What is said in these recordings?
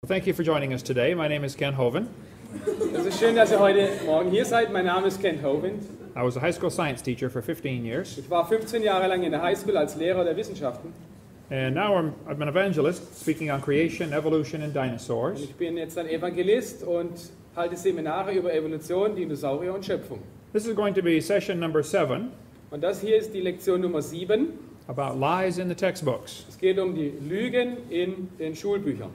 Thank you for joining us today. My name is Ken Hovind. Es ist schön, dass ihr heute Morgen hier seid. Mein Name ist Ken Hovind. I was a high school science teacher for 15 years. Ich war 15 Jahre lang in der Highschool als Lehrer der Wissenschaften. And now I'm an evangelist speaking on creation, evolution, and Und dinosaurs. ich bin jetzt ein Evangelist und halte Seminare über Evolution, Dinosaurier und Schöpfung. This is going to be session number 7 Und das hier ist die Lektion Nummer 7. about lies in the textbooks. Es geht um die Lügen in den Schulbüchern.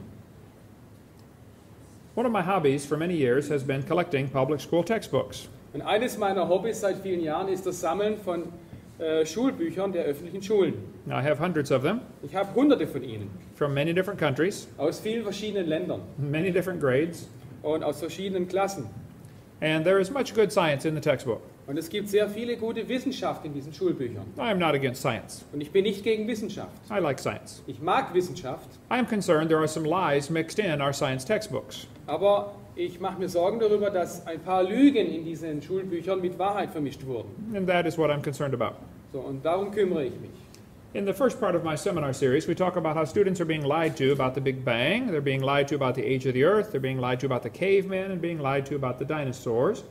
One of my hobbies for many years has been collecting public school textbooks. Und eines meiner Hobbys seit vielen Jahren ist das Sammeln von Schulbüchern der öffentlichen Schulen. Now, I have hundreds of them Ich habe hunderte von ihnen from many different countries, aus vielen verschiedenen Ländern many different grades, und aus verschiedenen Klassen. and there is much good science in the textbook. Und es gibt sehr viele gute Wissenschaft in diesen Schulbüchern. I am not against science. Und ich bin nicht gegen Wissenschaft. I like science. Ich mag Wissenschaft, I am concerned there are some lies mixed in our science textbooks. aber ich mache mir Sorgen darüber, dass ein paar Lügen in diesen Schulbüchern mit Wahrheit vermischt wurden. And that is what I'm concerned about. So, und darum kümmere ich mich. In the first part of my seminar series, we talk about how students are being lied to about the Big Bang, they're being lied to about the age of the Earth, they're being lied to about the cavemen, and being lied to about the dinosaurs.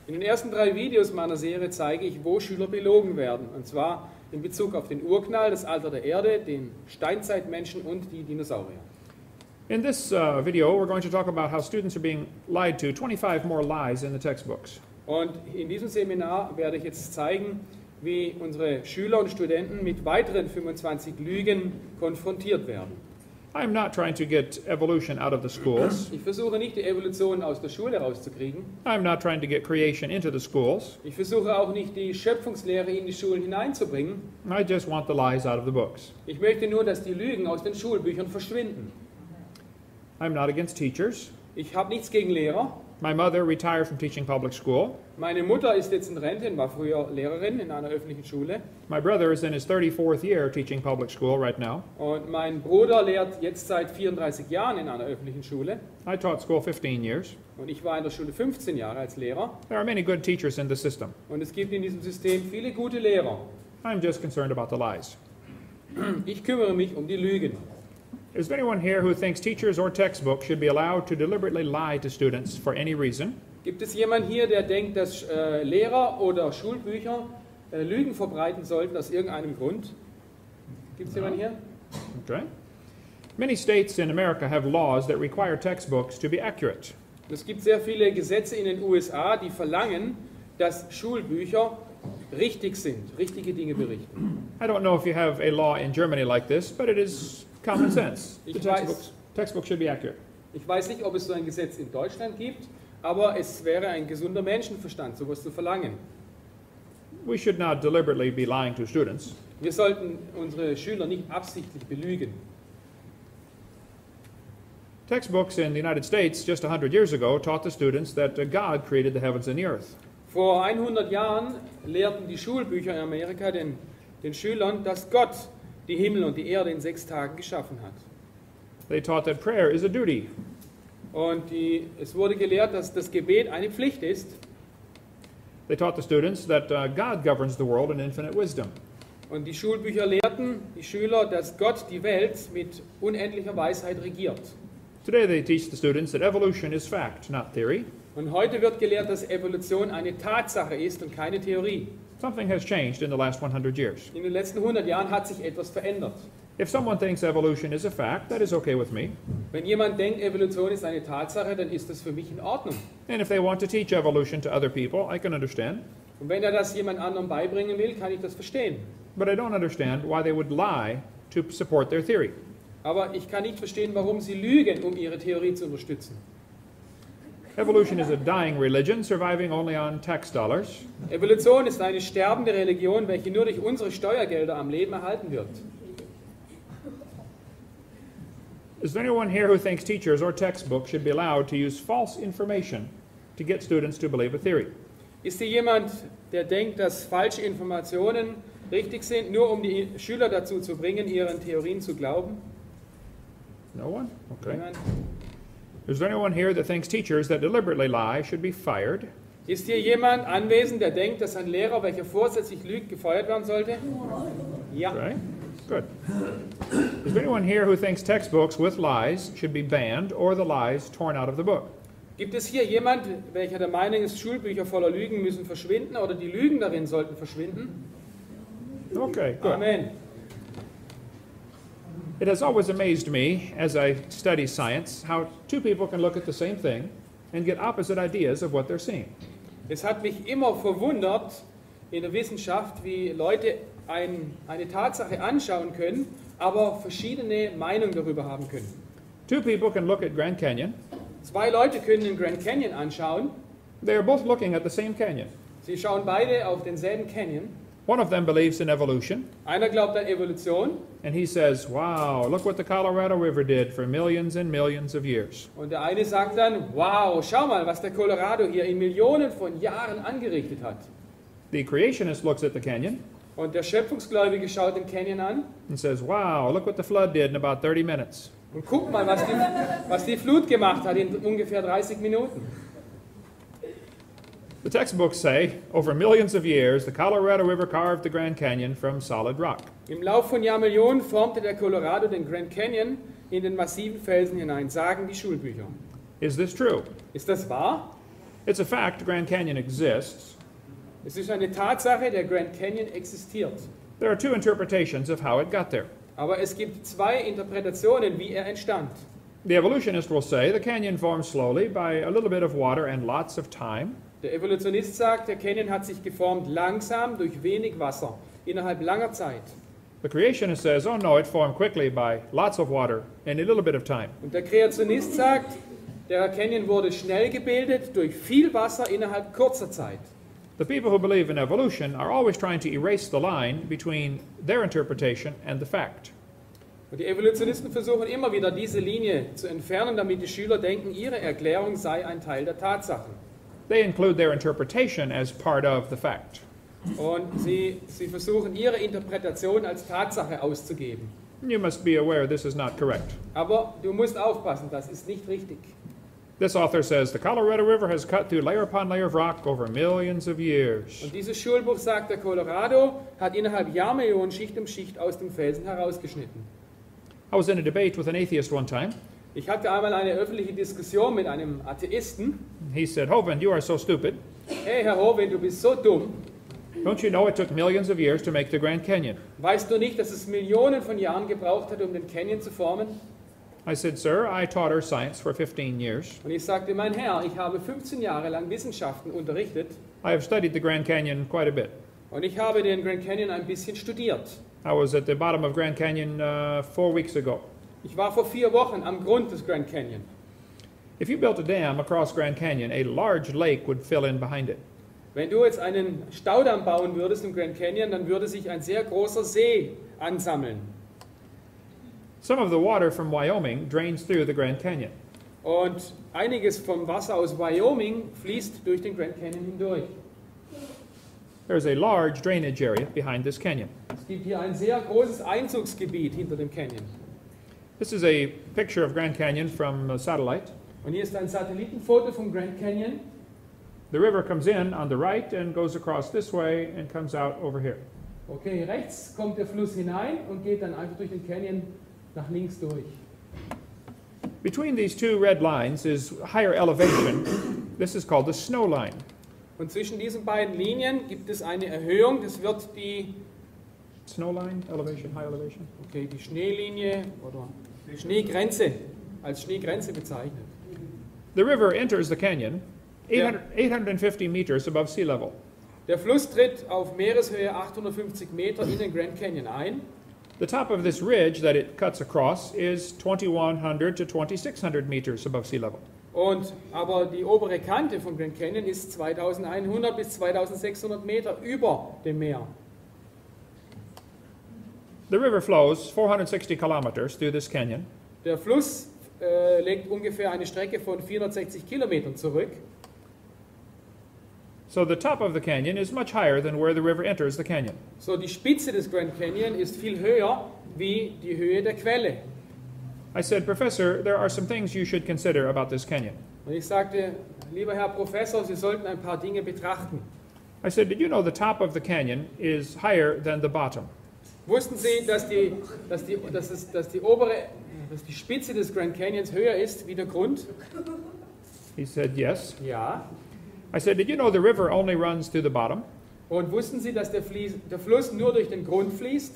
In den ersten 3 Videos meiner Serie zeige ich, wo Schüler belogen werden. Und zwar in Bezug auf den Urknall, das Alter der Erde, den Steinzeitmenschen und die Dinosaurier. In this video, we're going to talk about how students are being lied to, 25 more lies in the textbooks. Und in diesem Seminar werde ich jetzt zeigen, wie unsere Schüler und Studenten mit weiteren 25 Lügen konfrontiert werden. I'm not trying to get evolution out of the schools. Ich versuche nicht, die Evolution aus der Schule rauszukriegen. I'm not trying to get creation into the schools. Ich versuche auch nicht, die Schöpfungslehre in die Schulen hineinzubringen. I just want the lies out of the books. Ich möchte nur, dass die Lügen aus den Schulbüchern verschwinden. I'm not against teachers. Ich habe nichts gegen Lehrer. My mother retired from teaching public school. Meine Mutter ist jetzt in Rente und war früher Lehrerin in einer öffentlichen Schule. My brother is in his 34th year teaching public school right now. Und mein Bruder lehrt jetzt seit 34 Jahren in einer öffentlichen Schule. I taught school 15 years. Und ich war in der Schule 15 Jahre als Lehrer. There are many good teachers in the system. Und es gibt in diesem System viele gute Lehrer. I'm just concerned about the lies. Ich kümmere mich um die Lügen. Is there anyone here who thinks teachers or textbooks should be allowed to deliberately lie to students for any reason? Gibt es jemanden hier, der denkt, dass Lehrer oder Schulbücher Lügen verbreiten sollten aus irgendeinem Grund? Gibt es jemanden hier? Okay. Many states in America have laws that require textbooks to be accurate. Es gibt sehr viele Gesetze in den USA, die verlangen, dass Schulbücher richtig sind, richtige Dinge berichten. I don't know if you have a law in Germany like this, but it is common sense. The textbooks should be accurate. Ich weiß nicht, ob es so ein Gesetz in Deutschland gibt, aber es wäre ein gesunder Menschenverstand, sowas zu verlangen. We should not deliberately be lying to students. Wir sollten unsere Schüler nicht absichtlich belügen. Textbooks in the United States just 100 years ago taught the students that God created the heavens and the earth. Vor 100 Jahren lehrten die Schulbücher in Amerika den Schülern, dass Gott die Himmel und die Erde in 6 Tagen geschaffen hat. They taught that prayer is a duty. Und es wurde gelehrt, dass das Gebet eine Pflicht ist. They taught the students that God governs the world in infinite wisdom. Und die Schulbücher lehrten die Schüler, dass Gott die Welt mit unendlicher Weisheit regiert. Today they teach the students that evolution is fact, not theory. Und heute wird gelehrt, dass Evolution eine Tatsache ist und keine Theorie. Something has changed in the last 100 years. In den letzten 100 Jahren hat sich etwas verändert. If someone thinks evolution is a fact, that is okay with me. Wenn jemand denkt, Evolution ist eine Tatsache, dann ist das für mich in Ordnung. And if they want to teach evolution to other people, I can understand. Und wenn er das jemand anderem beibringen will, kann ich das verstehen. But I don't understand why they would lie to support their theory. Aber ich kann nicht verstehen, warum sie lügen, um ihre Theorie zu unterstützen. Evolution is a dying religion, surviving only on tax dollars. Evolution ist eine sterbende Religion, welche nur durch unsere Steuergelder am Leben erhalten wird. Is there anyone here who thinks teachers or textbooks should be allowed to use false information to get students to believe a theory? Ist hier jemand, der denkt, dass falsche Informationen richtig sind, nur um die Schüler dazu zu bringen, ihren Theorien zu glauben? No one? Okay. Niemand? Is there anyone here that thinks teachers that deliberately lie should be fired? Ist hier jemand anwesend, der denkt, dass ein Lehrer, welcher vorsätzlich lügt, gefeuert werden sollte? Ja. Okay. Good. Is there anyone here who thinks textbooks with lies should be banned or the lies torn out of the book? Gibt es hier jemand, welcher der Meinung ist, Schulbücher voller Lügen müssen verschwinden oder die Lügen darin sollten verschwinden? Okay, good. Amen. It has always amazed me as I study science how two people can look at the same thing and get opposite ideas of what they're seeing. Es hat mich immer verwundert in der Wissenschaft, wie Leute eine Tatsache anschauen können, aber verschiedene Meinungen darüber haben können. Two people can look at Grand Canyon. Zwei Leute können den Grand Canyon anschauen. They are both looking at the same canyon. Sie schauen beide auf denselben Canyon. One of them believes in evolution, Einer glaubt an Evolution and he says, wow, look what the Colorado River did for millions and millions of years. und der eine sagt dann, wow, schau mal, was der Colorado hier in Millionen von Jahren angerichtet hat. The creationist looks at the canyon Und der Schöpfungsgläubige schaut den Canyon an and says, wow, look what the flood did in about 30 minutes. und guckt mal, was die Flut gemacht hat in ungefähr 30 Minuten. The textbooks say, over millions of years, the Colorado River carved the Grand Canyon from solid rock. Im Lauf von Jahrmillionen formte der Colorado den Grand Canyon in den massiven Felsen hinein, sagen die Schulbücher. Is this true? Ist das wahr? It's a fact, Grand Canyon exists. Es ist eine Tatsache, der Grand Canyon existiert. There are two interpretations of how it got there. Aber es gibt zwei Interpretationen, wie er entstand. The evolutionist will say the canyon formed slowly by a little bit of water and lots of time. Der Evolutionist sagt, der Canyon hat sich geformt langsam durch wenig Wasser, innerhalb langer Zeit. The creationist says, oh no, it formed quickly by lots of water and a little bit of time. Und der Kreationist sagt, der Canyon wurde schnell gebildet durch viel Wasser innerhalb kurzer Zeit. The people who believe in evolution are always trying to erase the line between their interpretation and the fact. Und die Evolutionisten versuchen immer wieder, diese Linie zu entfernen, damit die Schüler denken, ihre Erklärung sei ein Teil der Tatsachen. They include their interpretation as part of the fact. Und sie versuchen, ihre Interpretation als Tatsache auszugeben. You must be aware this is not correct. Aber du musst aufpassen, das ist nicht richtig. This author says the Colorado River has cut through layer upon layer of rock over millions of years. Und dieses Schulbuch sagt, der Colorado hat innerhalb Jahrmillionen Schicht um Schicht aus dem Felsen herausgeschnitten. I was in a debate with an atheist one time. Ich hatte einmal eine öffentliche Diskussion mit einem Atheisten. He said, Hovind, you are so stupid. Hey, Herr Hovind, du bist so dumm. Don't you know it took millions of years to make the Grand Canyon? Weißt du nicht, dass es Millionen von Jahren gebraucht hat, um den Canyon zu formen? I said, sir, I taught earth science for 15 years. Und ich sagte, mein Herr, ich habe 15 Jahre lang Wissenschaften unterrichtet. I have studied the Grand Canyon quite a bit. Und ich habe den Grand Canyon ein bisschen studiert. I was at the bottom of Grand Canyon 4 weeks ago. Ich war vor 4 Wochen am Grund des Grand Canyon. If you built a dam across Grand Canyon, a large lake would fill in behind it. Wenn du jetzt einen Staudamm bauen würdest im Grand Canyon, dann würde sich ein sehr großer See ansammeln. Some of the water from Wyoming drains through the Grand Canyon. Und einiges vom Wasser aus Wyoming fließt durch den Grand Canyon hindurch. There's a large drainage area behind this canyon. Es gibt hier ein sehr großes Einzugsgebiet hinter dem Canyon. This is a picture of Grand Canyon from a satellite. Und hier ist ein Satellitenfoto vom Grand Canyon. The river comes in on the right and goes across this way and comes out over here. Okay, rechts kommt der Fluss hinein und geht dann einfach durch den Canyon nach links durch. Between these two red lines is higher elevation. This is called the snow line. Und zwischen diesen beiden Linien gibt es eine Erhöhung, das wird die Snow line, elevation, high elevation. Okay, die Schneelinie oder Schneegrenze, als Schneegrenze bezeichnet. The river enters the canyon 850 meters above sea level. Der Fluss tritt auf Meereshöhe 850 Meter in den Grand Canyon ein. The top of this ridge that it cuts across is 2100 to 2600 meters above sea level. Aber die obere Kante vom Grand Canyon ist 2100 bis 2600 Meter über dem Meer. The river flows 460 kilometers through this canyon. Der Fluss legt ungefähr eine Strecke von 460 Kilometern zurück. So the top of the canyon is much higher than where the river enters the canyon. So die Spitze des Grand Canyon ist viel höher wie die Höhe der Quelle. I said, Professor, there are some things you should consider about this canyon. Und ich sagte, lieber Herr Professor, Sie sollten ein paar Dinge betrachten. I said, did you know the top of the canyon is higher than the bottom? Wussten Sie, dass die Spitze des Grand Canyons höher ist wie der Grund? He said, yes. Ja. I said, did you know the river only runs through the bottom? Und wussten Sie, dass der Fluss nur durch den Grund fließt?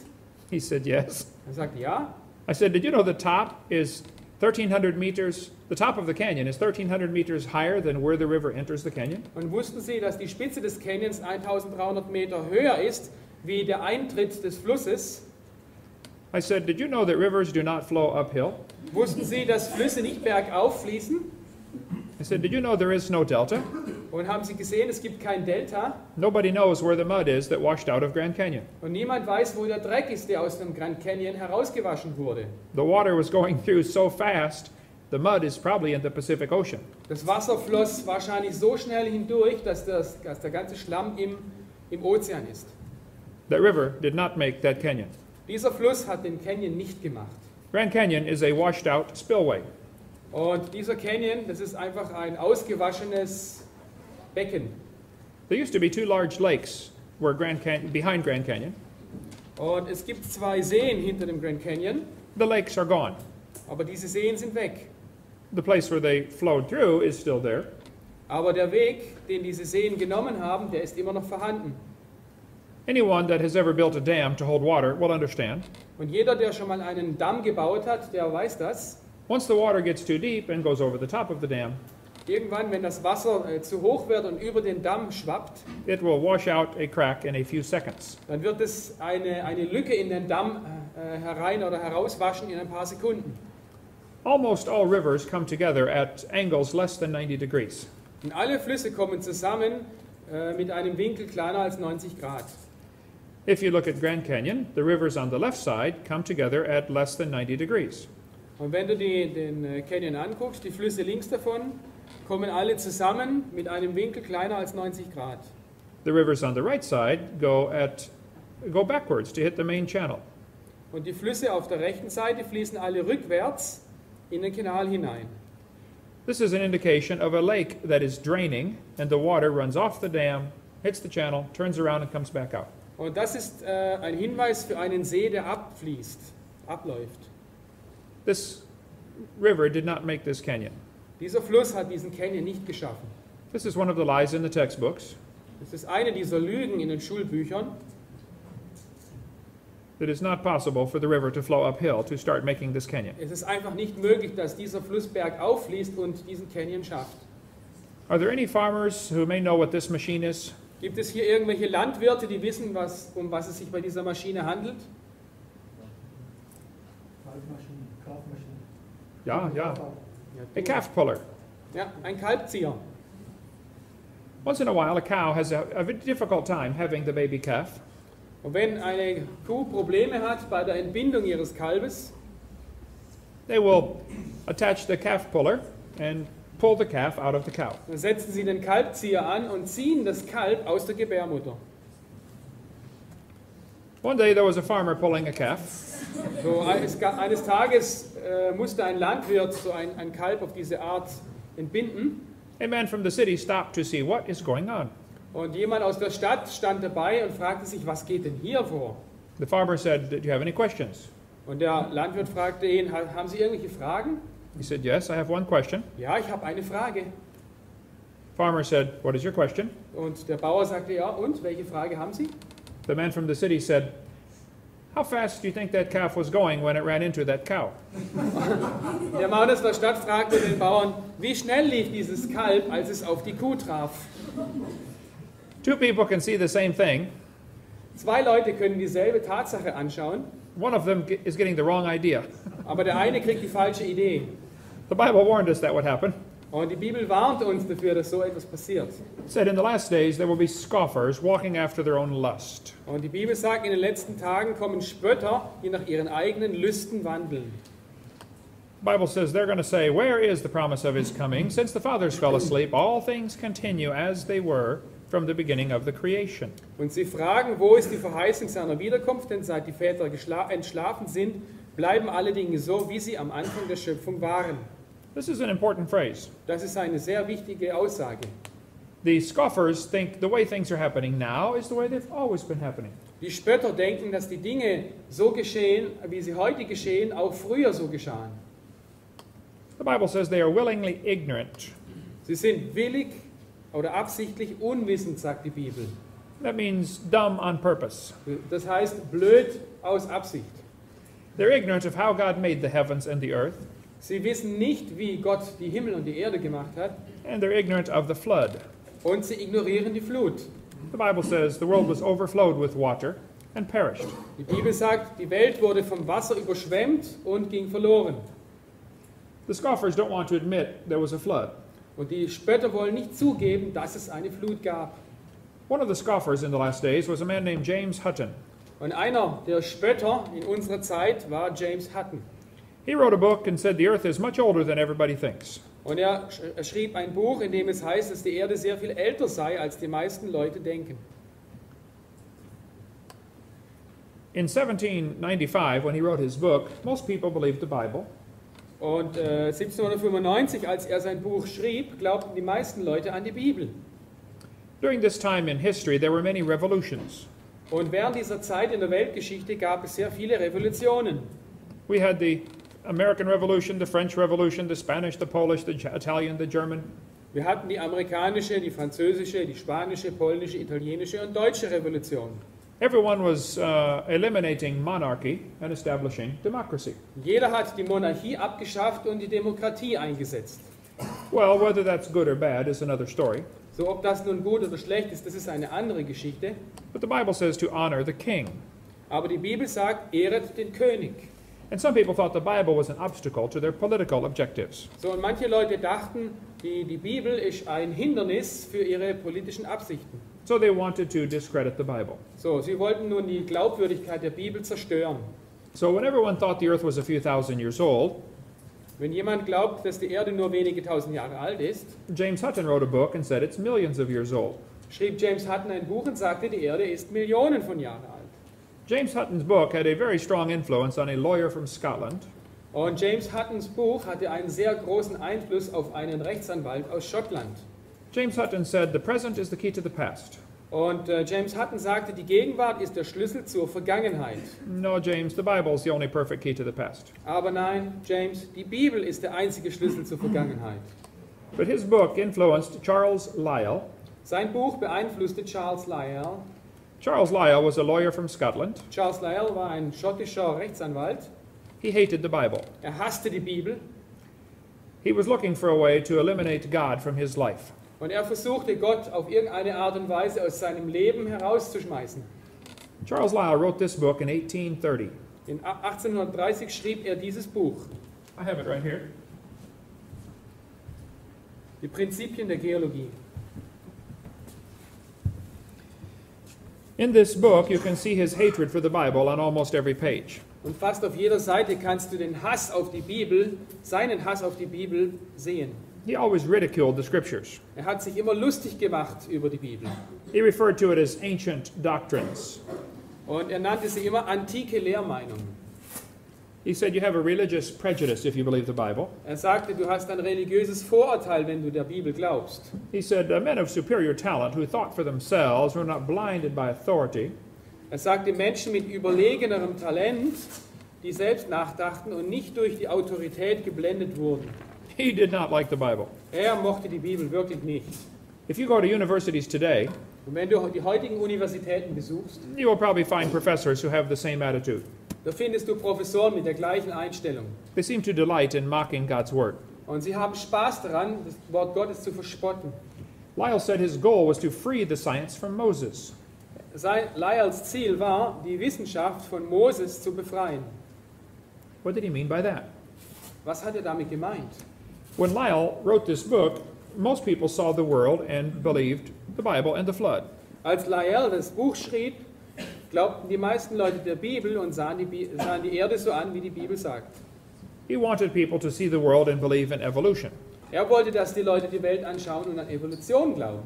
He said, yes. Er sagt ja. I said, did you know the top is 1,300 meters, the top of the canyon is 1,300 meters higher than where the river enters the canyon? Und wussten Sie, dass die Spitze des Canyons 1300 Meter höher ist wie der Eintritt des Flusses? I said, did you know that rivers do not flow uphill? Wussten Sie, dass Flüsse nicht bergauf fließen? I said, did you know there is no delta? Und haben Sie gesehen, es gibt kein Delta? Nobody knows where the mud is that washed out of Grand Canyon. Und niemand weiß, wo der Dreck ist, der aus dem Grand Canyon herausgewaschen wurde. The water was going through so fast, the mud is probably in the Pacific Ocean. Das Wasser floss wahrscheinlich so schnell hindurch, dass der ganze Schlamm im Ozean ist. That river did not make that canyon. Dieser Fluss hat den Canyon nicht gemacht. Grand Canyon is a washed out spillway. Und dieser Canyon, das ist einfach ein ausgewaschenes Becken. There used to be two large lakes behind Grand Canyon. Und es gibt zwei Seen hinter dem Grand Canyon, The lakes are gone. aber diese Seen sind weg. The place where they flowed through is still there. Aber der Weg, den diese Seen genommen haben, der ist immer noch vorhanden. Anyone that has ever built a dam to hold water will understand. Und jeder, der schon mal einen Damm gebaut hat, der weiß das. Once the water gets too deep and goes over the top of the dam, Irgendwann, wenn das Wasser zu hoch wird und über den Damm schwappt, it will wash out a crack in a few seconds. dann wird es eine Lücke in den Damm herein oder herauswaschen in ein paar Sekunden. Almost all rivers come together at angles less than 90 degrees. Und alle Flüsse kommen zusammen mit einem Winkel kleiner als 90 Grad. If you look at Grand Canyon, the rivers on the left side come together at less than 90 degrees. Und wenn du den Canyon anguckst, die Flüsse links davon, kommen alle zusammen mit einem Winkel kleiner als 90 Grad. The rivers on the right side go backwards to hit the main channel. Und die Flüsse auf der rechten Seite fließen alle rückwärts in den Kanal hinein. This is an indication of a lake that is draining and the water runs off the dam, hits the channel, turns around and comes back out. Und das ist ein Hinweis für einen See, der abläuft. This river did not make this canyon. Dieser Fluss hat diesen Canyon nicht geschaffen. This is one of the lies in the textbooks. Das ist eine dieser Lügen in den Schulbüchern. It is not possible for the river to flow uphill to start making this canyon. Es ist einfach nicht möglich, dass dieser Fluss bergauf fließt und diesen Canyon schafft. Are there any farmers who may know what this machine is? Gibt es hier irgendwelche Landwirte, die wissen, um was es sich bei dieser Maschine handelt? Yeah. A calf puller. Ja, ein Kalbzieher. Once in a while, a cow has a difficult time having the baby calf. Und wenn eine Kuh Probleme hat bei der Entbindung ihres Kalbes, They will attach the calf puller and pull the calf out of the cow. dann setzen sie den Kalbzieher an und ziehen das Kalb aus der Gebärmutter. One day there was a farmer pulling a calf. So, eines Tages musste ein Landwirt so ein Kalb auf diese Art entbinden. A man from the city stopped to see what is going on. Und jemand aus der Stadt stand dabei und fragte sich, was geht denn hier vor? The farmer said, "Do you have any questions?" Und der Landwirt fragte ihn, haben Sie irgendwelche Fragen? He said, "Yes, I have one question." Ja, ich habe eine Frage. Farmer said, "What is your question?" Und der Bauer sagte, ja, und welche Frage haben Sie? The man from the city said, "How fast do you think that calf was going when it ran into that cow?" Der Mann aus der Stadt fragte den Bauern, wie schnell lief dieses Kalb, als es auf die Kuh traf? Two people can see the same thing. Zwei Leute können dieselbe Tatsache anschauen, One of them is getting the wrong idea. aber der eine kriegt die falsche Idee. The Bible warned us that would happen. Und die Bibel warnt uns dafür, dass so etwas passiert. It said in the last days there will be scoffers walking after their own lust. Und die Bibel sagt, in den letzten Tagen kommen Spötter, die nach ihren eigenen Lüsten wandeln. The Bible says they're going to say, "Where is the promise of his coming? Since the fathers fell asleep, all things continue as they were from the beginning of the creation." Und sie fragen, wo ist die Verheißung seiner Wiederkunft? Denn seit die Väter entschlafen sind, bleiben alle Dinge so, wie sie am Anfang der Schöpfung waren. This is an important phrase. Das ist eine sehr wichtige Aussage. The scoffers think the way things are happening now is the way they've always been happening. Die Spötter denken, dass die Dinge so geschehen, wie sie heute geschehen, auch früher so geschahen. The Bible says they are willingly ignorant. Sie sind willig oder absichtlich unwissend, sagt die Bibel. That means dumb on purpose. Das heißt blöd aus Absicht. They're ignorant of how God made the heavens and the earth, Sie wissen nicht, wie Gott die Himmel und die Erde gemacht hat, and they're ignorant of the flood. und sie ignorieren die Flut. The Bible says the world was overflowed with water and perished. Die Bibel sagt, die Welt wurde vom Wasser überschwemmt und ging verloren. The scoffers don't want to admit there was a flood. Und die Spötter wollen nicht zugeben, dass es eine Flut gab. One of the scoffers in the last days was a man named James Hutton. Und einer der Spötter in unserer Zeit war James Hutton. He wrote a book and said the earth is much older than everybody thinks. Und er schrieb ein Buch, in dem es heißt, dass die Erde sehr viel älter sei, als die meisten Leute denken. In 1795, when he wrote his book, most people believed the Bible. Und 1795, als er sein Buch schrieb, glaubten die meisten Leute an die Bibel. During this time in history, there were many revolutions. Und während dieser Zeit in der Weltgeschichte gab es sehr viele Revolutionen. We had the American Revolution, the French Revolution, the Spanish, the Polish, the Italian, the German. Wir hatten die amerikanische, die französische, die spanische, polnische, italienische und deutsche Revolution. Everyone was eliminating monarchy and establishing democracy. Jeder hat die Monarchie abgeschafft und die Demokratie eingesetzt. Well, whether that's good or bad is another story. So, ob das nun gut oder schlecht ist, das ist eine andere Geschichte. But the Bible says to honor the king. Aber die Bibel sagt, ehret den König. And some people thought the Bible was an obstacle to their political objectives. So, und manche Leute dachten, die Bibel ist ein Hindernis für ihre politischen Absichten. So they wanted to discredit the Bible. So, sie wollten nun die Glaubwürdigkeit der Bibel zerstören. So when everyone thought the earth was a few thousand years old, Wenn jemand glaubt, dass die Erde nur wenige tausend Jahre alt ist, James Hutton wrote a book and said it's millions of years old. schrieb James Hutton ein Buch und sagte, die Erde ist Millionen von Jahren alt. James Hutton's book had a very strong influence on a lawyer from Scotland. Und James Huttons Buch hatte einen sehr großen Einfluss auf einen Rechtsanwalt aus Schottland. James Hutton said the present is the key to the past. Und James Hutton sagte, die Gegenwart ist der Schlüssel zur Vergangenheit. No, James, the Bible is the only perfect key to the past. Aber nein, James, die Bibel ist der einzige Schlüssel zur Vergangenheit. But his book influenced Charles Lyell. Sein Buch beeinflusste Charles Lyell. Charles Lyell was a lawyer from Scotland. Charles Lyell war ein schottischer Rechtsanwalt. He hated the Bible. Er hasste die Bibel He was looking for a way to eliminate God from his life. und er versuchte, Gott auf irgendeine Art und Weise aus seinem Leben herauszuschmeißen. Charles Lyell wrote this book in 1830. In 1830 schrieb er dieses Buch, I have it right here. Die Prinzipien der Geologie. In this book, you can see his hatred for the Bible on almost every page. Und fast auf jeder Seite kannst du den Hass auf die Bibel, seinen Hass auf die Bibel sehen. He always ridiculed the scriptures. Er hat sich immer lustig gemacht über die Bibel. He referred to it as ancient doctrines. Und er nannte sie immer antike Lehrmeinungen. He said you have a religious prejudice if you believe the Bible. Er sagte, du hast ein religiöses Vorurteil, wenn du der Bibel glaubst. He said men of superior talent who thought for themselves were not blinded by authority. Er sagte, Menschen mit überlegenerem Talent, die selbst nachdachten und nicht durch die Autorität geblendet wurden. He did not like the Bible. Er mochte die Bibel wirklich nicht. If you go to universities today, Und wenn du die heutigen Universitäten besuchst, you will probably find professors who have the same attitude. da findest du Professoren mit der gleichen Einstellung. They seem to delight in mocking God's word. Und sie haben Spaß daran, das Wort Gottes zu verspotten. Lyell said his goal was to free the science from Moses. Lyells Ziel war, die Wissenschaft von Moses zu befreien. What did he mean by that? Was hat er damit gemeint? When Lyell wrote this book, most people saw the world and believed the Bible and the flood. Als Lyell das Buch schrieb, glaubten die meisten Leute der Bibel und sahen die Erde so an, wie die Bibel sagt. He wanted people to see the world and believe in evolution. Er wollte, dass die Leute die Welt anschauen und an Evolution glauben.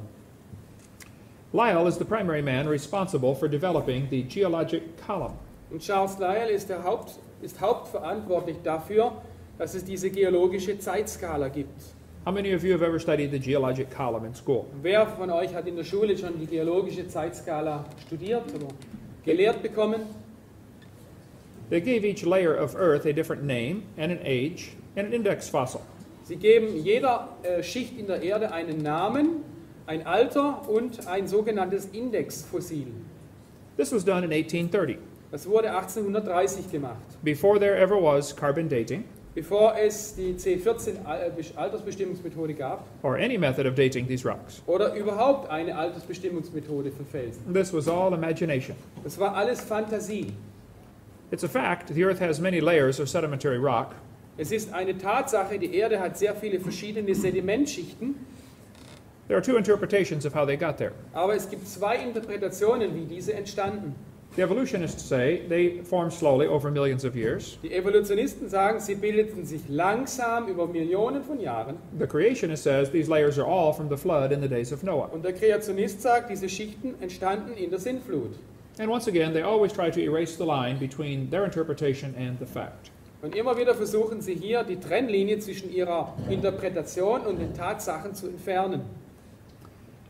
Lyell is the primary man responsible for developing the geologic column. Und Charles Lyell ist hauptverantwortlich dafür, dass es diese geologische Zeitskala gibt. How many of you have ever studied the geologic column in school? Wer von euch hat in der Schule schon die geologische Zeitskala studiert oder gelehrt bekommen? They gave each layer of Earth a different name and an age and an index fossil. Sie geben jeder Schicht in der Erde einen Namen, ein Alter und ein sogenanntes Indexfossil. This was done in 1830, Das wurde 1830 gemacht, before there ever was carbon dating bevor es die C14 Altersbestimmungsmethode gab or any method of dating these rocks. oder überhaupt eine Altersbestimmungsmethode für Felsen. This was all imagination. Das war alles Fantasie. It's a fact the Earth has many layers of sedimentary rock, Es ist eine Tatsache, die Erde hat sehr viele verschiedene Sedimentschichten, there are two interpretations of how they got there. aber es gibt zwei Interpretationen, wie diese entstanden. The evolutionists say they formed slowly over millions of years. Die Evolutionisten sagen, sie bildeten sich langsam über Millionen von Jahren. The creationist says these layers are all from the flood in the days of Noah. Und der Kreationist sagt, diese Schichten entstanden in der Sintflut. And once again, they always try to erase the line between their interpretation and the fact. Und immer wieder versuchen sie hier, die Trennlinie zwischen ihrer Interpretation und den Tatsachen zu entfernen.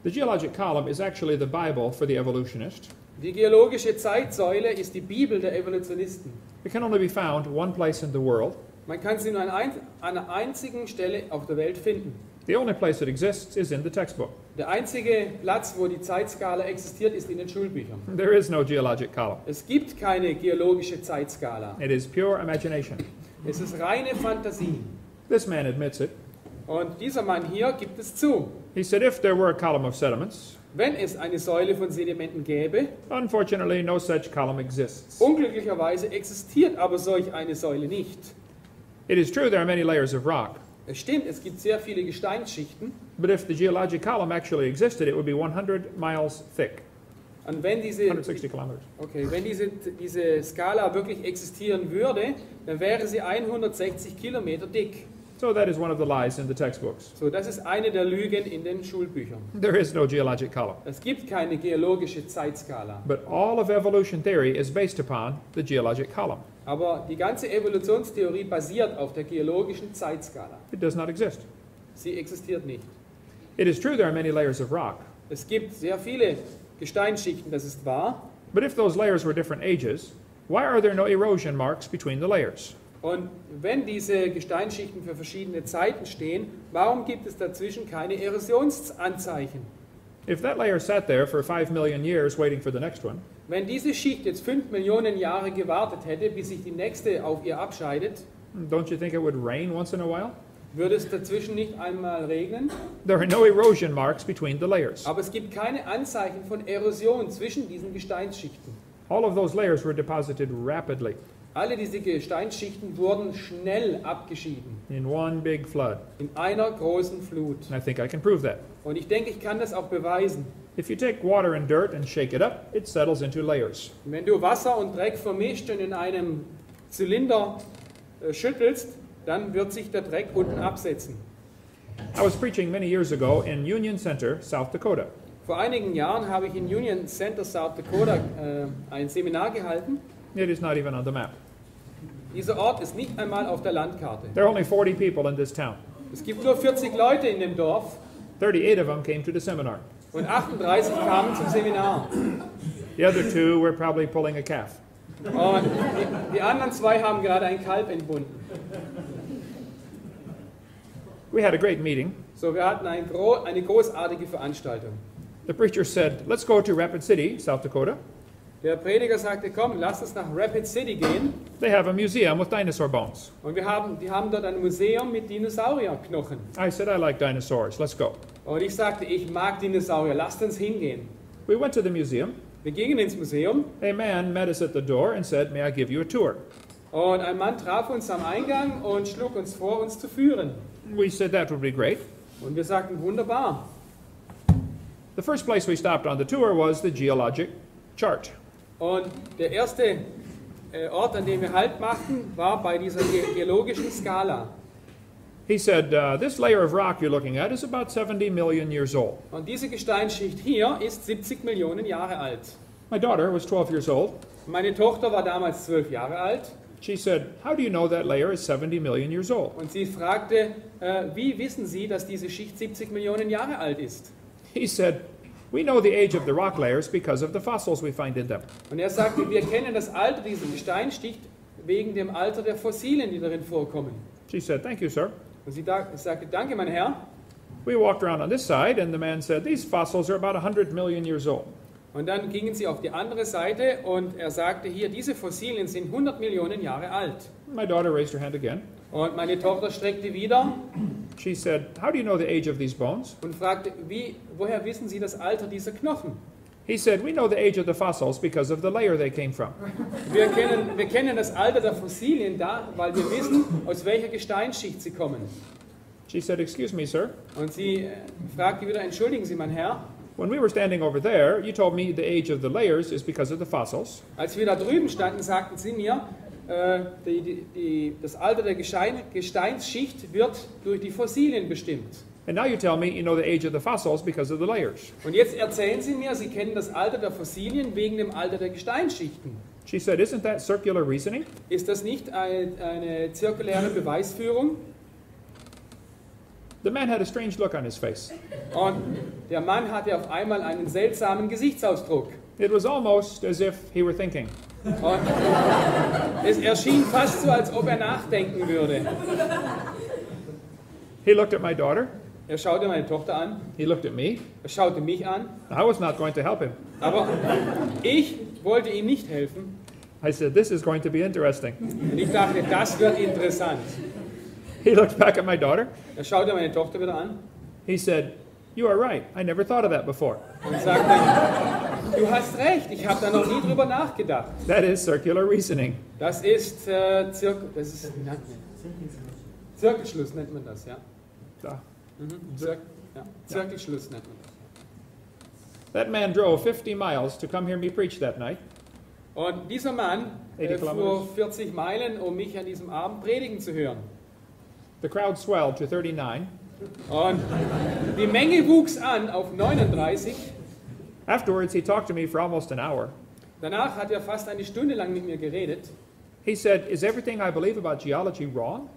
The geologic column is actually the Bible for the evolutionist. Die geologische Zeitsäule ist die Bibel der Evolutionisten. It can only be found one place in the world. Man kann sie nur an einer einzigen Stelle auf der Welt finden. The only place it exists is in the textbook. Der einzige Platz, wo die Zeitskala existiert, ist in den Schulbüchern. There is no geologic column. Es gibt keine geologische Zeitskala. It is pure imagination. Es ist reine Fantasie. This man admits it. Und dieser Mann hier gibt es zu. He said if there were a column of sediments, Wenn es eine Säule von Sedimenten gäbe, unfortunately no such column exists. unglücklicherweise existiert aber solch eine Säule nicht. It is true there are many layers of rock, Es stimmt, es gibt sehr viele Gesteinsschichten. but if the geologic column actually existed, it would be 100 miles thick, Und wenn diese, 160 kilometers. wenn diese Skala wirklich existieren würde, dann wäre sie 160 Kilometer dick. So that is one of the lies in the textbooks. So, das ist eine der Lügen in den Schulbüchern. There is no geologic column. Es gibt keine geologische Zeitskala. But all of evolution theory is based upon the geologic column. Aber die ganze Evolutionstheorie basiert auf der geologischen Zeitskala. It does not exist. Sie existiert nicht. It is true there are many layers of rock, Es gibt sehr viele Gesteinsschichten, das ist wahr. but if those layers were different ages, why are there no erosion marks between the layers? Und wenn diese Gesteinsschichten für verschiedene Zeiten stehen, warum gibt es dazwischen keine Erosionsanzeichen? If that layer sat there for 5 million years waiting for the next one, Wenn diese Schicht jetzt 5 Millionen Jahre gewartet hätte, bis sich die nächste auf ihr abscheidet, don't you think it would rain once in a while? würde es dazwischen nicht einmal regnen. There are no erosion marks between the layers. Aber es gibt keine Anzeichen von Erosion zwischen diesen Gesteinsschichten. All of those layers were deposited rapidly Alle diese Gesteinsschichten wurden schnell abgeschieden, in one big flood. in einer großen Flut. And I think I can prove that. Und ich denke, ich kann das auch beweisen. If you take water and dirt and shake it up, it settles into layers. Wenn du Wasser und Dreck vermischt und in einem Zylinder schüttelst, dann wird sich der Dreck unten absetzen. I was preaching many years ago in Union Center, South Dakota. Vor einigen Jahren habe ich in Union Center, South Dakota, ein Seminar gehalten. It is not even on the map. Dieser Ort ist nicht einmal auf der Landkarte. There are only 40 people in this town. Es gibt nur 40 Leute in dem Dorf 38 of them came to the seminar. und 38 kamen zum Seminar. The other 2 were probably pulling a calf. Und die anderen 2 haben gerade ein Kalb entbunden. We had a great meeting. So, wir hatten eine großartige Veranstaltung. The preacher said, let's go to Rapid City, South Dakota. Der Prediger sagte, komm, lass uns nach Rapid City gehen. They have a museum with dinosaur bones. Und die haben dort ein Museum mit Dinosaurierknochen. I said, I like dinosaurs. Let's go. Und ich sagte, ich mag Dinosaurier, lasst uns hingehen. We went to the museum. Wir gingen ins Museum A man met us at the door and said, may I give you a tour? und ein Mann traf uns am Eingang und schlug uns vor, uns zu führen. We said that would be great. Und wir sagten, wunderbar. The first place we stopped on the tour was the geologic chart. Und der erste Ort, an dem wir Halt machten, war bei dieser geologischen Skala. He said, this layer of rock you're looking at is about 70 million years old. Und diese Gesteinsschicht hier ist 70 Millionen Jahre alt. My daughter was 12 years old. Meine Tochter war damals 12 Jahre alt. She said, how do you know that layer is 70 million years old? Und sie fragte, wie wissen Sie, dass diese Schicht 70 Millionen Jahre alt ist? He said, we know the age of the rock layers because of the fossils we find in them. Und er sagte, wir kennen das Alter dieser Gesteinsschicht wegen dem Alter der Fossilien, die darin vorkommen. She said, thank you, sir. Und sie sagte, danke, mein Herr. We walked around on this side, and the man said, these fossils are about 100 million years old. Und dann gingen sie auf die andere Seite und er sagte hier, diese Fossilien sind 100 Millionen Jahre alt. My daughter raised her hand again. Und meine Tochter streckte wieder She said, how do you know the age of these bones? und fragte, woher wissen Sie das Alter dieser Knochen? He said, we know the age of the fossils because of the layer they came from. Wir kennen das Alter der Fossilien da, weil wir wissen, aus welcher Gesteinsschicht sie kommen. She said, excuse me, sir. Und sie fragte wieder, entschuldigen Sie, mein Herr, When we were standing over there, you told me the age of the layers is because of the fossils. als wir da drüben standen, sagten Sie mir, das Alter der Gesteinsschicht wird durch die Fossilien bestimmt. And now you tell me you know the age of the fossils because of the layers. Und jetzt erzählen Sie mir, Sie kennen das Alter der Fossilien wegen dem Alter der Gesteinsschichten. She said, isn't that circular reasoning? Ist das nicht eine zirkuläre Beweisführung? The man had a strange look on his face. Und der Mann hatte auf einmal einen seltsamen Gesichtsausdruck. It was almost as if he were thinking. Und es erschien fast so, als ob er nachdenken würde. He looked at my daughter. Er schaute meine Tochter an, He looked at me. er schaute mich an, I was not going to help him. aber ich wollte ihm nicht helfen. I said, this is going to be interesting. Und ich dachte, das wird interessant. He looked back at my daughter. Er schaute meine Tochter wieder an He said, you are right. I never thought of that before. und sagte, du hast recht, ich habe da noch nie drüber nachgedacht. That is circular reasoning. Das ist, Zirkelschluss nennt man das, ja. Ah. Zirkelschluss nennt man das. That man drove 50 miles to come hear me preach that night. Und dieser Mann 80 fuhr 40 Meilen, um mich an diesem Abend predigen zu hören. The crowd swelled to 39. Und die Menge wuchs an auf 39. Afterwards, he talked to me for almost an hour. Danach hat er fast eine Stunde lang mit mir geredet. He said, is everything I believe about geology wrong?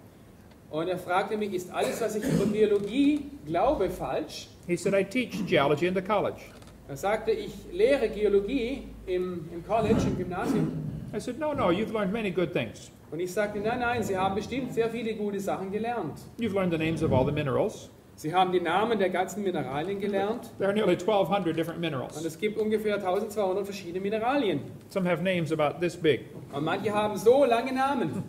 Und er fragte mich, ist alles, was ich über Biologie glaube, falsch? He said, I teach geology in the college. Er sagte, ich lehre Geologie im College, im Gymnasium. I said, no, you've learned many good things. Und ich sagte, nein, Sie haben bestimmt sehr viele gute Sachen gelernt. You've learned the names of all the minerals. Sie haben die Namen der ganzen Mineralien gelernt. There are nearly 1,200 different Und minerals. es gibt ungefähr 1200 verschiedene Mineralien. Some have names about this big. Und manche haben so lange Namen.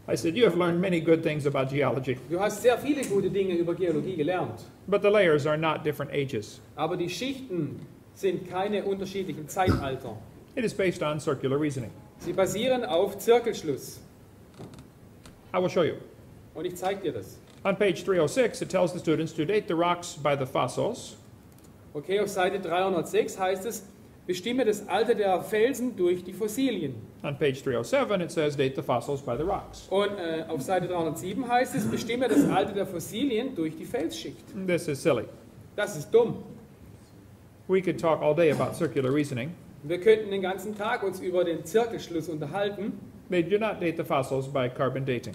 I said, you have learned many good things about geology. Du hast sehr viele gute Dinge über Geologie gelernt. But the layers are not different ages. Aber die Schichten sind keine unterschiedlichen Zeitalter. It is based on circular reasoning. Sie basieren auf Zirkelschluss. I will show you. Und ich zeige dir das. On page 306, it tells the students to date the rocks by the fossils. Okay, auf Seite 306 heißt es, bestimme das Alter der Felsen durch die Fossilien. On page 307, it says date the fossils by the rocks. Und auf Seite 307 heißt es, bestimme das Alter der Fossilien durch die Felsschicht. This is silly. Das ist dumm. We could talk all day about circular reasoning. Wir könnten den ganzen Tag uns über den Zirkelschluss unterhalten. They do not date the fossils by carbon dating.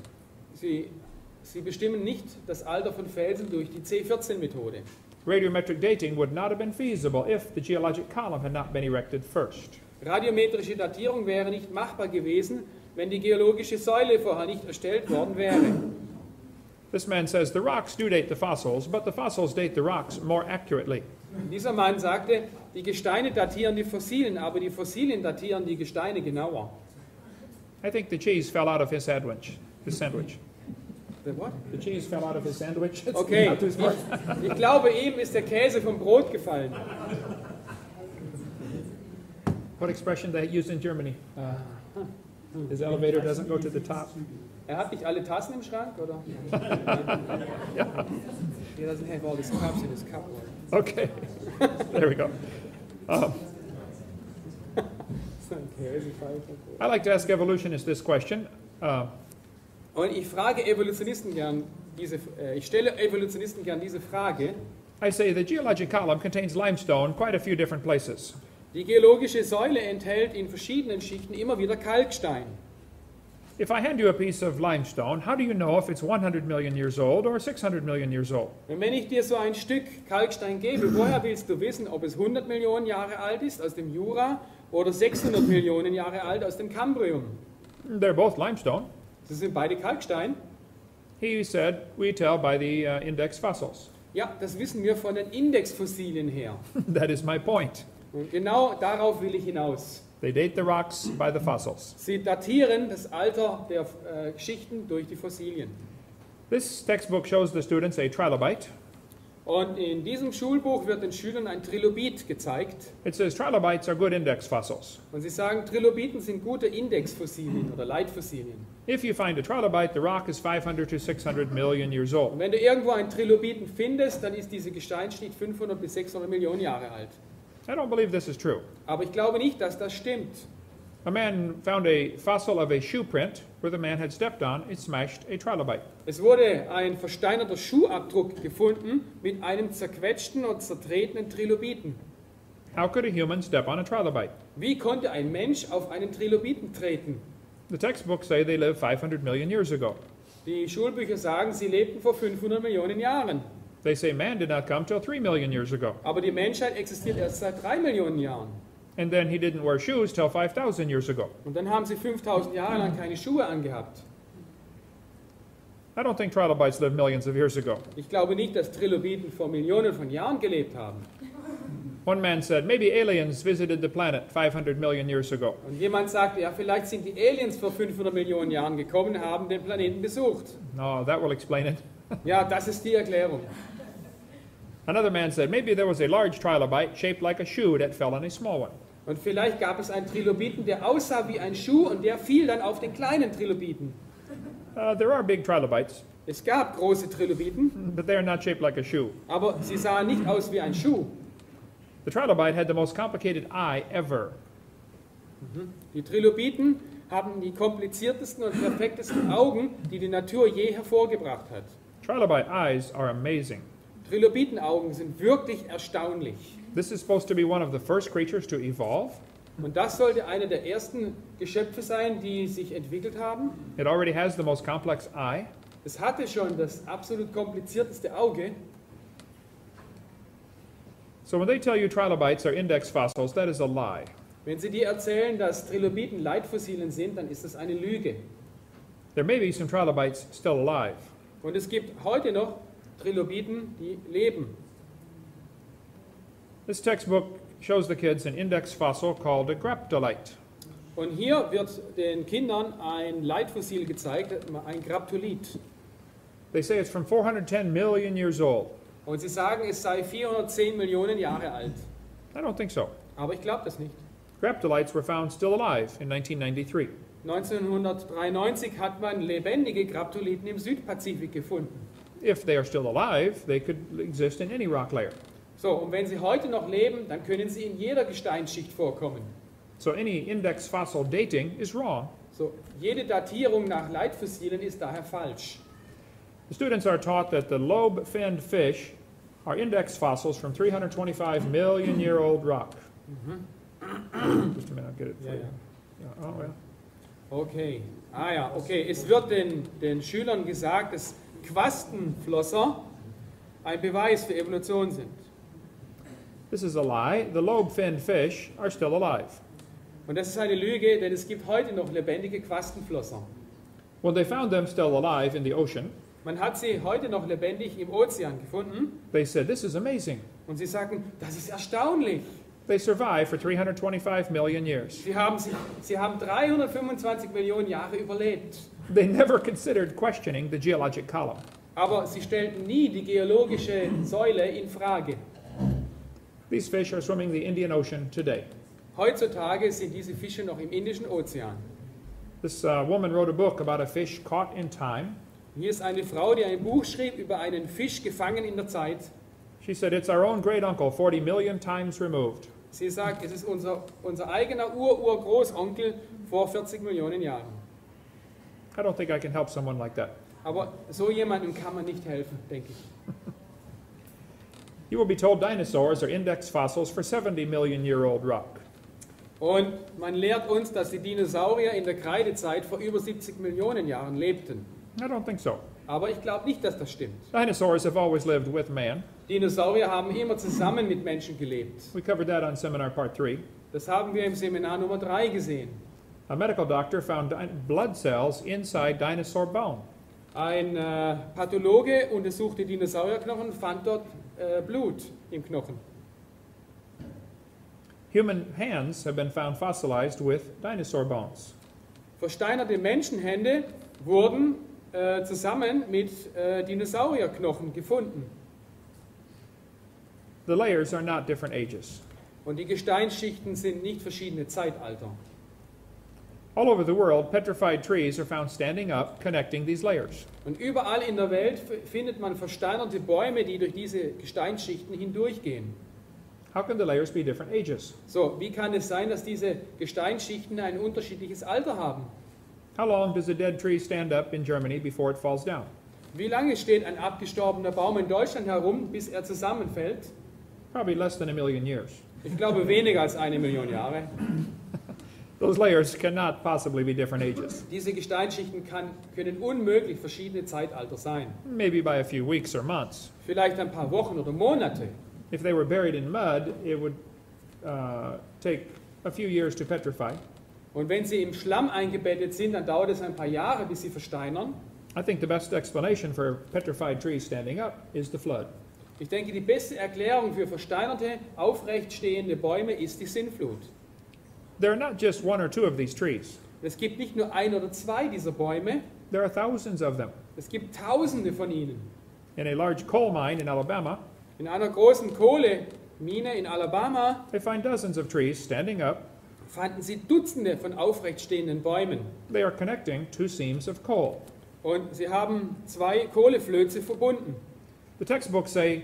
Sie bestimmen nicht das Alter von Felsen durch die C14-Methode. Radiometric dating would not have been feasible if the geologic column had not been erected first. Radiometrische Datierung wäre nicht machbar gewesen, wenn die geologische Säule vorher nicht erstellt worden wäre. This man says the rocks do date the fossils, but the fossils date the rocks more accurately. Dieser Mann sagte, die Gesteine datieren die Fossilien, aber die Fossilien datieren die Gesteine genauer. I think the cheese fell out of his sandwich. The what? The cheese fell out of his sandwich. It's Okay, not too smart. ich glaube, ihm ist der Käse vom Brot gefallen. What expression they use in Germany? His elevator doesn't go to the top. Hat nicht alle Tassen im Schrank, oder? Yeah. He doesn't have all his cups in his cupboard. Okay. There we go. I like to ask evolutionists this question. Und ich frage Evolutionisten gern ich stelle Evolutionisten gern diese Frage. I say the geologic column contains limestone quite a few different places. Die geologische Säule enthält in verschiedenen Schichten immer wieder Kalkstein. If I hand you a piece of limestone, how do you know if it's 100 million years old or 600 million years old? Und wenn ich dir so ein Stück Kalkstein gebe, woher willst du wissen, ob es 100 Millionen Jahre alt ist aus dem Jura oder 600 Millionen Jahre alt aus dem Kambrium? They're both limestone. Das sind beide Kalkstein. He said, we tell by the index fossils. Ja, das wissen wir von den Indexfossilien her. That is my point. Und genau darauf will ich hinaus. They date the rocks by the fossils. Sie datieren das Alter der Geschichten durch die Fossilien. This textbook shows the students a trilobite. Und in diesem Schulbuch wird den Schülern ein Trilobit gezeigt. It says trilobites are good index fossils. Und sie sagen, Trilobiten sind gute Indexfossilien oder Leitfossilien. If you find a trilobite, the rock is 500 to 600 million years Und old. wenn du irgendwo einen Trilobiten findest, dann ist diese Gesteinsschicht 500 bis 600 Millionen Jahre alt. I don't believe this is true. Aber ich glaube nicht, dass das stimmt. A man found a fossil of a shoe print where the man had stepped on, it smashed a trilobite. Es wurde ein versteinerter Schuhabdruck gefunden mit einem zerquetschten und zertretenen Trilobiten. How could a human step on a trilobite? Wie konnte ein Mensch auf einen Trilobiten treten? The textbooks say they lived 500 million years ago. Die Schulbücher sagen, sie lebten vor 500 Millionen Jahren. They say man did not come till 3 million years ago. Aber die Menschheit existiert erst seit 3 Millionen Jahren. And then he didn't wear shoes till 5,000 years ago. Und dann haben sie 5000 Jahre lang keine Schuhe angehabt. I don't think trilobites lived millions of years ago. Ich glaube nicht, dass Trilobiten vor Millionen von Jahren gelebt haben. One man said, maybe aliens visited the planet 500 million years ago. Und jemand sagte, ja, vielleicht sind die Aliens vor 500 Millionen Jahren gekommen und haben den Planeten besucht. No, that will explain it. Ja, das ist die Erklärung. Another man said, maybe there was a large trilobite shaped like a shoe that fell on a small one. Und vielleicht gab es einen Trilobiten, der aussah wie ein Schuh und der fiel dann auf den kleinen Trilobiten. There are big trilobites, Es gab große Trilobiten, but they are not shaped like a shoe. aber sie sahen nicht aus wie ein Schuh. The trilobite had the most complicated eye ever. Die Trilobiten haben die kompliziertesten und perfektesten Augen, die die Natur je hervorgebracht hat. Trilobite eyes are amazing. Trilobitenaugen sind wirklich erstaunlich. This is supposed to be one of the first creatures to evolve. Und das sollte eine der ersten Geschöpfe sein, die sich entwickelt haben. It already has the most complex eye. Es hatte schon das absolut komplizierteste Auge. So when they tell you trilobites are index fossils, that is a lie. Wenn Sie dir erzählen, dass Trilobiten Leitfossilien sind, dann ist das eine Lüge. There may be some trilobites still alive. Und es gibt heute noch Trilobiten, die leben. This textbook shows the kids an index fossil called a graptolite. Und hier wird den Kindern ein Leitfossil gezeigt, ein Graptolit. They say it's from 410 million years old. Und sie sagen, es sei 410 Millionen Jahre alt. I don't think so. Aber ich glaube das nicht. Graptolites were found still alive in 1993. 1993 hat man lebendige Graptoliten im Südpazifik gefunden. If they are still alive, they could exist in any rock layer. So, und wenn sie heute noch leben, dann können sie in jeder Gesteinsschicht vorkommen. So any index fossil dating is wrong. So, jede Datierung nach Leitfossilien ist daher falsch. The students are taught that the lobe-finned fish are index fossils from 325 million year old rock. Just a minute, I'll get it for you. Yeah, oh, well. Okay. Ah ja, okay. Es wird den Schülern gesagt, dass Quastenflosser ein Beweis für Evolution sind. This is a lie. The lobe-finned fish are still alive. Und das ist eine Lüge, denn es gibt heute noch lebendige Quastenflosser. When they found them still alive in the ocean, Man hat sie heute noch lebendig im Ozean gefunden they said, this is amazing. und sie sagen, das ist erstaunlich. They survived for 325 million years. Sie haben 325 Millionen Jahre überlebt. They never considered questioning the geologic column. Aber sie stellten nie die geologische Säule in Frage. These fish are swimming the Indian Ocean today. Heutzutage sind diese Fische noch im Indischen Ozean. This woman wrote a book about a fish caught in time. Hier ist eine Frau, die ein Buch schrieb über einen Fisch gefangen in der Zeit. She said, it's our own great uncle, 40 million times removed. Sie sagt, es ist unser eigener Urgroßonkel vor 40 Millionen Jahren. I don't think I can help someone like that. Aber so jemandem kann man nicht helfen, denke ich. You will be told dinosaurs are index fossils for 70 million year old rock. Und man lehrt uns, dass die Dinosaurier in der Kreidezeit vor über 70 Millionen Jahren lebten. I don't think so. Aber ich glaube nicht, dass das stimmt. Dinosaurs have always lived with man. Dinosaurier haben immer zusammen mit Menschen gelebt. We covered that on seminar part 3. Das haben wir im Seminar Nummer 3 gesehen. A medical doctor found blood cells inside dinosaur bone. Ein Pathologe untersuchte Dinosaurierknochen und fand dort Blut im Knochen. Human hands have been found fossilized with dinosaur bones. Versteinerte Menschenhände wurden zusammen mit Dinosaurierknochen gefunden. The layers are not different ages. Und die Gesteinsschichten sind nicht verschiedene Zeitalter. All over the world, petrified trees are found standing up, connecting these layers. Und überall in der Welt findet man versteinerte Bäume, die durch diese Gesteinsschichten hindurchgehen. How can the layers be different ages? So, wie kann es sein, dass diese Gesteinsschichten ein unterschiedliches Alter haben? How long does a dead tree stand up in Germany before it falls down? Wie lange steht ein abgestorbener Baum in Deutschland herum, bis er zusammenfällt? Probably less than 1 million years. Ich glaube weniger als 1 Million Jahre. Those layers cannot possibly be different ages. Diese Gesteinsschichten können unmöglich verschiedene Zeitalter sein. Maybe by a few weeks or months. Vielleicht ein paar Wochen oder Monate. If they were buried in mud, it would take a few years to petrify. Und wenn sie im Schlamm eingebettet sind, dann dauert es ein paar Jahre, bis sie versteinern. I think the best explanation for petrified trees standing up is the flood. Ich denke, die beste Erklärung für versteinerte, aufrecht stehende Bäume ist die Sintflut. There are not just 1 or 2 of these trees. Es gibt nicht nur 1 oder 2 dieser Bäume, There are thousands of them. es gibt Tausende von ihnen. In a large coal mine in Alabama, In einer großen Kohlemine in Alabama they find dozens of trees standing up. fanden sie Dutzende von aufrecht stehenden Bäumen. They are connecting 2 seams of coal. Und sie haben 2 Kohleflöze verbunden. The textbooks say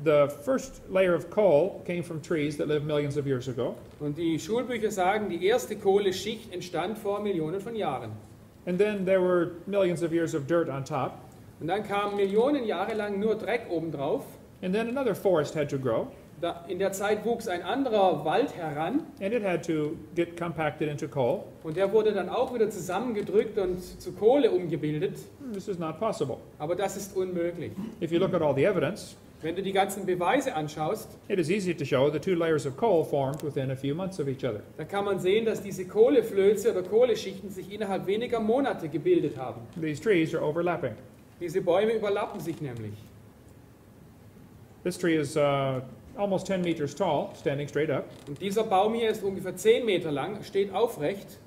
the first layer of coal came from trees that lived millions of years ago, Und die Schulbücher sagen, die erste Kohleschicht entstand vor Millionen von Jahren. and then there were millions of years of dirt on top, Und dann kam Millionen Jahre lang nur Dreck obendrauf. and then another forest had to grow, In der Zeit wuchs ein anderer Wald heran and it had to get compacted into coal. und der wurde dann auch wieder zusammengedrückt und zu Kohle umgebildet. This is not possible. Aber das ist unmöglich. If you look at all the evidence, Wenn du die ganzen Beweise anschaust, it is easy to show the 2 layers of coal formed within a few months of each other. dann kann man sehen, dass diese Kohleflöze oder Kohleschichten sich innerhalb weniger Monate gebildet haben. These trees are overlapping. Diese Bäume überlappen sich nämlich. This tree is almost 10 meters tall, standing straight up. Und dieser Baum hier ist ungefähr 10 Meter lang, steht aufrecht.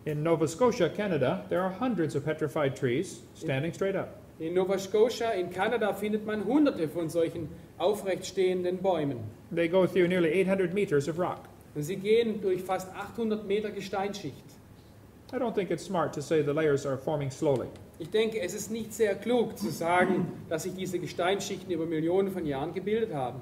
In Nova Scotia, Canada, there are hundreds of petrified trees standing straight up. In Nova Scotia in Kanada findet man hunderte von solchen aufrecht stehenden Bäumen. They go through nearly 800 meters of rock. Und sie gehen durch fast 800 Meter Gesteinsschicht. I don't think it's smart to say the layers are forming slowly. Ich denke, es ist nicht sehr klug zu sagen, dass sich diese Gesteinsschichten über Millionen von Jahren gebildet haben.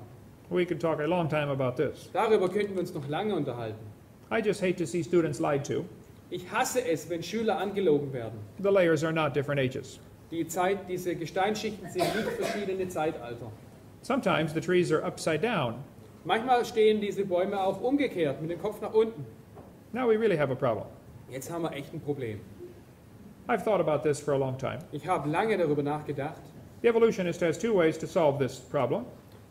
We could talk a long time about this. Darüber könnten wir uns noch lange unterhalten. I just hate to see students lied to. Ich hasse es, wenn Schüler angelogen werden. The layers are not different ages. Diese Gesteinsschichten sind nicht verschiedene Zeitalter. Sometimes the trees are upside down. Manchmal stehen diese Bäume auch umgekehrt, mit dem Kopf nach unten. Now we really have a problem. Jetzt haben wir echt ein Problem. I've thought about this for a long time. Ich habe lange darüber nachgedacht. The evolutionist has 2 ways to solve this problem.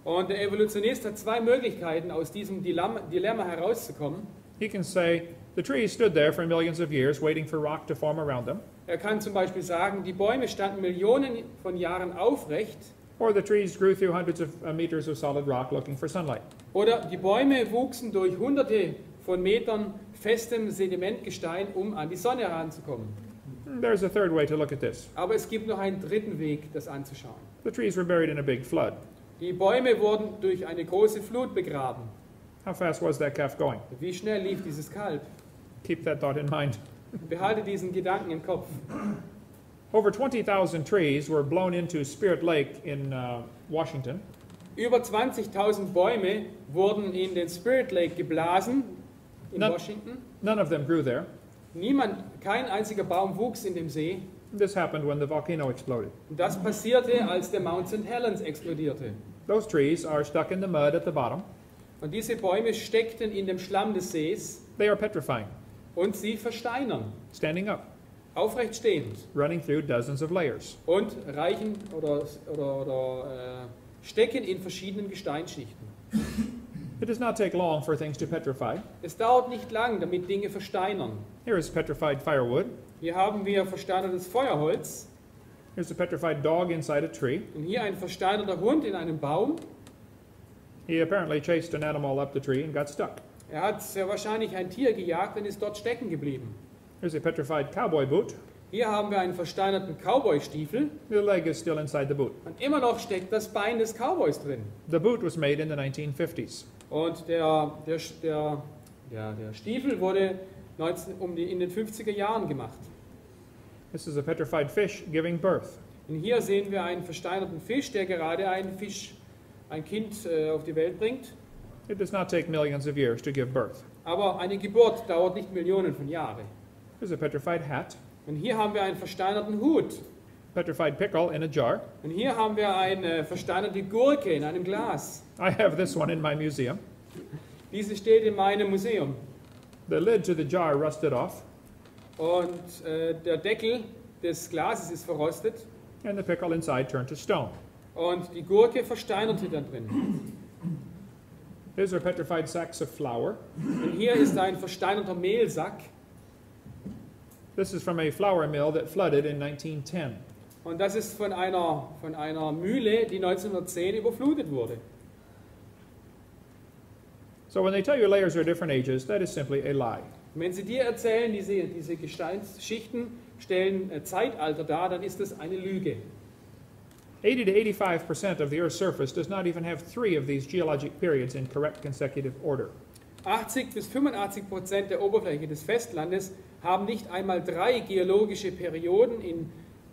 Und der Evolutionist hat 2 Möglichkeiten, aus diesem Dilemma herauszukommen. He can say, the trees stood there for millions of years waiting for rock to form around them. Er kann zum Beispiel sagen, die Bäume standen Millionen von Jahren aufrecht. Or the trees grew through hundreds of meters of solid rock looking for sunlight. Oder die Bäume wuchsen durch hunderte von Metern festem Sedimentgestein, um an die Sonne heranzukommen. There's a 3rd way to look at this. Aber es gibt noch einen dritten Weg, das anzuschauen. The trees were buried in a big flood. Die Bäume wurden durch eine große Flut begraben. How fast was that calf going? Wie schnell lief dieses Kalb? Keep that thought in mind. Behalte diesen Gedanken im Kopf. Over 20,000 trees were blown into Spirit Lake in Washington. Über 20.000 Bäume wurden in den Spirit Lake geblasen in Washington. None of them grew there. Kein einziger Baum wuchs in dem See. This happened when the volcano exploded. Und das passierte, als der Mount St. Helens explodierte. Those trees are stuck in the mud at the bottom. Und diese Bäume steckten in dem Schlamm des Sees They are petrifying, und sie versteinern, standing up, aufrecht stehend running through dozens of layers. und reichen stecken in verschiedenen Gesteinsschichten. It does not take long for things to petrify. Es dauert nicht lang, damit Dinge versteinern. Here is petrified firewood. Hier haben wir versteinertes Feuerholz Here's a petrified dog inside a tree. und hier ein versteinerter Hund in einem Baum. He apparently chased an animal up the tree and got stuck. Er hat sehr wahrscheinlich ein Tier gejagt und ist dort stecken geblieben. Here's a petrified cowboy boot. Hier haben wir einen versteinerten Cowboy-Stiefel The leg is still inside the boot. und immer noch steckt das Bein des Cowboys drin. The boot was made in the 1950s. Und der Stiefel wurde in den 50er Jahren gemacht. This is a petrified fish giving birth. Und hier sehen wir einen versteinerten Fisch, der gerade ein Kind auf die Welt bringt. It does not take millions of years to give birth. Aber eine Geburt dauert nicht Millionen von Jahren. Here's a petrified hat. Und hier haben wir einen versteinerten Hut. Petrified pickle in a jar. Und hier haben wir eine versteinerte Gurke in einem Glas. I have this one in my museum. Diese steht in meinem Museum. The lid to the jar rusted off, Und der Deckel des Glases ist verrostet. and the pickle inside turned to stone. Und die Gurke versteinerte da drin. Here's our petrified sacks of flour. Und hier ist ein versteinerter Mehlsack. This is from a flour mill that flooded in 1910. Und das ist von einer Mühle, die 1910 überflutet wurde. So when they tell you layers are different ages, that is simply a lie. Und wenn sie dir erzählen, diese Gesteinsschichten stellen Zeitalter dar, dann ist das eine Lüge. 80 to 85% of the Earth's surface does not even have 3 of these geologic periods in correct consecutive order. 80 bis 85% der Oberfläche des Festlandes haben nicht einmal 3 geologische Perioden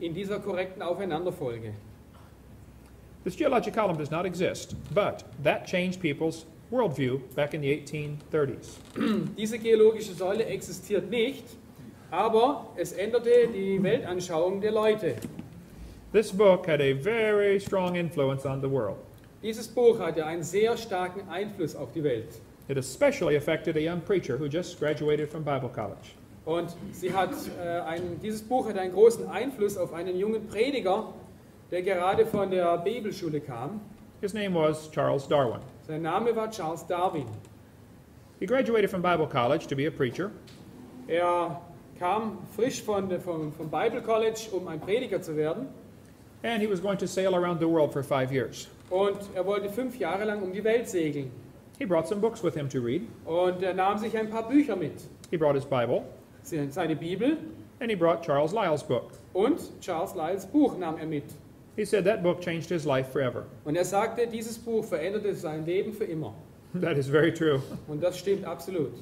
in dieser korrekten Aufeinanderfolge. This geologic column does not exist, but that changed people's worldview back in the 1830s. Diese geologische Säule existiert nicht, aber es änderte die Weltanschauung der Leute. This book had a very strong influence on the world. Dieses Buch hatte einen sehr starken Einfluss auf die Welt. It especially affected a young preacher who just graduated from Bible college. Und dieses Buch hat einen großen Einfluss auf einen jungen Prediger, der gerade von der Bibelschule kam. His name was Charles Darwin. Sein Name war Charles Darwin. He graduated from Bible college to be a preacher. Er kam frisch vom Bible College, um ein Prediger zu werden. And he was going to sail around the world for 5 years. Und er wollte 5 Jahre lang um die Welt segeln. He brought some books with him to read. Und er nahm sich ein paar Bücher mit. He brought his Bible, Seine Bibel and he brought Charles Lyell's book. und Charles Lyells Buch nahm er mit. He said that book changed his life forever. Und er sagte, dieses Buch veränderte sein Leben für immer. That is very true. Und das stimmt absolut.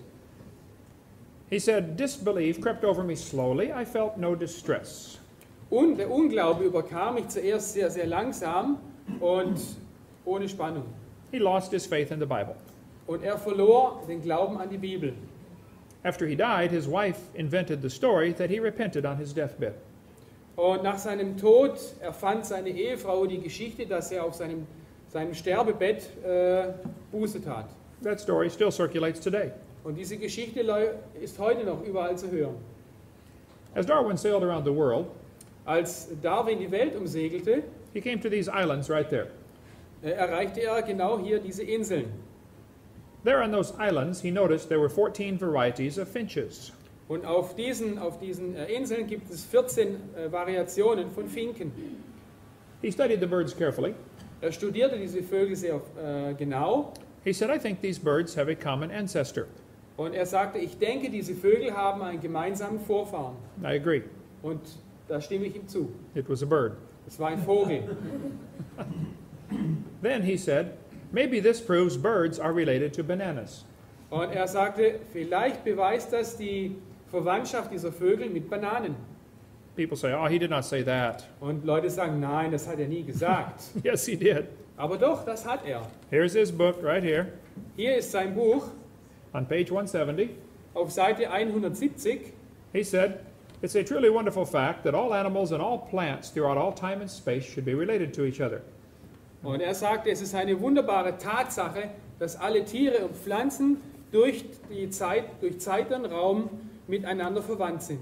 He said, disbelief crept over me slowly. I felt no distress. Und der Unglaube überkam mich zuerst sehr, sehr langsam und ohne Spannung. He lost his faith in the Bible. Und er verlor den Glauben an die Bibel. After he died, his wife invented the story that he repented on his deathbed. Und nach seinem Tod erfand seine Ehefrau die Geschichte, dass er auf seinem Sterbebett Buße tat. That story still circulates today. Und diese Geschichte ist heute noch überall zu hören. As Darwin sailed around the world, Als Darwin die Welt umsegelte, he came to these islands right there. erreichte er genau hier diese Inseln. There on those islands, he noticed there were 14 varieties of finches. Und auf diesen Inseln gibt es 14 Variationen von Finken. He studied the birds carefully. Er studierte diese Vögel sehr genau He said, I think these birds have a common ancestor. und er sagte, ich denke, diese Vögel haben einen gemeinsamen Vorfahren. I agree. Und da stimme ich ihm zu. It was a bird. Es war ein Vogel. Then he said, maybe this proves birds are related to bananas. Und er sagte, vielleicht beweist das die Verwandtschaft dieser Vögel mit Bananen. People say, oh, he did not say that. Und Leute sagen, nein, das hat er nie gesagt. Yes, he did. Aber doch, das hat er. Here's his book right here Hier ist sein Buch on page 170. auf Seite 170. He said, it's a truly wonderful fact that all animals and all plants throughout all time and space should be related to each other. Und er sagte, es ist eine wunderbare Tatsache, dass alle Tiere und Pflanzen durch Zeit und Raum miteinander verwandt sind.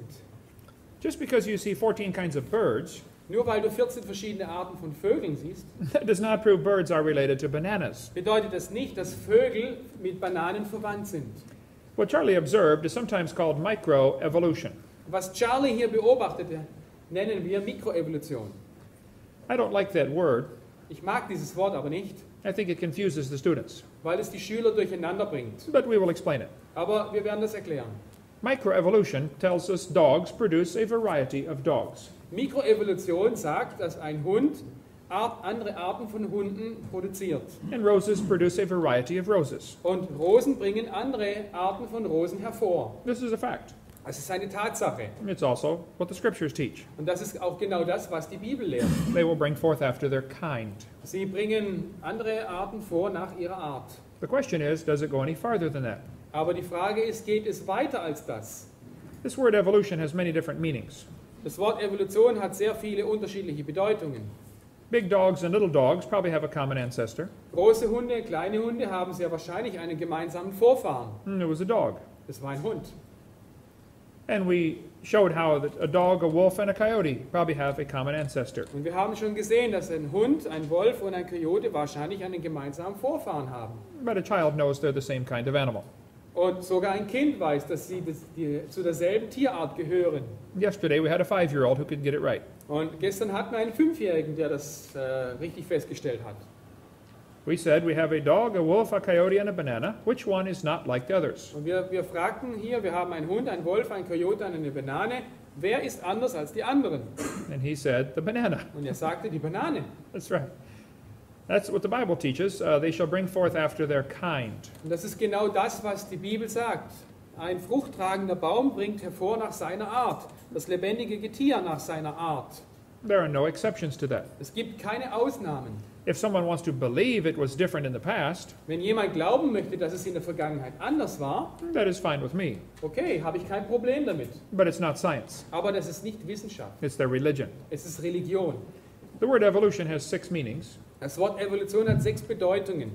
Just because you see 14 kinds of birds, Nur weil du 14 verschiedene Arten von Vögeln siehst, that does not prove birds are related to bananas. bedeutet das nicht, dass Vögel mit Bananen verwandt sind. What Charlie observed is sometimes called microevolution. Was Charlie hier beobachtete, nennen wir Mikroevolution. I don't like that word. Ich mag dieses Wort aber nicht, I think it confuses the students. weil es die Schüler durcheinander bringt. But we will explain it. Aber wir werden das erklären. Microevolution tells us dogs produce a variety of dogs. Mikroevolution sagt, dass ein Hund andere Arten von Hunden produziert. And roses produce a variety of roses. Und Rosen bringen andere Arten von Rosen hervor. This is a fact. Das ist eine Tatsache. It's also what the scriptures teach. Und das ist auch genau das, was die Bibel lehrt. They will bring forth after their kind. Sie bringen andere Arten vor nach ihrer Art. The question is, does it go any farther than that? Aber die Frage ist, geht es weiter als das? This word evolution has many different meanings. Das Wort Evolution hat sehr viele unterschiedliche Bedeutungen. Big dogs and little dogs probably have a common ancestor. Große Hunde, kleine Hunde haben sehr wahrscheinlich einen gemeinsamen Vorfahren. And it was a dog. Das war ein Hund. And we showed how that a dog, a wolf, and a coyote probably have a common ancestor. Und wir haben schon gesehen, dass ein Hund, ein Wolf und ein Kojote wahrscheinlich einen gemeinsamen Vorfahren haben. But a child knows they're the same kind of animal. Und sogar ein Kind weiß, dass sie zu derselben Tierart gehören. Yesterday we had a 5-year-old who could get it right. Und gestern hatten wir einen 5-Jährigen, der das richtig festgestellt hat. We said we have a dog, a wolf, a coyote, and a banana. Which one is not like the others? Und wir fragten hier, wir haben einen Hund, einen Wolf, einen Kojote und eine Banane. Wer ist anders als die anderen? And he said, the banana. Und er sagte, die Banane. That's right. That's what the Bible teaches. They shall bring forth after their kind. Und das ist genau das, was die Bibel sagt. Ein fruchttragender Baum bringt hervor nach seiner Art. Das lebendige Getier nach seiner Art. There are no exceptions to that. Es gibt keine Ausnahmen. If someone wants to believe it was different in the past, Wenn jemand glauben möchte, dass es in der Vergangenheit anders war, that is fine with me. okay, habe ich kein Problem damit. But it's not science. Aber das ist nicht Wissenschaft. It's their religion. Es ist Religion. The word evolution has 6 meanings. Das Wort Evolution hat 6 Bedeutungen.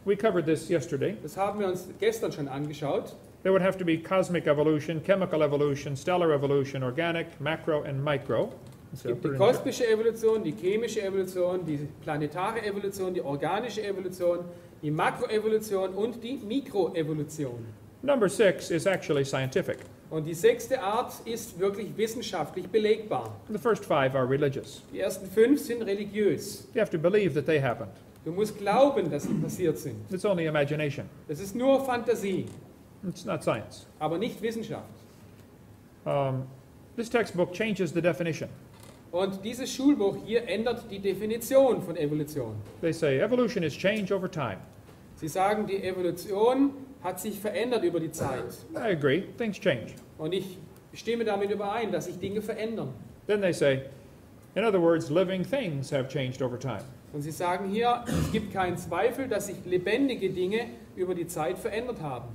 We covered this yesterday. Das haben wir uns gestern schon angeschaut. There would have to be cosmic evolution, chemical evolution, stellar evolution, organic, macro, and micro. Es gibt die kosmische Evolution, die chemische Evolution, die planetare Evolution, die organische Evolution, die Makroevolution und die Mikroevolution. Number 6 is actually scientific. Und die 6. Art ist wirklich wissenschaftlich belegbar. The first 5 are religious. Die ersten 5 sind religiös. You have to believe that they happened. Du musst glauben, dass sie passiert sind. It's only imagination. Das ist nur Fantasie, It's not science. aber nicht Wissenschaft. This textbook changes the definition. Und dieses Schulbuch hier ändert die Definition von Evolution. They say evolution is change over time. Sie sagen, die Evolution hat sich verändert über die Zeit. I agree. Things change. Und ich stimme damit überein, dass sich Dinge verändern. Then they say, in other words, living things have changed over time. Und sie sagen hier, es gibt keinen Zweifel, dass sich lebendige Dinge über die Zeit verändert haben.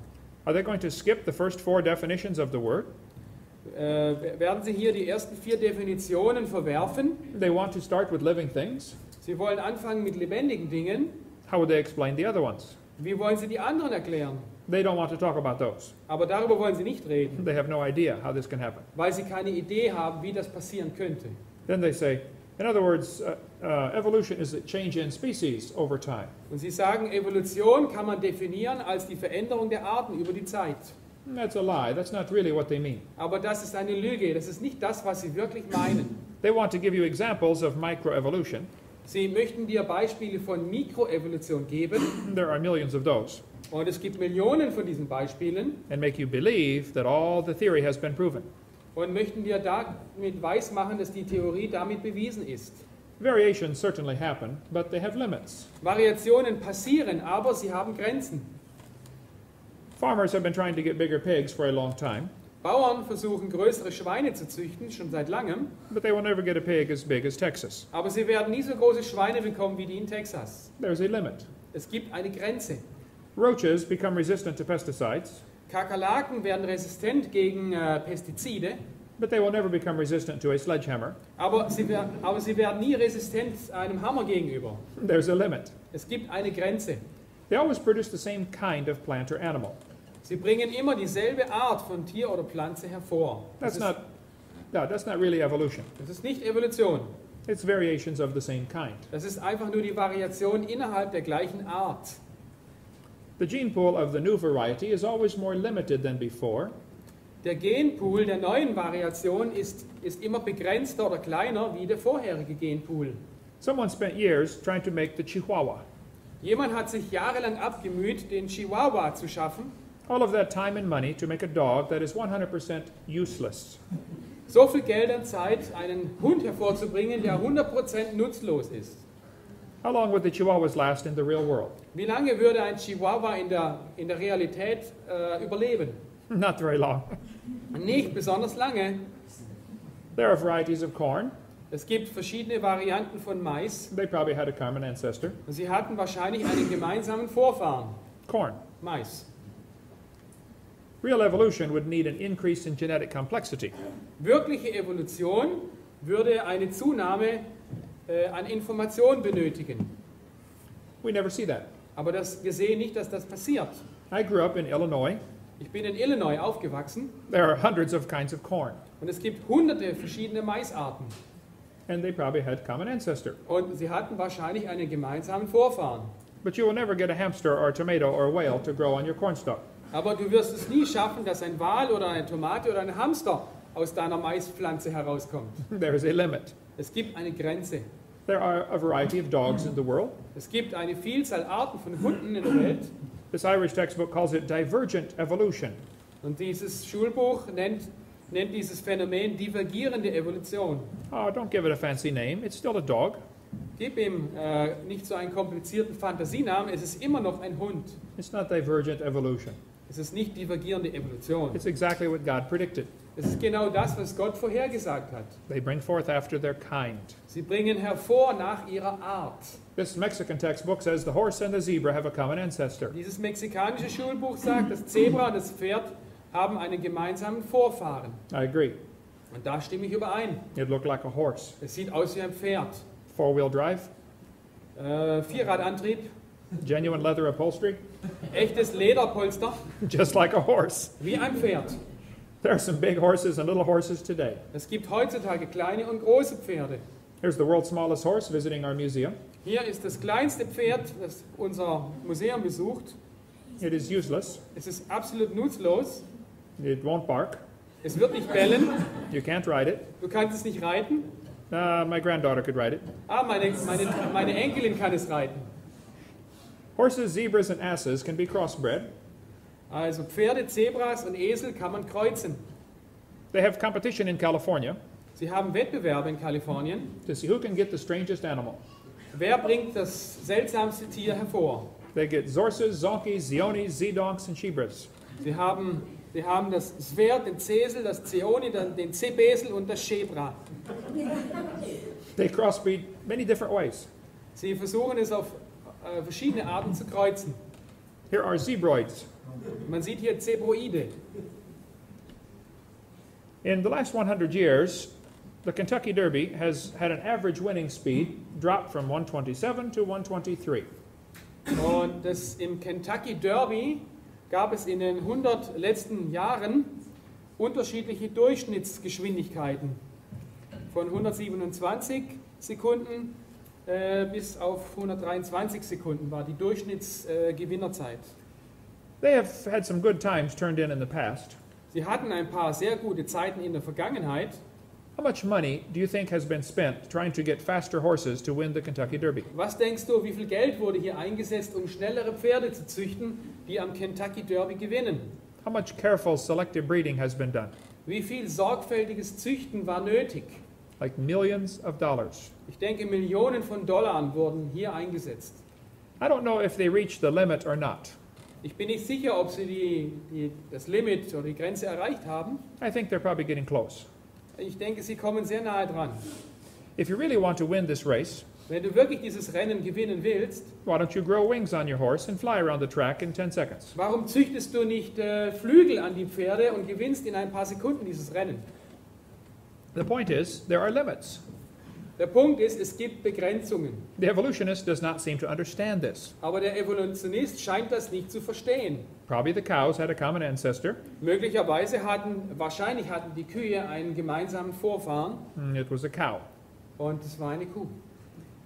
Are they going to skip the first 4 definitions of the word? Werden sie hier die ersten 4 Definitionen verwerfen? They want to start with living things. Sie wollen anfangen mit lebendigen Dingen. How would they explain the other ones? Wie wollen sie die anderen erklären? They don't want to talk about those. Aber darüber wollen sie nicht reden, They have no idea how this can happen. weil sie keine Idee haben, wie das passieren könnte. Then they say, in other words, evolution is a change in species over time. Und sie sagen, Evolution kann man definieren als die Veränderung der Arten über die Zeit. That's a lie. That's not really what they mean. Aber das ist eine Lüge, das ist nicht das, was sie wirklich meinen. They want to give you examples of microevolution. Sie möchten dir Beispiele von Mikroevolution geben, There are millions of those. und es gibt Millionen von diesen Beispielen, And make you believe that all the theory has been proven. und möchten dir damit weismachen, dass die Theorie damit bewiesen ist. Variations certainly happen, but they have limits. Variationen passieren, aber sie haben Grenzen. Farmers have been trying to get bigger pigs for a long time, Bauern versuchen, größere Schweine zu züchten, schon seit langem, but they will never get a pig as big as Texas. aber sie werden nie so große Schweine bekommen wie die in Texas. There's a limit. Es gibt eine Grenze. Roaches become resistant to pesticides, Kakerlaken werden resistent gegen Pestizide, but they will never become resistant to a sledgehammer. aber sie werden nie resistent einem Hammer gegenüber. There's a limit. Es gibt eine Grenze. They always produce the same kind of plant or animal. Sie bringen immer dieselbe Art von Tier oder Pflanze hervor. That's not really evolution. Das ist nicht Evolution. It's variations of the same kind. Das ist einfach nur die Variation innerhalb der gleichen Art. The gene pool of the new variety is always more limited than before. Der Genpool der neuen Variation ist immer begrenzter oder kleiner wie der vorherige Genpool. Someone spent years trying to make the Chihuahua. Jemand hat sich jahrelang abgemüht, den Chihuahua zu schaffen. All of that time and money to make a dog that is 100% useless. So viel Geld und Zeit, einen Hund hervorzubringen, der 100% nutzlos ist. How long would the Chihuahuas last in the real world? Wie lange würde ein Chihuahua in der Realität überleben? Not very long. Nicht besonders lange. There are varieties of corn. Es gibt verschiedene Varianten von Mais. They probably had a common ancestor. Und sie hatten wahrscheinlich einen gemeinsamen Vorfahren. Corn. Mais. Real evolution would need an increase in genetic complexity. Wirkliche Evolution würde eine Zunahme an Information benötigen. We never see that. Aber wir sehen nicht, dass das passiert. I grew up in Illinois. Ich bin in Illinois aufgewachsen. There are hundreds of kinds of corn. Und es gibt hunderte verschiedene Maisarten. And they probably had common ancestor. Und sie hatten wahrscheinlich einen gemeinsamen Vorfahren. But you will never get a hamster or a tomato or a whale to grow on your cornstalk. Aber du wirst es nie schaffen, dass ein Wal oder eine Tomate oder ein Hamster aus deiner Maispflanze herauskommt. There is a limit. Es gibt eine Grenze. There are a variety of dogs in the world. Es gibt eine Vielzahl Arten von Hunden in der Welt. This Irish textbook calls it divergent evolution. Und dieses Schulbuch nennt dieses Phänomen divergierende Evolution. Oh, don't give it a fancy name. It's still a dog. Gib ihm nicht so einen komplizierten Fantasienamen, es ist immer noch ein Hund. It's not divergent evolution. Es ist nicht divergierende Evolution. It's exactly what God predicted. Es ist genau das, was Gott vorhergesagt hat. They bring forth after their kind. Sie bringen hervor nach ihrer Art. This Mexican textbook says the horse and the zebra have a common ancestor. Dieses mexikanische Schulbuch sagt, das Zebra und das Pferd haben einen gemeinsamen Vorfahren. I agree. Und da stimme ich überein. It looked like a horse. Es sieht aus wie ein Pferd. Four-wheel drive, Vierradantrieb, genuine leather upholstery, echtes Lederpolster, just like a horse. wie ein Pferd. There are some big horses and little horses today. Es gibt heutzutage kleine und große Pferde. Here's the world's smallest horse visiting our museum. Hier ist das kleinste Pferd, das unser Museum besucht. It is useless. Es ist absolut nutzlos. It won't bark. Es wird nicht bellen. You can't ride it. Du kannst es nicht reiten. My granddaughter could ride it. Meine Enkelin kann es reiten. Horses, zebras, and asses can be crossbred. Also Pferde, Zebras und Esel kann man kreuzen. They have competition in California Sie haben Wettbewerbe in Kalifornien. to see who can get the strangest animal. Wer bringt das seltsamste Tier hervor? They get Zorses, Zonkies, Zionis, Zedonks, and Shebras. Sie haben das Pferd, den Zesel, das Zeoni, den Zebesel und das Schebra. They crossbreed many different ways. Sie versuchen es auf verschiedene Arten zu kreuzen. Here are zebroids. Man sieht hier Zebroide. In the last 100 years, the Kentucky Derby has had an average winning speed drop from 127 to 123. Und im Kentucky Derby gab es in den 100 letzten Jahren unterschiedliche Durchschnittsgeschwindigkeiten. Von 127 Sekunden bis auf 123 Sekunden war die Durchschnittsgewinnerzeit. They have had some good times turned in the past. Sie hatten ein paar sehr gute Zeiten in der Vergangenheit. How much money do you think has been spent trying to get faster horses to win the Kentucky Derby? Was denkst du, wie viel Geld wurde hier eingesetzt, um schnellere Pferde zu züchten, die am Kentucky Derby gewinnen? How much careful selective breeding has been done? Wie viel sorgfältiges Züchten war nötig? Like millions of dollars. Ich denke, Millionen von Dollar wurden hier eingesetzt. I don't know if they reached the limit or not. Ich bin nicht sicher, ob sie das Limit oder die Grenze erreicht haben. I think they're probably getting close. Ich denke, sie kommen sehr nahe dran. If you really want to win this race, Wenn du wirklich dieses Rennen gewinnen willst, why don't you grow wings on your horse and fly around the track in 10 seconds? warum züchtest du nicht Flügel an die Pferde und gewinnst in ein paar Sekunden dieses Rennen? The point is, there are limits. Der Punkt ist, es gibt Begrenzungen. The evolutionist does not seem to understand this. Aber der Evolutionist scheint das nicht zu verstehen. Probably the cows had a common ancestor. Wahrscheinlich hatten die Kühe einen gemeinsamen Vorfahren. It was a cow. Und es war eine Kuh.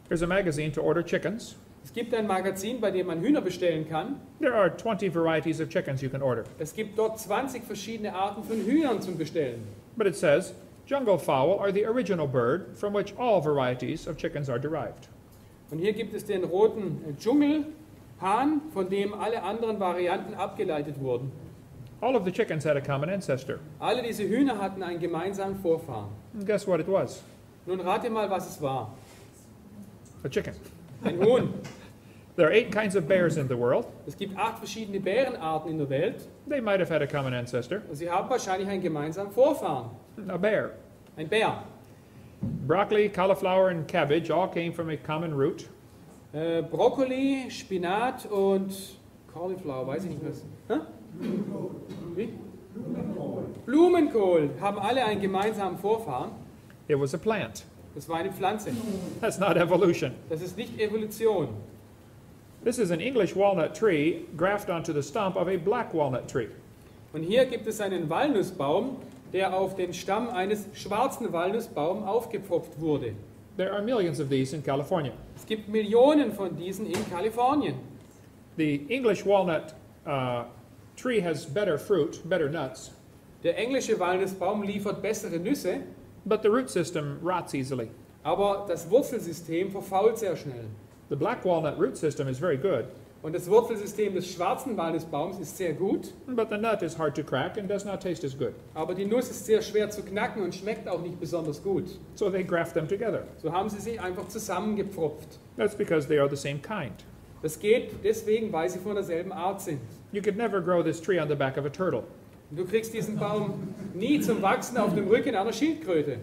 There's a magazine to order chickens. Es gibt ein Magazin, bei dem man Hühner bestellen kann. There are 20 varieties of chickens you can order. Es gibt dort 20 verschiedene Arten von Hühnern zum Bestellen. But it says, jungle fowl are the original bird from which all varieties of chickens are derived. Und hier gibt es den roten Dschungelhahn, von dem alle anderen Varianten abgeleitet wurden. All of the chickens had a common ancestor. Alle diese Hühner hatten einen gemeinsamen Vorfahren. And guess what it was? Nun rate mal, was es war. A chicken. Ein Huhn. There are 8 kinds of bears in the world. Es gibt 8 verschiedene Bärenarten in der Welt. They might have had a common ancestor. Und sie haben wahrscheinlich einen gemeinsamen Vorfahren. A bear. Ein Bär. Broccoli, cauliflower, and cabbage all came from a common root. Brokkoli, Spinat und Cauliflower, weiß ich nicht was. Hä? Wie? Blumenkohl haben alle einen gemeinsamen Vorfahren. It was a plant. Das war eine Pflanze. That's not evolution. Das ist nicht Evolution. This is an English walnut tree grafted onto the stump of a black walnut tree. Und hier gibt es einen Walnussbaum, der auf den Stamm eines schwarzen Walnussbaums aufgepfropft wurde. There are millions of these in California. Es gibt Millionen von diesen in Kalifornien. The English walnut tree has better fruit, better nuts, Der englische Walnussbaum liefert bessere Nüsse, but the root system rots easily. aber das Wurzelsystem verfault sehr schnell. The black walnut root system is very good, Und das Wurzelsystem des schwarzen Walnussbaums ist sehr gut, but the nut is hard to crack and does not taste as good. aber die Nuss ist sehr schwer zu knacken und schmeckt auch nicht besonders gut. So they graft them together. So haben sie sich einfach zusammengepfropft. That's because they are the same kind. Das geht deswegen, weil sie von derselben Art sind. You could never grow this tree on the back of a turtle. Und du kriegst diesen Baum nie zum Wachsen auf dem Rücken einer Schildkröte.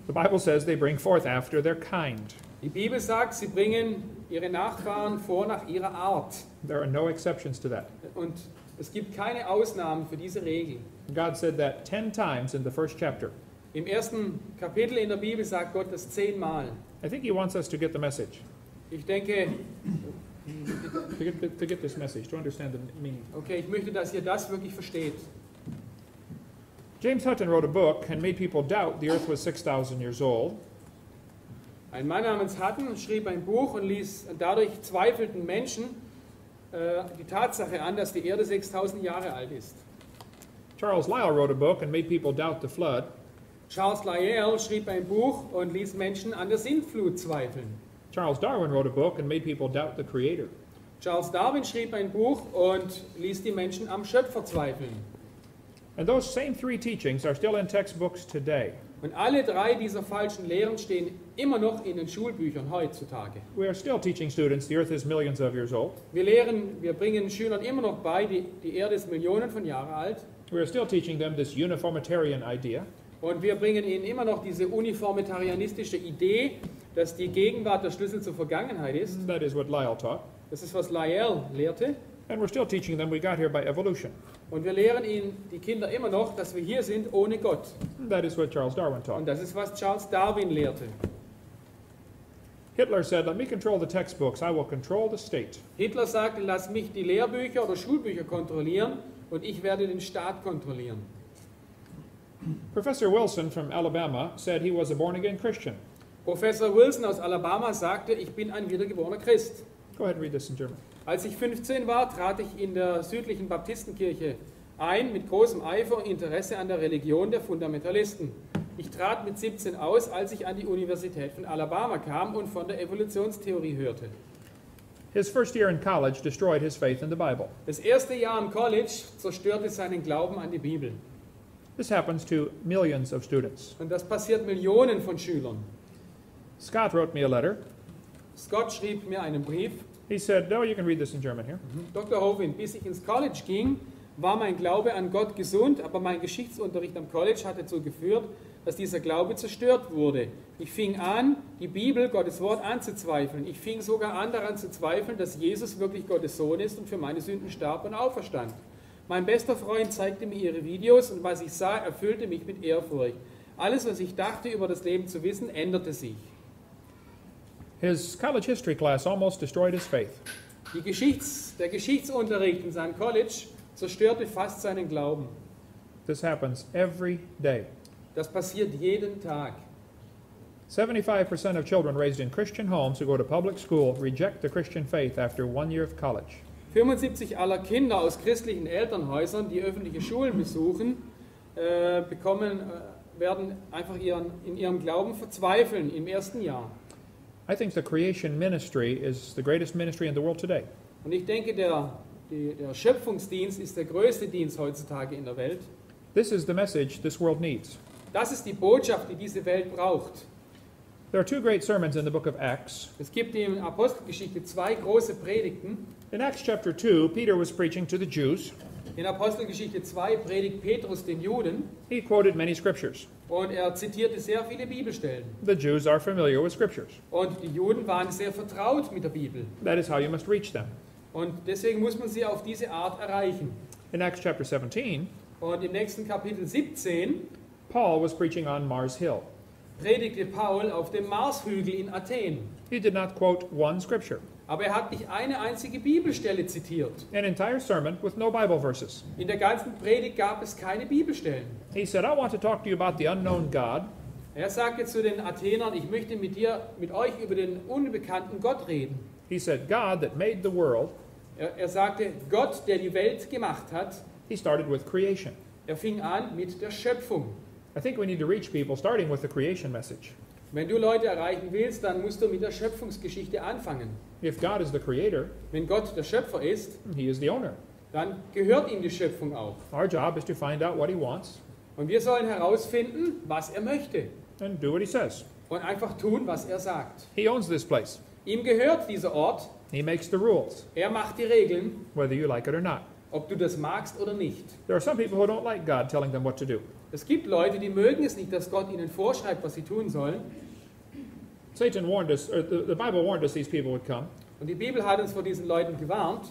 The Bible says they bring forth after their kind. Die Bibel sagt, sie bringen ihre Nachfahren vor nach ihrer Art. There are no exceptions to that. Und es gibt keine Ausnahmen für diese Regel. God said that 10 times in the first chapter. Im ersten Kapitel in der Bibel sagt Gott das 10-mal. I think he wants us to get the message. Ich denke, To get this message, to understand the meaning. okay, ich möchte, dass ihr das wirklich versteht. James Hutton wrote a book and made people doubt the earth was 6,000 years old. Ein Mann namens Hutton schrieb ein Buch und dadurch zweifelten Menschen die Tatsache an, dass die Erde 6000 Jahre alt ist. Charles Lyell wrote a book and made people doubt the flood. Charles Lyell schrieb ein Buch und ließ Menschen an der Sintflut zweifeln. Charles Darwin wrote a book and made people doubt the Creator. Charles Darwin schrieb ein Buch und ließ die Menschen am Schöpfer zweifeln. And those same 3 teachings are still in textbooks today. Und alle 3 dieser falschen Lehren stehen immer noch in den Schulbüchern heutzutage. We are still teaching students the earth is millions of years old. Wir bringen Schülern immer noch bei, die Erde ist Millionen von Jahren alt. We are still teaching them this uniformitarian idea. Und wir bringen ihnen immer noch diese uniformitarianistische Idee, dass die Gegenwart der Schlüssel zur Vergangenheit ist. That is what Lyell taught. Das ist, was Lyell lehrte. And we're still teaching them we got here by evolution. Und wir lehren ihnen, die Kinder immer noch, dass wir hier sind ohne Gott. That is what Charles Darwin taught. Und das ist, was Charles Darwin lehrte. Hitler said, let me control the textbooks, I will control the state. Hitler sagte, lass mich die Lehrbücher oder Schulbücher kontrollieren und ich werde den Staat kontrollieren. Professor Wilson from Alabama said he was a born-again Christian. Professor Wilson aus Alabama sagte, ich bin ein wiedergeborener Christ. Go ahead and read this in German. Als ich 15 war, trat ich in der südlichen Baptistenkirche ein, mit großem Eifer und Interesse an der Religion der Fundamentalisten. Ich trat mit 17 aus, als ich an die Universität von Alabama kam und von der Evolutionstheorie hörte. His first year in college destroyed his faith in the Bible. Das erste Jahr am College zerstörte seinen Glauben an die Bibel. This happens to millions of students. Und das passiert Millionen von Schülern. Scott wrote me a letter. Scott schrieb mir einen Brief. He said, oh, you can read this in German here. Dr. Hovind, bis ich ins College ging, war mein Glaube an Gott gesund, aber mein Geschichtsunterricht am College hat dazu geführt, dass dieser Glaube zerstört wurde. Ich fing an, die Bibel, Gottes Wort, anzuzweifeln. Ich fing sogar an, daran zu zweifeln, dass Jesus wirklich Gottes Sohn ist und für meine Sünden starb und auferstand. Mein bester Freund zeigte mir ihre Videos und was ich sah, erfüllte mich mit Ehrfurcht. Alles, was ich dachte, über das Leben zu wissen, änderte sich. His college history class almost destroyed his faith. Der Geschichtsunterricht in seinem College zerstörte fast seinen Glauben. This happens every day. Das passiert jeden Tag. 75% of children raised in Christian homes who go to public school reject the Christian faith after 1 year of college. 75 aller Kinder aus christlichen Elternhäusern, die öffentliche Schulen besuchen, werden einfach in ihrem Glauben verzweifeln im ersten Jahr. I think the creation ministry is the greatest ministry in the world today. Und ich denke, der Schöpfungsdienst ist der größte Dienst heutzutage in der Welt. This is the message this world needs. Das ist die Botschaft, die diese Welt braucht. There are two great sermons in the book of Acts. Es gibt in Apostelgeschichte 2 große Predigten. In Acts chapter 2, Peter was preaching to the Jews. In Apostelgeschichte 2 predigt Petrus den Juden. He quoted many scriptures. Und er zitierte sehr viele Bibelstellen. The Jews are familiar with scriptures. Und die Juden waren sehr vertraut mit der Bibel. That is how you must reach them. Und deswegen muss man sie auf diese Art erreichen. In Acts chapter 17, Und im nächsten Kapitel 17 Paul was preaching on Mars Hill. predigte Paul auf dem Marshügel in Athen. He did not quote one scripture. Aber er hat nicht eine einzige Bibelstelle zitiert. An entire sermon with no Bible verses. In der ganzen Predigt gab es keine Bibelstellen. He said, I want to talk to you about the unknown God. Er sagte zu den Athenern, ich möchte mit euch über den unbekannten Gott reden. He said, God that made the world. Er sagte, Gott, der die Welt gemacht hat. He started with creation. Er fing an mit der Schöpfung. I think we need to reach people starting with the creation message. Wenn du Leute erreichen willst, dann musst du mit der Schöpfungsgeschichte anfangen. If God is the creator, Wenn Gott der Schöpfer ist, he is the owner. dann gehört ihm die Schöpfung auch. Our job is to find out what he wants Und wir sollen herausfinden, was er möchte. and do what he says. Und einfach tun, was er sagt. He owns this place. Ihm gehört dieser Ort. He makes the rules, Er macht die Regeln, whether you like it or not. ob du das magst oder nicht. There are some people who don't like God telling them what to do. Es gibt Leute, die mögen es nicht, dass Gott ihnen vorschreibt, was sie tun sollen. Satan warned us, or the Bible warned us these people would come. Und die Bibel hat uns vor diesen Leuten gewarnt.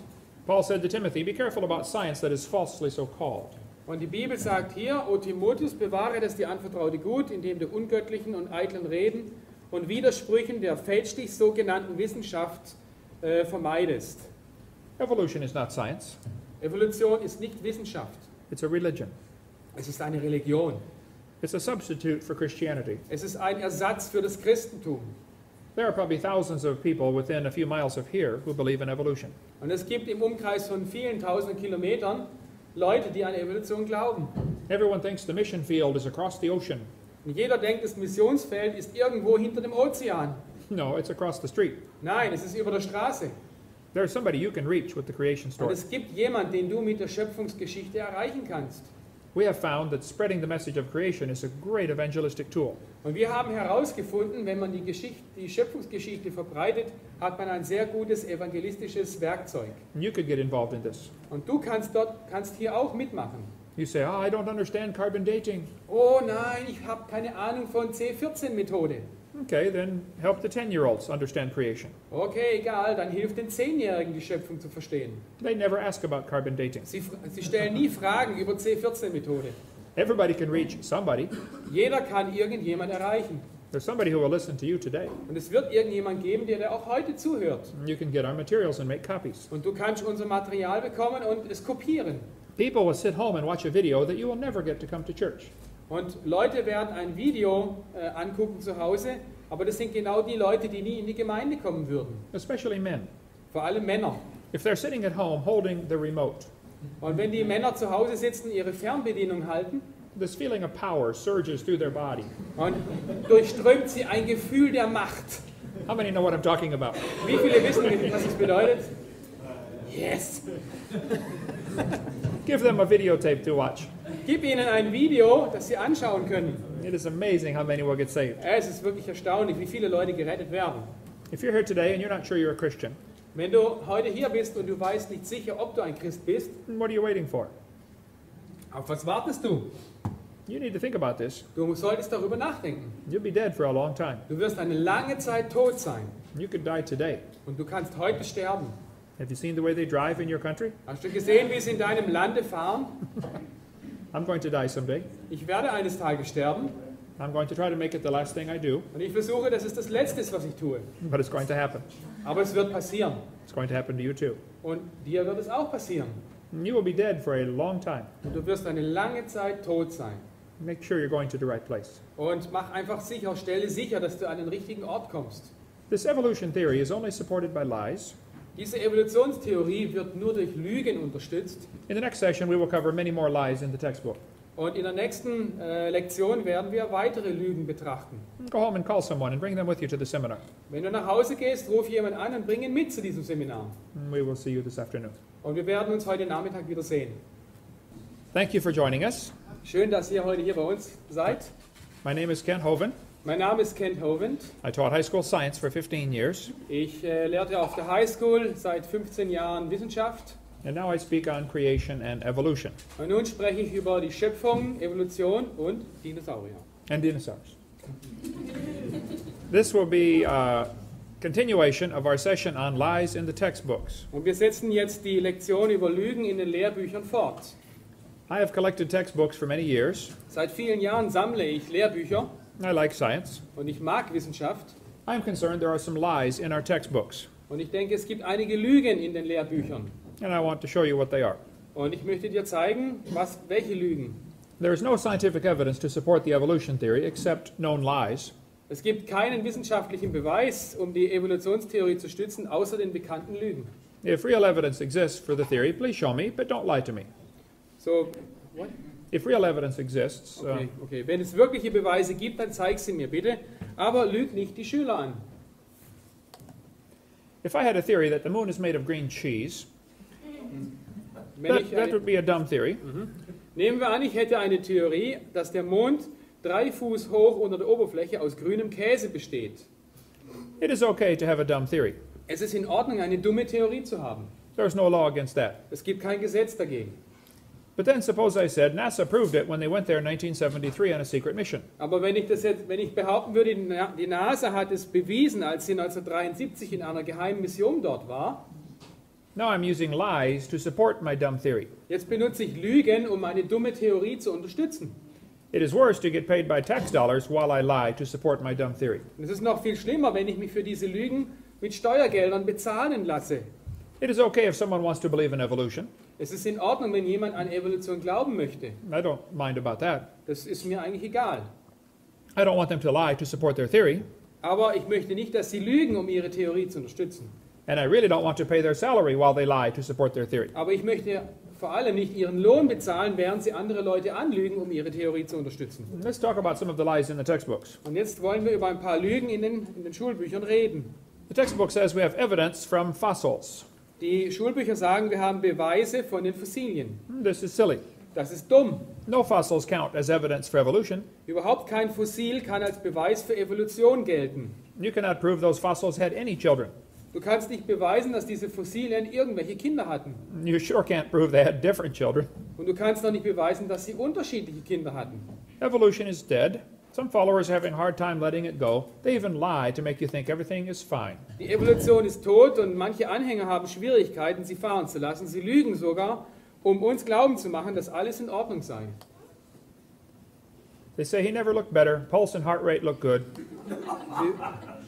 Paul said to Timothy, be careful about science that is falsely so called. Und die Bibel sagt hier, O Timotheus, bewahre das dir anvertraute Gut, indem du ungöttlichen und eitlen Reden und Widersprüchen der fälschlich sogenannten Wissenschaft vermeidest. Evolution is not science. Evolution ist nicht Wissenschaft. It's a religion. Es ist eine Religion. It's a substitute for Christianity. Es ist ein Ersatz für das Christentum. There are probably thousands of people within a few miles of here who believe in evolution. Und es gibt im Umkreis von vielen tausend Kilometern Leute, die an Evolution glauben. Everyone thinks the mission field is across the ocean. Und jeder denkt, das Missionsfeld ist irgendwo hinter dem Ozean. No, it's across the street. Nein, es ist über der Straße. There's somebody you can reach with the creation Und story. es gibt jemanden, den du mit der Schöpfungsgeschichte erreichen kannst. We have found that spreading the message of creation is a great evangelistic tool. Und wir haben herausgefunden, wenn man die Schöpfungsgeschichte verbreitet, hat man ein sehr gutes evangelistisches Werkzeug. And you could get involved in this. Und du kannst hier auch mitmachen. You say, oh, I don't understand carbon dating. Oh nein, ich habe keine Ahnung von C14-Methode. Okay, then help the 10-year-olds understand creation. Okay, egal, dann hilft den 10-Jährigen, die Schöpfung zu verstehen. They never ask about carbon dating. Sie stellen nie Fragen über C14-Methode. Everybody can reach somebody. Jeder kann irgendjemand erreichen. There's somebody who will listen to you today. Und es wird irgendjemand geben, der dir auch heute zuhört. You can get our materials and make copies. Und du kannst unser Material bekommen und es kopieren. People will sit home and watch a video that you will never get to come to church. Und Leute werden ein Video angucken zu Hause, aber das sind genau die Leute, die nie in die Gemeinde kommen würden. Especially men. Vor allem Männer. If they're sitting at home holding the remote, Und wenn die Männer zu Hause sitzen, ihre Fernbedienung halten, this feeling of power surges through their body. und durchströmt sie ein Gefühl der Macht. How many know what I'm talking about? Wie viele wissen, was es bedeutet? Yes! Give them a videotape to watch. Gib ihnen ein Video, das sie anschauen können. It is amazing how many will get saved. Es ist wirklich erstaunlich, wie viele Leute gerettet werden. If you're here today and you're not sure you're a Christian, Wenn du heute hier bist und du weißt nicht sicher, ob du ein Christ bist, then what are you waiting for? auf was wartest du? You need to think about this. Du solltest darüber nachdenken. You'll be dead for a long time. Du wirst eine lange Zeit tot sein You could die today. und du kannst heute sterben. Have you seen the way they drive in your country? Hast du gesehen, wie sie in deinem Lande fahren? I'm going to die someday. Ich werde eines Tages sterben. I'm going to try to make it the last thing I do, Und ich versuche, dass es das Letzte ist, was ich tue. but it's going to happen. Aber es wird passieren. It's going to happen to you too. Und dir wird es auch passieren. And you will be dead for a long time. Und du wirst eine lange Zeit tot sein. Make sure you're going to the right place. Und mach einfach sicher, stelle sicher, dass du an den richtigen Ort kommst. This evolution theory is only supported by lies. Diese Evolutionstheorie wird nur durch Lügen unterstützt. In the next session, we will cover many more lies in the textbook. Und in der nächsten Lektion werden wir weitere Lügen betrachten. Go home and call someone and bring them with you to the seminar. Wenn du nach Hause gehst, ruf jemanden an und bring ihn mit zu diesem Seminar. And we will see you this afternoon. Und wir werden uns heute Nachmittag wieder sehen. Thank you for joining us. Schön, dass ihr heute hier bei uns seid. My name is Ken Hovind. Mein Name ist Kent Hovind. I taught high school science for 15 years, Ich lehrte auf der High School seit 15 Jahren Wissenschaft. and now I speak on creation and evolution Und nun spreche ich über die Schöpfung, Evolution und Dinosaurier. and dinosaurs. This will be a continuation of our session on lies in the textbooks. Und wir setzen jetzt die Lektion über Lügen in den Lehrbüchern fort. I have collected textbooks for many years. Seit vielen Jahren sammle ich Lehrbücher I like science. und ich mag Wissenschaft. I'm concerned there are some lies in our textbooks, Und ich denke, es gibt einige Lügen in den Lehrbüchern. and I want to show you what they are. Und ich möchte dir zeigen, welche Lügen. There is no scientific evidence to support the evolution theory except known lies. Es gibt keinen wissenschaftlichen Beweis, um die Evolutionstheorie zu stützen, außer den bekannten Lügen. If real evidence exists for the theory, please show me, but don't lie to me. So, what? If real evidence exists, Okay. Wenn es wirkliche Beweise gibt, dann zeig sie mir bitte. Aber lüg nicht die Schüler an. if I had a theory that the moon is made of green cheese, Wenn ich that would be a dumb theory. Nehmen wir an, ich hätte eine Theorie, dass der Mond 3 Fuß hoch unter der Oberfläche aus grünem Käse besteht. It is okay to have a dumb theory. Es ist in Ordnung, eine dumme Theorie zu haben. There's no law against that. Es gibt kein Gesetz dagegen. But then suppose I said NASA proved it when they went there in 1973 on a secret mission. Aber wenn ich behaupten würde, die NASA hat es bewiesen, als sie 1973 in einer geheimen Mission dort war, Now I'm using lies to support my dumb theory. jetzt benutze ich Lügen, um meine dumme Theorie zu unterstützen. It is worse to get paid by tax dollars while I lie to support my dumb theory. Und es ist noch viel schlimmer, wenn ich mich für diese Lügen mit Steuergeldern bezahlen lasse. It is okay if someone wants to believe in evolution. Es ist in Ordnung, wenn jemand an Evolution glauben möchte. I don't mind about that. Das ist mir eigentlich egal. I don't want them to lie to support their theory. Aber ich möchte nicht, dass sie lügen, um ihre Theorie zu unterstützen. And I really don't want to pay their salary while they lie to support their theory. Aber ich möchte vor allem nicht ihren Lohn bezahlen, während sie andere Leute anlügen, um ihre Theorie zu unterstützen. Let's talk about some of the lies in the textbooks. Und jetzt wollen wir über ein paar Lügen in den Schulbüchern reden. The textbook says we have evidence from fossils. Die Schulbücher sagen, wir haben Beweise von den Fossilien. This is silly. Das ist dumm. No fossils count as evidence for evolution. Überhaupt kein Fossil kann als Beweis für Evolution gelten. You cannot prove those fossils had any children. Du kannst nicht beweisen, dass diese Fossilien irgendwelche Kinder hatten. You sure can't prove they had different children. Und du kannst noch nicht beweisen, dass sie unterschiedliche Kinder hatten. Evolution is dead. Some followers are having a hard time letting it go. They even lie to make you think everything is fine. Die Evolution ist tot und manche Anhänger haben Schwierigkeiten, sie fahren zu lassen. Sie lügen sogar, um uns glauben zu machen, dass alles in Ordnung sei. They say he never looked better. Pulse and heart rate look good.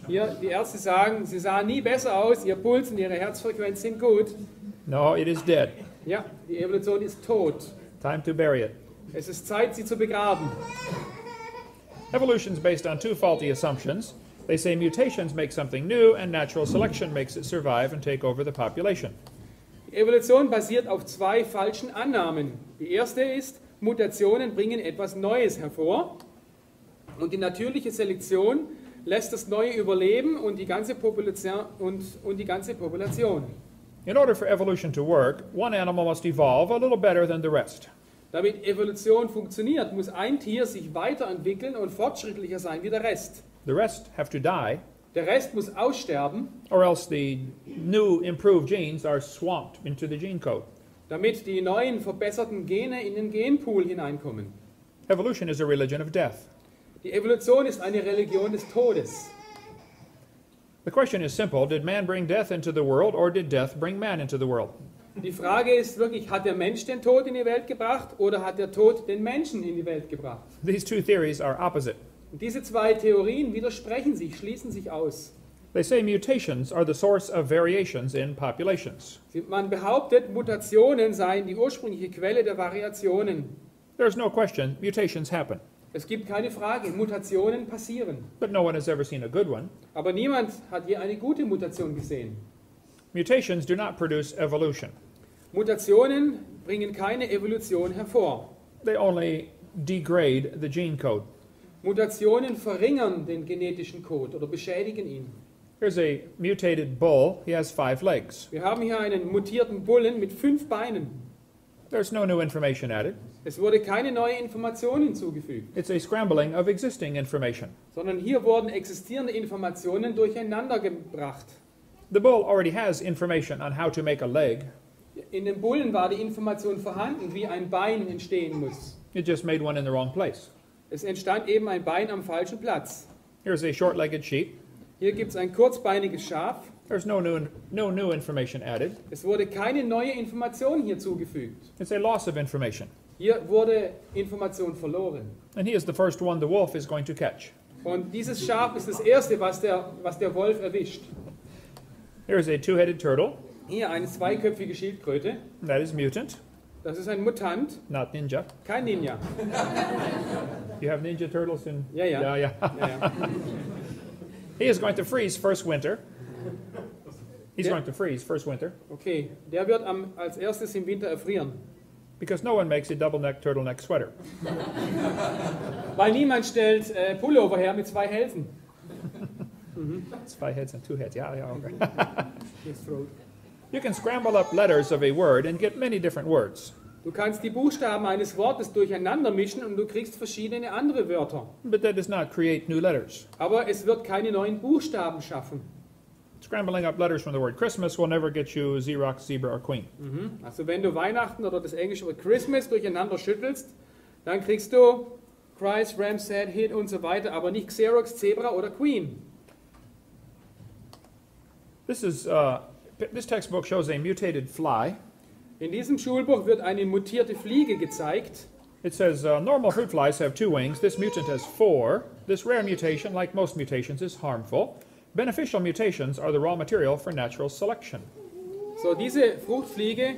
Die Ärzte sagen, sie sahen nie besser aus, ihr Puls und ihre Herzfrequenz sind gut. No, it is dead. Ja, die Evolution ist tot. Time to bury it. Es ist Zeit, sie zu begraben. Evolution is based on two faulty assumptions. They say mutations make something new and natural selection makes it survive and take over the population. Die Evolution basiert auf 2 falschen Annahmen. Die erste ist, Mutationen bringen etwas Neues hervor und die natürliche Selektion lässt das Neue überleben und die ganze Population. In order for evolution to work, one animal must evolve a little better than the rest. Damit Evolution funktioniert, muss ein Tier sich weiterentwickeln und fortschrittlicher sein wie der Rest. The rest have to die, Der Rest muss aussterben, or else the new improved genes are swamped into the gene code. damit die neuen verbesserten Gene in den Genpool hineinkommen. Evolution is a religion of death. Die Evolution ist eine Religion des Todes. The question is simple. Did man bring death into the world, or did death bring man into the world? Die Frage ist wirklich, hat der Mensch den Tod in die Welt gebracht oder hat der Tod den Menschen in die Welt gebracht? These two theories are opposite. Und diese zwei Theorien widersprechen sich, schließen sich aus. They say mutations are the source of variations in populations. Man behauptet, Mutationen seien die ursprüngliche Quelle der Variationen. There's no question, mutations happen. Es gibt keine Frage, Mutationen passieren. But no one has ever seen a good one. Aber niemand hat je eine gute Mutation gesehen. Mutations do not produce evolution. Mutationen bringen keine Evolution hervor. They only degrade the gene code. Mutationen verringern den genetischen Code oder beschädigen ihn. Here's a mutated bull. He has 5 legs. Wir haben hier einen mutierten Bullen mit 5 Beinen. There's no new information added. Es wurde keine neue Information hinzugefügt, It's a scrambling of existing information. sondern hier wurden existierende Informationen durcheinander gebracht. The bull already has information on how to make a leg. In dem Bullen war die Information vorhanden, wie ein Bein entstehen muss. It just made one in the wrong place. Es entstand eben ein Bein am falschen Platz. Here's a short-legged sheep. Hier gibt es ein kurzbeiniges Schaf. There's no new information added. Es wurde keine neue Information hinzugefügt. It's a loss of information. Hier wurde Information verloren. And he is the first one the wolf is going to catch. Und dieses Schaf ist das erste, was der Wolf erwischt. Here's a 2-headed turtle. Hier eine zweiköpfige Schildkröte. That is mutant, Das ist ein Mutant, not ninja. kein Ninja. You have ninja turtles in... Ja, ja. Yeah. Ja, ja. He is going to freeze first winter. He's Yeah. going to freeze first winter Okay, der wird als erstes im Winter erfrieren. because no one makes a double-neck turtleneck sweater. Weil niemand stellt Pullover her mit 2 Hälsen. It's 5 heads and 2 heads. Yeah, okay. His throat. You can scramble up letters of a word and get many different words. Du kannst die Buchstaben eines Wortes durcheinander mischen und du kriegst verschiedene andere Wörter. But that does not create new letters. Aber es wird keine neuen Buchstaben schaffen. Scrambling up letters from the word Christmas will never get you Xerox, zebra, or queen. Also wenn du Weihnachten oder das englische Wort Christmas durcheinander schüttelst, dann kriegst du Christ, Ramshead, Hit und so weiter, aber nicht Xerox, Zebra oder Queen. This textbook shows a mutated fly. In diesem Schulbuch wird eine mutierte Fliege gezeigt. It says normal fruit flies have 2 wings. This mutant has 4. This rare mutation, like most mutations, is harmful. Beneficial mutations are the raw material for natural selection. So, diese Fruchtfliege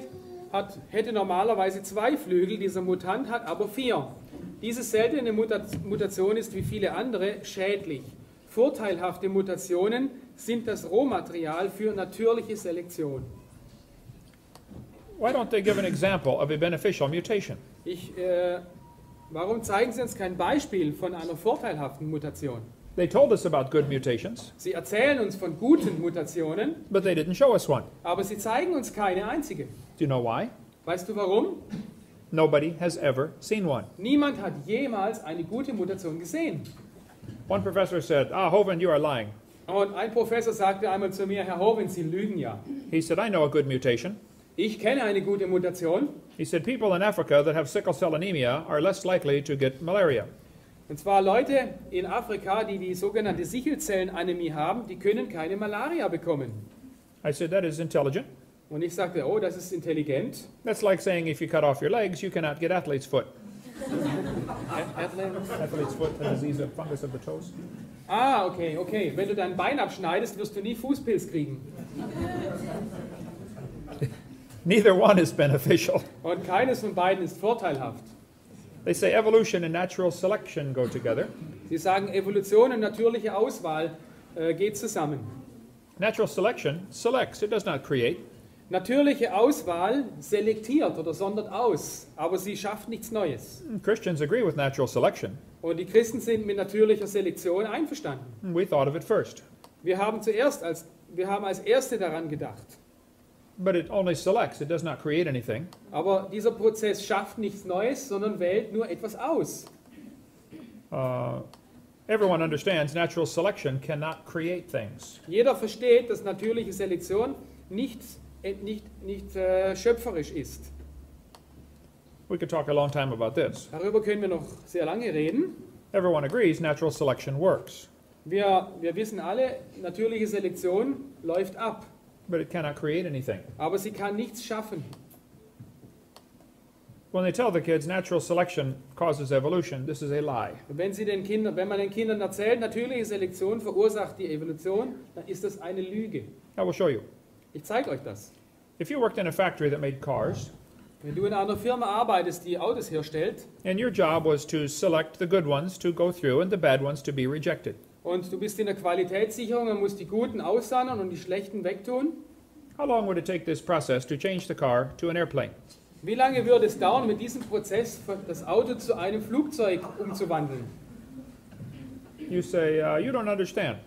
hätte normalerweise 2 Flügel, dieser Mutant hat aber 4. Diese seltene Mutation ist wie viele andere schädlich. Vorteilhafte Mutationen sind das Rohmaterial für natürliche Selektion. Why don't they give an example of a beneficial mutation? Warum zeigen Sie uns kein Beispiel von einer vorteilhaften Mutation? They told us about good mutations, Sie erzählen uns von guten Mutationen, but they didn't show us one. aber sie zeigen uns keine einzige. Do you know why? Weißt du warum? Nobody has ever seen one. Niemand hat jemals eine gute Mutation gesehen. One professor said, Hovind, you are lying. Und ein Professor sagte einmal zu mir, Herr Hovind, Sie lügen ja. He said, I know a good mutation. Ich kenne eine gute Mutation. He said, people in Africa that have sickle cell anemia are less likely to get malaria. Und zwar Leute in Afrika, die die sogenannte Sichelzellenanämie haben, die können keine Malaria bekommen. I said, that is intelligent. Und ich sagte, oh, das ist intelligent. That's like saying if you cut off your legs, you cannot get athlete's foot. Athlete's foot, a disease of fungus of the toes. Ah, okay. Wenn du dein Bein abschneidest, wirst du nie Fußpilz kriegen. Neither one is beneficial. Und keines von beiden ist vorteilhaft. They say evolution and natural selection go together. Sie sagen, Evolution und natürliche Auswahl geht zusammen. Natural selection selects, it does not create. Natürliche Auswahl selektiert oder sondert aus, aber sie schafft nichts Neues. Christians agree with natural selection. Und die Christen sind mit natürlicher Selektion einverstanden. We thought of it first. Wir haben als Erste daran gedacht. But it only selects, it does not create anything. Aber dieser Prozess schafft nichts Neues, sondern wählt nur etwas aus. Everyone understands natural selection cannot create things. Jeder versteht, dass natürliche Selektion nicht schöpferisch ist. We could talk a long time about this. Darüber können wir noch sehr lange reden. Everyone agrees natural selection works, Wir wissen alle, natürliche Selektion läuft ab, but it cannot create anything. aber sie kann nichts schaffen. when they tell the kids natural selection causes evolution, this is a lie. Und wenn man den Kindern erzählt, natürliche Selektion verursacht die Evolution, dann ist das eine Lüge. I will show you. Ich zeige euch das. If you worked in a factory that made cars, Wenn du in einer Firma arbeitest, die Autos herstellt, and your job was to select the good ones to go through and the bad ones to be rejected, und du bist in der Qualitätssicherung und musst die Guten aussondern und die Schlechten wegtun, how long would it take this process to change the car to an airplane? wie lange würde es dauern, mit diesem Prozess das Auto zu einem Flugzeug umzuwandeln? You say, you don't understand.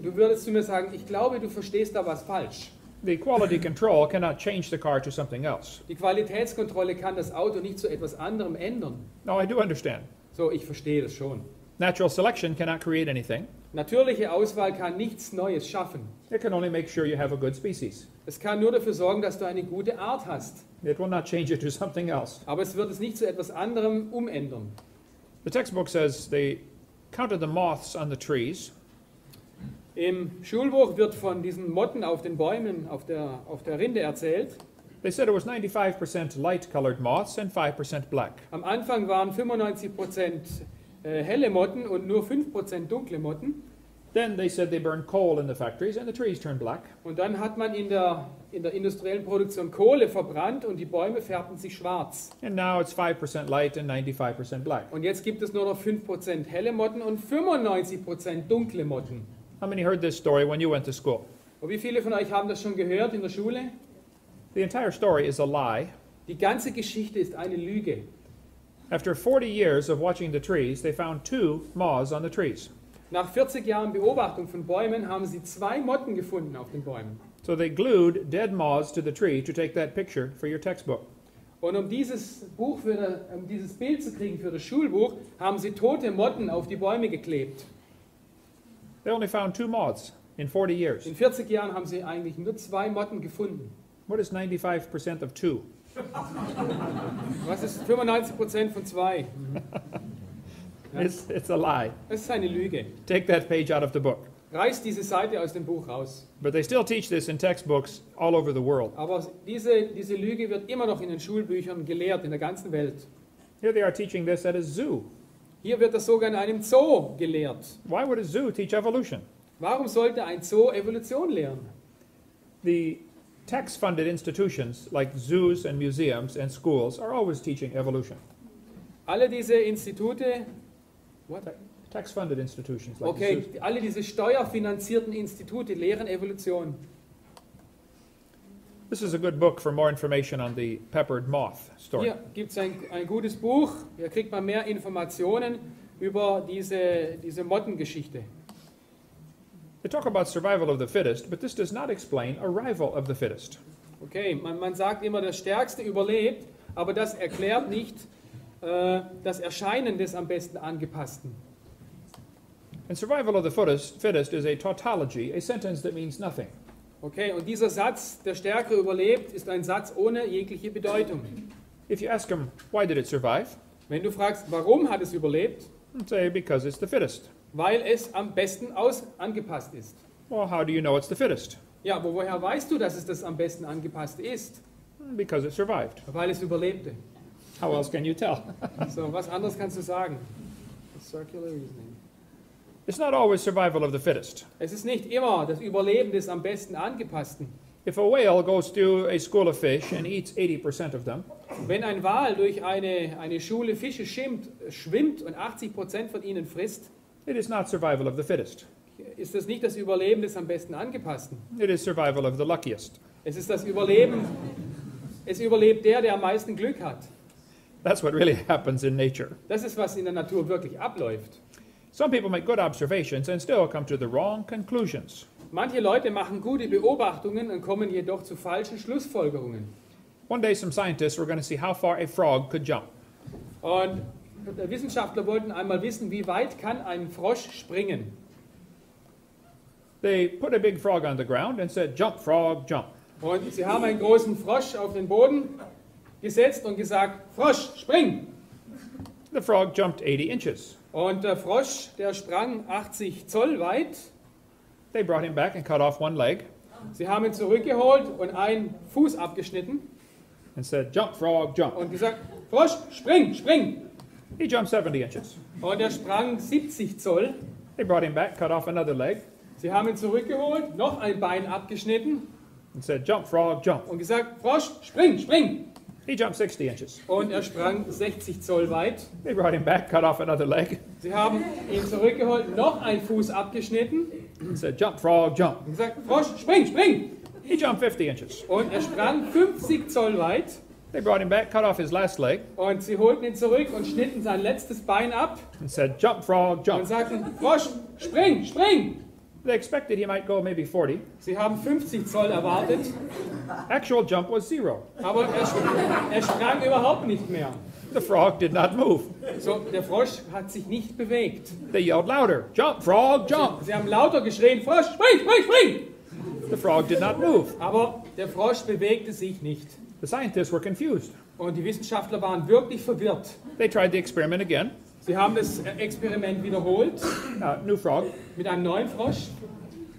Du würdest zu mir sagen, ich glaube, du verstehst da was falsch. The quality control cannot change the car to something else. Die Qualitätskontrolle kann das Auto nicht zu etwas anderem ändern. No, I do understand. So, ich verstehe das schon. Natural selection cannot create anything. Natürliche Auswahl kann nichts Neues schaffen. It can only make sure you have a good species. Es kann nur dafür sorgen, dass du eine gute Art hast. It will not change it to something else. Aber es wird es nicht zu etwas anderem umändern. The textbook says they counted the moths on the trees. Im Schulbuch wird von diesen Motten auf den Bäumen, auf der Rinde erzählt. They said it was 95% light-colored moths and 5% black. Am Anfang waren 95% helle Motten und nur 5% dunkle Motten. Then they said they burned coal in the factories and the trees turned black. Und dann hat man in der industriellen Produktion Kohle verbrannt und die Bäume färbten sich schwarz. And now it's 5% light and 95% black. Und jetzt gibt es nur noch 5% helle Motten und 95% dunkle Motten. How many heard this story when you went to school? Und wie viele von euch haben das schon gehört in der Schule? The entire story is a lie. Die ganze Geschichte ist eine Lüge. After 40 years of watching the trees, they found 2 moths on the trees. Nach 40 Jahren Beobachtung von Bäumen haben sie 2 Motten gefunden auf den Bäumen. So they glued dead moths to the tree to take that picture for your textbook. Und um dieses Bild zu kriegen für das Schulbuch, haben sie tote Motten auf die Bäume geklebt. They only found 2 moths in 40 years. In 40 Jahren haben sie eigentlich nur 2 Motten gefunden. What is 95% of 2? Was ist 95% von 2? It's a lie. Das ist eine Lüge. Take that page out of the book. Reiß diese Seite aus dem Buch raus. But they still teach this in textbooks all over the world. Aber diese Lüge wird immer noch in den Schulbüchern gelehrt, in der ganzen Welt. Here they are teaching this at a zoo. Hier wird das sogar in einem Zoo gelehrt. Why would a zoo teach evolution? Warum sollte ein Zoo Evolution lehren? The tax-funded institutions like zoos and museums and schools are always teaching evolution. Alle diese Institute, Tax-funded institutions like okay, zoos. alle diese steuerfinanzierten Institute lehren Evolution. This is a good book for more information on the peppered moth story. Hier gibt es ein gutes Buch, hier kriegt man mehr Informationen über diese Mottengeschichte. They talk about survival of the fittest, but this does not explain arrival of the fittest. Okay, man sagt immer, der Stärkste überlebt, aber das erklärt nicht das Erscheinen des am besten Angepassten. And survival of the fittest is a tautology, a sentence that means nothing. Okay, und dieser Satz, der Stärkere überlebt, ist ein Satz ohne jegliche Bedeutung. If you ask them, why did it survive? Wenn du fragst, warum hat es überlebt? Say, because it's the fittest. Weil es am besten angepasst ist. Well, how do you know it's the fittest? Ja, aber woher weißt du, dass es das am besten angepasste ist? Because it survived. Weil es überlebte. How else can you tell? So, was anderes kannst du sagen? Circular reasoning. It's not always survival of the fittest. Es ist nicht immer das Überleben des am besten Angepassten. If a whale goes through a school of fish and eats 80% of them, Wenn ein Wal durch eine Schule Fische schwimmt und 80% von ihnen frisst, it is not survival of the fittest. ist das nicht das Überleben des am besten Angepassten. It is survival of the luckiest. Es ist das Überleben, es überlebt der am meisten Glück hat. That's what really happens in nature. Das ist, was in der Natur wirklich abläuft. Some people make good observations and still come to the wrong conclusions. Manche Leute machen gute Beobachtungen und kommen jedoch zu falschen Schlussfolgerungen. One day some scientists were going to see how far a frog could jump. Und Wissenschaftler wollten einmal wissen, wie weit kann ein Frosch springen. They put a big frog on the ground and said, "Jump, frog, jump." Und sie haben einen großen Frosch auf den Boden gesetzt und gesagt, Frosch, spring! The frog jumped 80 inches. Und der Frosch, der sprang 80 Zoll weit. They brought him back and cut off one leg Sie haben ihn zurückgeholt und einen Fuß abgeschnitten and said, "Jump, frog, jump." und gesagt, Frosch, spring, spring. He jumped 70 inches. Und er sprang 70 Zoll. They brought him back, cut off another leg, Sie haben ihn zurückgeholt, noch ein Bein abgeschnitten and said, jump, frog, jump. und gesagt, Frosch, spring, spring. He jumped 60 inches. Und er sprang 60 Zoll weit. They brought him back, cut off another leg, Sie haben ihn zurückgeholt, noch einen Fuß abgeschnitten and said, jump, frog, jump. und gesagt, Frosch, spring, spring. He jumped 50 inches. Und er sprang 50 Zoll weit. They brought him back, cut off his last leg, Und sie holten ihn zurück und schnitten sein letztes Bein ab and said, jump, frog, und jump. sagten, Frosch, spring, spring. They expected he might go maybe 40. Sie haben 50 Zoll erwartet, Actual jump was 0. aber er sprang überhaupt nicht mehr. The frog did not move. So, der Frosch hat sich nicht bewegt. They yelled louder, jump, frog, jump. Sie haben lauter geschrien, Frosch, spring, spring, spring. The frog did not move. Aber der Frosch bewegte sich nicht. The scientists were confused. Und die Wissenschaftler waren wirklich verwirrt. They tried the experiment again. Sie haben das Experiment wiederholt New frog. mit einem neuen Frosch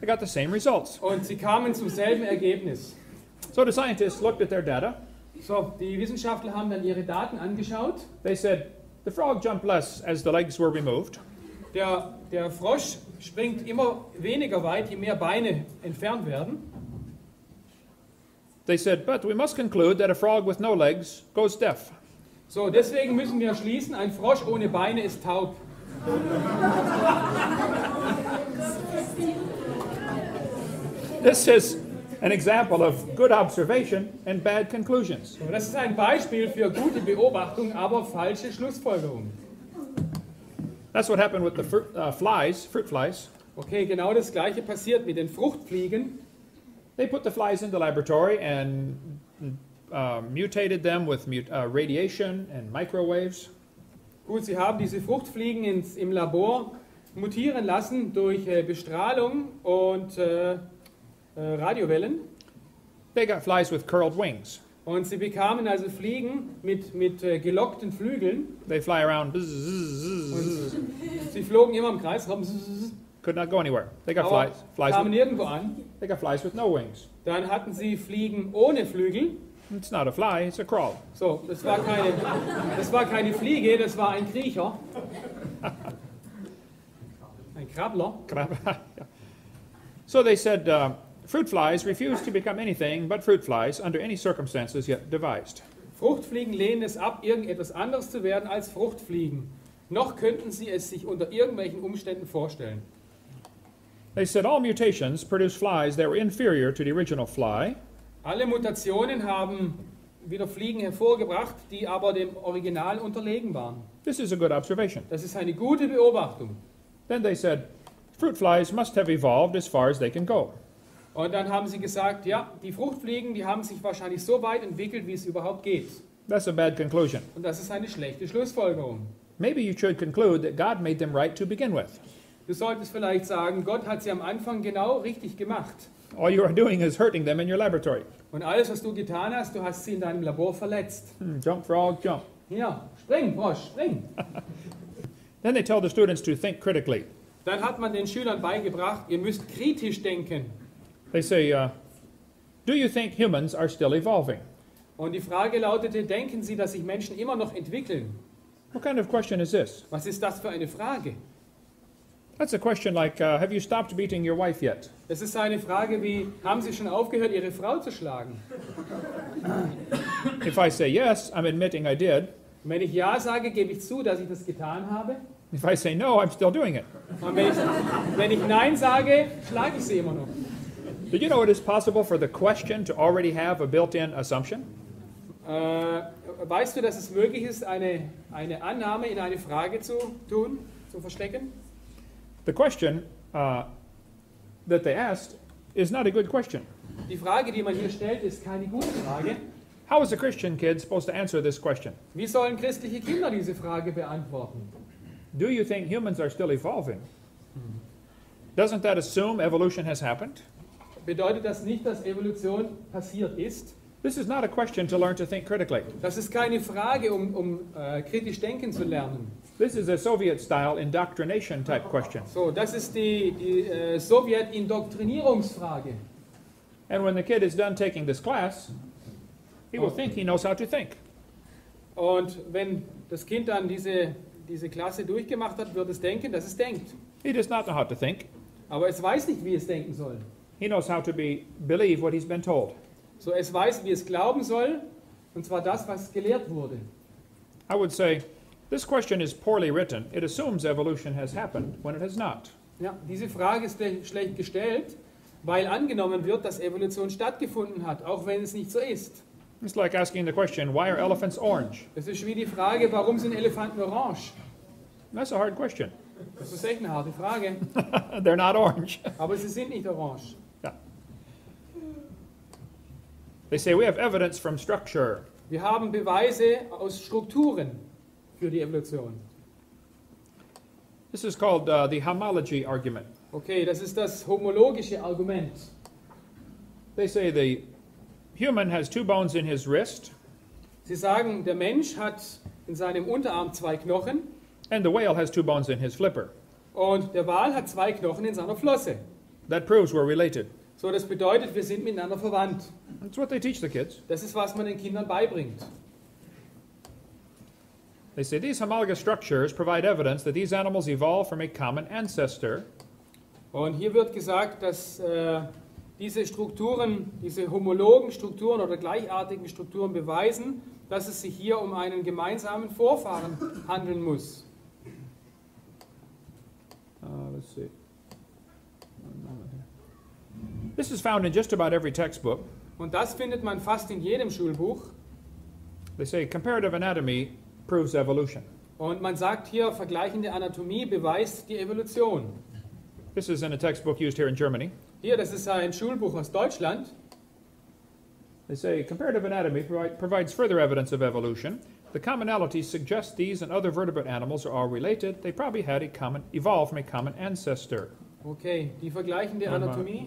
They got the same results. und sie kamen zum selben Ergebnis. So the scientists looked at their data. So, die Wissenschaftler haben dann ihre Daten angeschaut. They said the frog jumped less as the legs were removed. Der Frosch springt immer weniger weit, je mehr Beine entfernt werden. They said, but we must conclude that a frog with no legs goes deaf. So, deswegen müssen wir schließen, ein Frosch ohne Beine ist taub. This is an example of good observation and bad conclusions. So, das ist ein Beispiel für gute Beobachtung, aber falsche Schlussfolgerung. That's what happened with the fruit flies. Okay, genau das gleiche passiert mit den Fruchtfliegen. They put the flies in the laboratory and mutated them with radiation and microwaves. Gut, sie haben diese Fruchtfliegen im Labor mutieren lassen durch Bestrahlung und Radiowellen. They got flies with curled wings. Und sie bekamen also Fliegen mit gelockten Flügeln. They fly around. Und sie flogen immer im Kreis rum. Could not go anywhere. They got Aber flies kamen nirgendwo an. They got flies with no wings. Dann hatten sie Fliegen ohne Flügel. It's not a fly, it's a crawl. So, das war keine Fliege, das war ein Kriecher. Ein Krabbler. So they said fruit flies refuse to become anything but fruit flies under any circumstances yet devised. Fruchtfliegen lehnen es ab, irgendetwas anderes zu werden als Fruchtfliegen. Noch könnten sie es sich unter irgendwelchen Umständen vorstellen. They said all mutations produce flies that were inferior to the original fly. Alle Mutationen haben wieder Fliegen hervorgebracht, die aber dem Original unterlegen waren. This is a good observation. Das ist eine gute Beobachtung. Then they said fruit flies must have evolved as far as they can go. Und dann haben sie gesagt, ja, die Fruchtfliegen, die haben sich wahrscheinlich so weit entwickelt, wie es überhaupt geht. That's a bad conclusion. Und das ist eine schlechte Schlussfolgerung. Maybe you should conclude that God made them right to begin with. Du solltest vielleicht sagen, Gott hat sie am Anfang genau richtig gemacht. All you are doing is hurting them in your laboratory. Und alles, was du getan hast, du hast sie in deinem Labor verletzt. Jump, frog, jump. Ja, spring, Frosch, spring. Then they tell the students to think critically. Dann hat man den Schülern beigebracht, ihr müsst kritisch denken. They say, do you think humans are still evolving? Und die Frage lautete, denken Sie, dass sich Menschen immer noch entwickeln? What kind of question is this? Was ist das für eine Frage? That's a question like, have you stopped beating your wife yet? Das ist eine Frage wie, haben Sie schon aufgehört, Ihre Frau zu schlagen? If I say yes, I'm admitting I did. Und wenn ich Ja sage, gebe ich zu, dass ich das getan habe. If I say no, I'm still doing it. Und wenn ich Nein sage, schlage ich sie immer noch. Did you know it is possible for the question to already have a built-in assumption? Weißt du, dass es möglich ist, eine Annahme in eine Frage zu tun, zu verstecken? The question that they asked is not a good question. Die Frage, die man hier stellt, ist keine gute Frage. How is a Christian kid supposed to answer this question? Wie sollen christliche Kinder diese Frage beantworten? Do you think humans are still evolving? Doesn't that assume evolution has happened? Bedeutet das nicht, dass Evolution passiert ist? This is not a question to learn to think critically. Das ist keine Frage, um kritisch denken zu lernen. This is a Soviet-style indoctrination type question. So, das ist die Sowjet-Indoktrinierungsfrage. And when the kid is done taking this class, he will think he knows how to think. Und wenn das Kind dann diese Klasse durchgemacht hat, wird es denken, dass es denkt. He does not know how to think. Aber es weiß nicht, wie es denken soll. He knows how to believe what he's been told. So, es weiß, wie es glauben soll, und zwar das, was gelehrt wurde. I would say, this question is poorly written. It assumes evolution has happened when it has not. Ja, diese Frage ist schlecht gestellt, weil angenommen wird, dass Evolution stattgefunden hat, auch wenn es nicht so ist. It's like asking the question, why are elephants orange? Das ist wie die Frage, warum sind Elefanten orange? That's a hard question. Das ist echt eine harte Frage, They're not orange. aber sie sind nicht orange. Yeah. They say we have evidence from structure. Wir haben Beweise aus Strukturen für die Evolution. This is called the homology argument. Okay, das ist das homologische Argument. They say the human has 2 bones in his wrist, Sie sagen, der Mensch hat in seinem Unterarm 2 Knochen and the whale has 2 bones in his flipper. und der Wal hat 2 Knochen in seiner Flosse. That proves we're related. So, das bedeutet, wir sind miteinander verwandt. That's what they teach the kids. Das ist, was man den Kindern beibringt. They say these homologous structures provide evidence that these animals evolved from a common ancestor. Und hier wird gesagt, dass diese Strukturen, diese homologen Strukturen oder gleichartigen Strukturen beweisen, dass es sich hier um einen gemeinsamen Vorfahren handeln muss. Let's see. This is found in just about every textbook. Und das findet man fast in jedem Schulbuch. They say comparative anatomy proves evolution. Und man sagt hier, vergleichende Anatomie beweist die Evolution. This is in a textbook used here in Germany. Hier, das ist ein Schulbuch aus Deutschland. They say comparative anatomy provides further evidence of evolution. The commonalities suggest these and other vertebrate animals are all related. They probably had evolved from a common ancestor. Okay, die vergleichende Anatomie.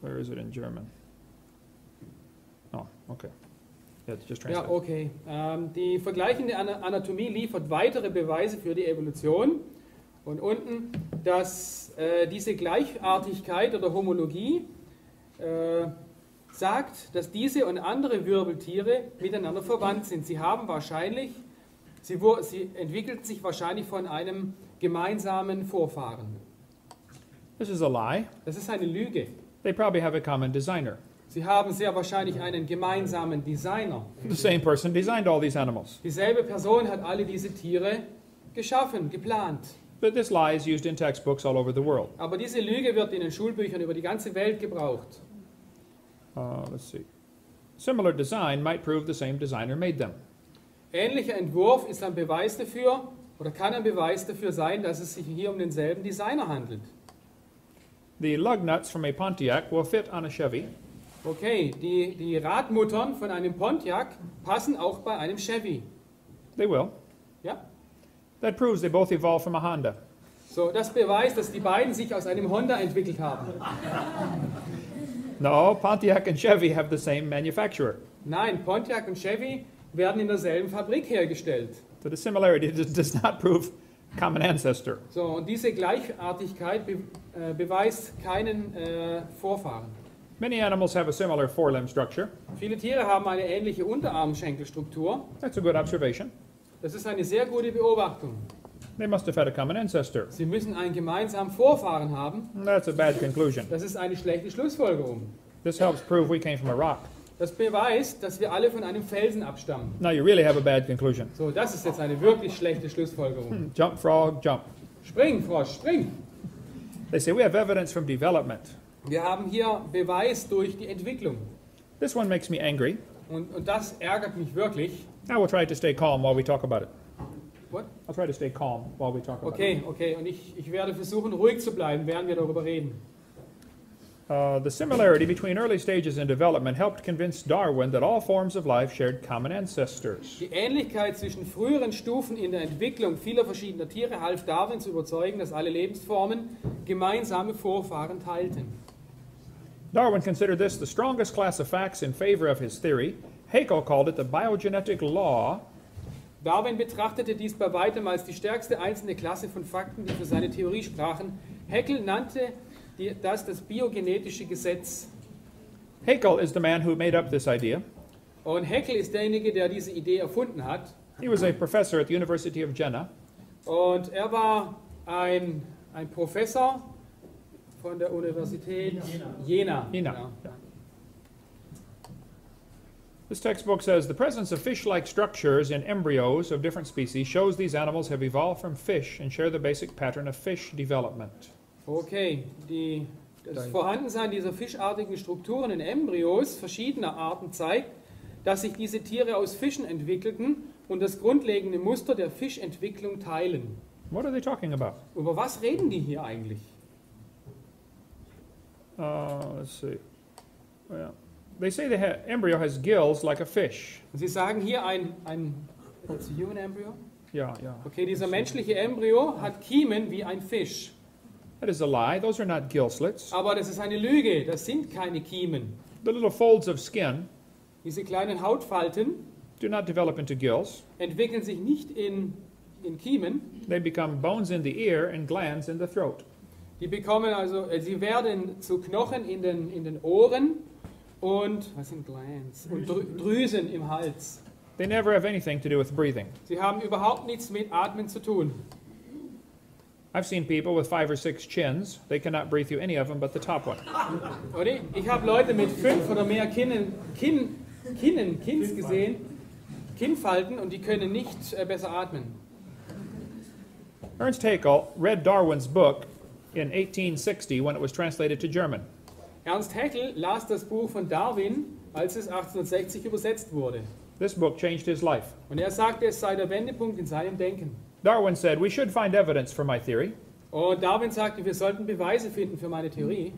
Where is it in German? Oh, okay. Yeah, it's just Ja, translated. okay. Die vergleichende Anatomie liefert weitere Beweise für die Evolution. Und unten, dass diese Gleichartigkeit oder Homologie sagt, dass diese und andere Wirbeltiere miteinander verwandt sind. Sie entwickelten sich wahrscheinlich von einem gemeinsamen Vorfahren. This is a lie. Das ist eine Lüge. They probably have a common designer. Sie haben sehr wahrscheinlich einen gemeinsamen Designer. The same person designed all these animals. Dieselbe Person hat alle diese Tiere geschaffen, geplant. But this lie is used in textbooks all over the world. Aber diese Lüge wird in den Schulbüchern über die ganze Welt gebraucht. Let's see. Similar design might prove the same designer made them. Ähnlicher Entwurf ist ein Beweis dafür, oder kann ein Beweis dafür sein, dass es sich hier um denselben Designer handelt. The lug nuts from a Pontiac will fit on a Chevy. Okay, die Radmuttern von einem Pontiac passen auch bei einem Chevy. They will. Ja? That proves they both evolved from a Honda. So, das beweist, dass die beiden sich aus einem Honda entwickelt haben. No, Pontiac and Chevy have the same manufacturer. Nein, Pontiac und Chevy werden in derselben Fabrik hergestellt. So the similarity does not prove common ancestor. So, und diese Gleichartigkeit beweist keinen Vorfahren. Many animals have a similar forelimb structure. Viele Tiere haben eine ähnliche Unterarmschenkelstruktur. That's a good observation. Das ist eine sehr gute Beobachtung. They must have had a common ancestor. Sie müssen einen gemeinsamen Vorfahren haben. That's a bad conclusion. Das ist eine schlechte Schlussfolgerung. This helps prove we came from a rock. Das beweist, dass wir alle von einem Felsen abstammen. Now you really have a bad conclusion. So, das ist jetzt eine wirklich schlechte Schlussfolgerung. Jump, frog, jump. Spring, Frosch, spring! They say we have evidence from development. Wir haben hier Beweis durch die Entwicklung. This one makes me angry. Und das ärgert mich wirklich. I will try to stay calm while we talk about it. What? I'll try to stay calm while we talk about it. Okay, okay. Und ich werde versuchen, ruhig zu bleiben, während wir darüber reden. The similarity between early stages in development helped convince Darwin that all forms of life shared common ancestors. Die Ähnlichkeit zwischen früheren Stufen in der Entwicklung vieler verschiedener Tiere half Darwin zu überzeugen, dass alle Lebensformen gemeinsame Vorfahren teilten. Darwin considered this the strongest class of facts in favor of his theory. Haeckel called it the biogenetic law. Darwin betrachtete dies bei weitem als die stärkste einzelne Klasse von Fakten, die für seine Theorie sprachen. Haeckel nannte das biogenetische Gesetz. Haeckel is the man who made up this idea. Und Haeckel ist derjenige, der diese Idee erfunden hat. He was a professor at the University of Jena. Und er war ein Professor von der Universität Jena. Jena. Ja. Yeah. This textbook says the presence of fish-like structures in embryos of different species shows these animals have evolved from fish and share the basic pattern of fish development. Okay, das Vorhandensein dieser fischartigen Strukturen in Embryos verschiedener Arten zeigt, dass sich diese Tiere aus Fischen entwickelten und das grundlegende Muster der Fischentwicklung teilen. What are they talking about? Über was reden die hier eigentlich? Let's see. Well, they say the embryo has gills like a fish. Sie sagen hier that's a human embryo? Yeah, yeah. Okay, dieser menschliche Embryo hat Kiemen wie ein Fisch. That is a lie. Those are not gill slits. Aber das ist eine Lüge, das sind keine Kiemen. The little folds of skin Diese kleinen Hautfalten do not develop into gills. entwickeln sich nicht in Kiemen. They become bones in the ear and glands in the throat. Die bekommen also, sie werden zu Knochen in den Ohren und was sind Glands? Und Drüsen im Hals. They never have anything to do with breathing. Sie haben überhaupt nichts mit Atmen zu tun. I've seen people with 5 or 6 chins. They cannot breathe through any of them but the top one. Oder? Ich habe Leute mit 5 oder mehr Kinns gesehen, Kinnfalten, und die können nicht besser atmen. Ernst Haeckel read Darwin's book in 1860 when it was translated to German. Ernst Haeckel las das Buch von Darwin, als es 1860 übersetzt wurde. This book changed his life. Und er sagte, es sei der Wendepunkt in seinem Denken. Darwin said, we should find evidence for my theory. Und Darwin sagte, wir sollten Beweise finden für meine Theorie.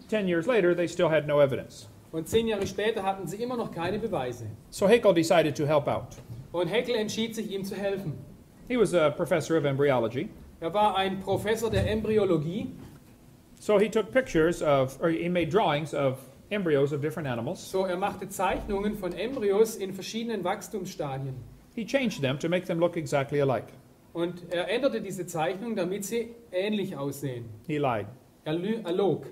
10 years later, they still had no evidence. Und 10 Jahre später hatten sie immer noch keine Beweise. So Haeckel decided to help out. Und Haeckel entschied sich, ihm zu helfen. He was a professor of embryology. Er war ein Professor der Embryologie. So he took pictures of, or he made drawings of embryos of different animals. So, er machte Zeichnungen von Embryos in verschiedenen Wachstumsstadien. He changed them to make them look exactly alike. Und er änderte diese Zeichnungen, damit sie ähnlich aussehen. He lied. Er log.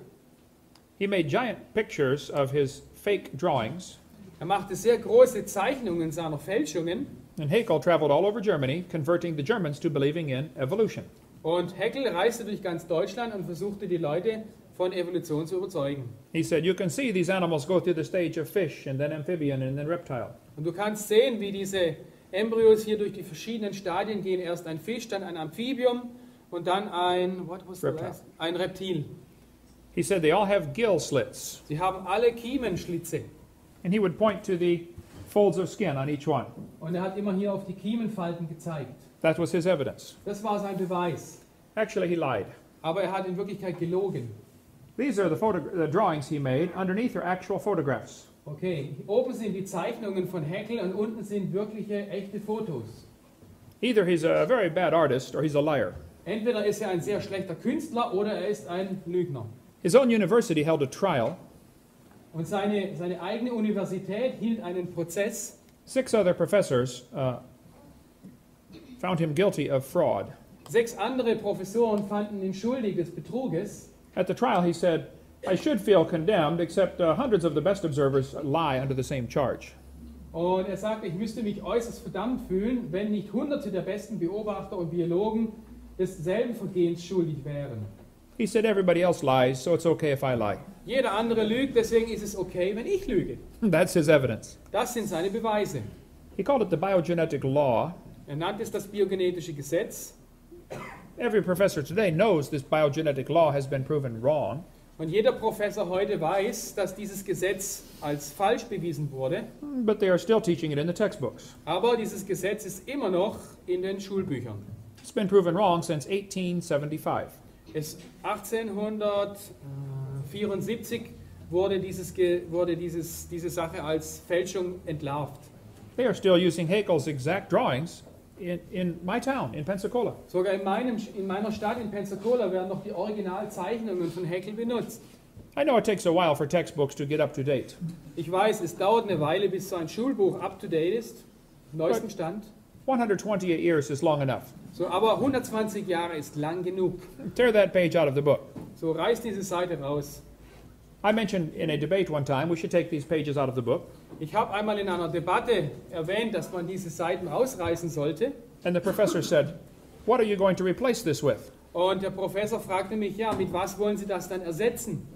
He made giant pictures of his fake drawings. Er machte sehr große Zeichnungen seiner Fälschungen. And Haeckel traveled all over Germany, converting the Germans to believing in evolution. Und Haeckel reiste durch ganz Deutschland und versuchte, die Leute von Evolution zu überzeugen. He said, you can see these animals go through the stage of fish and then amphibian and then reptile. Und du kannst sehen, wie diese Embryos hier durch die verschiedenen Stadien gehen. Erst ein Fisch, dann ein Amphibium und dann ein Reptil. He said they all have gill slits. Sie haben alle Kiemenschlitze. And he would point to the folds of skin on each one. Und er hat immer hier auf die Kiemenfalten gezeigt. That was his evidence. Das war sein Beweis. Actually, he lied. Aber er hat in Wirklichkeit gelogen. These are the drawings he made. Underneath are actual photographs. Okay, oben sind die Zeichnungen von Haeckel und unten sind wirkliche, echte Fotos. Either he's a very bad artist or he's a liar. Entweder ist er ein sehr schlechter Künstler oder er ist ein Lügner. His own university held a trial. Und seine eigene Universität hielt einen Prozess. 6 other professors found him guilty of fraud. 6 andere Professoren fanden ihn schuldig des Betruges. At the trial, he said, I should feel condemned, except hundreds of the best observers lie under the same charge. Und er sagte, ich müsste mich äußerst verdammt fühlen, wenn nicht Hunderte der besten Beobachter und Biologen desselben Vergehens schuldig wären. He said, everybody else lies, so it's okay if I lie. Jeder andere lügt, deswegen ist es okay, wenn ich lüge. That's his evidence. Das sind seine Beweise. He called it the biogenetic law. Er nannte es das biogenetische Gesetz. Every professor today knows this biogenetic law has been proven wrong. Und jeder Professor heute weiß, dass dieses Gesetz als falsch bewiesen wurde. But they are still teaching it in the textbooks. Aber dieses Gesetz ist immer noch in den Schulbüchern. It's been proven wrong since 1875. 1874 wurde diese Sache als Fälschung entlarvt. They are still using Haeckel's exact drawings in my town, in Pensacola. Sogar in meiner Stadt in Pensacola werden noch die Originalzeichnungen von Haeckel benutzt. I know it takes a while for textbooks to get up to date. Ich weiß, es dauert eine Weile, bis so ein Schulbuch up to date ist, neuesten Stand. 128 years is long enough. So, aber 120 Jahre ist lang genug. Tear that page out of the book. So, reiß diese Seite raus. I mentioned in a debate one time we should take these pages out of the book, Ich habe einmal in einer Debatte erwähnt, dass man diese Seiten rausreißen sollte. and the professor said, "What are you going to replace this with?" Und der Professor fragte mich, ja, mit was wollen Sie das dann ersetzen?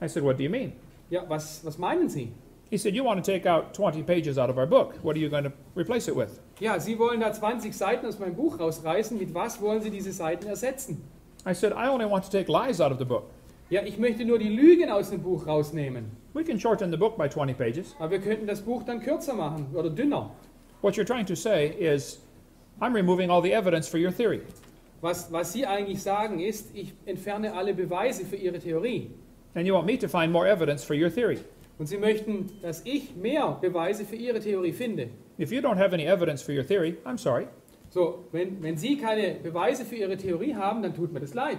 I said, "What do you mean?" Ja, was meinen Sie? He said, "You want to take out 20 pages out of our book. What are you going to replace it with?" Ja, Sie wollen da 20 Seiten aus meinem Buch rausreißen. Mit was wollen Sie diese Seiten ersetzen? I said, "I only want to take lies out of the book. Ja, ich möchte nur die Lügen aus dem Buch rausnehmen. We can shorten the book by 20 pages. Aber wir könnten das Buch dann kürzer machen oder dünner. What you're trying to say is, I'm removing all the evidence for your theory. Was Sie eigentlich sagen ist, ich entferne alle Beweise für Ihre Theorie. And you want me to find more evidence for your theory. Und Sie möchten, dass ich mehr Beweise für Ihre Theorie finde. If you don't have any evidence for your theory, I'm sorry. So, wenn Sie keine Beweise für Ihre Theorie haben, dann tut mir das leid.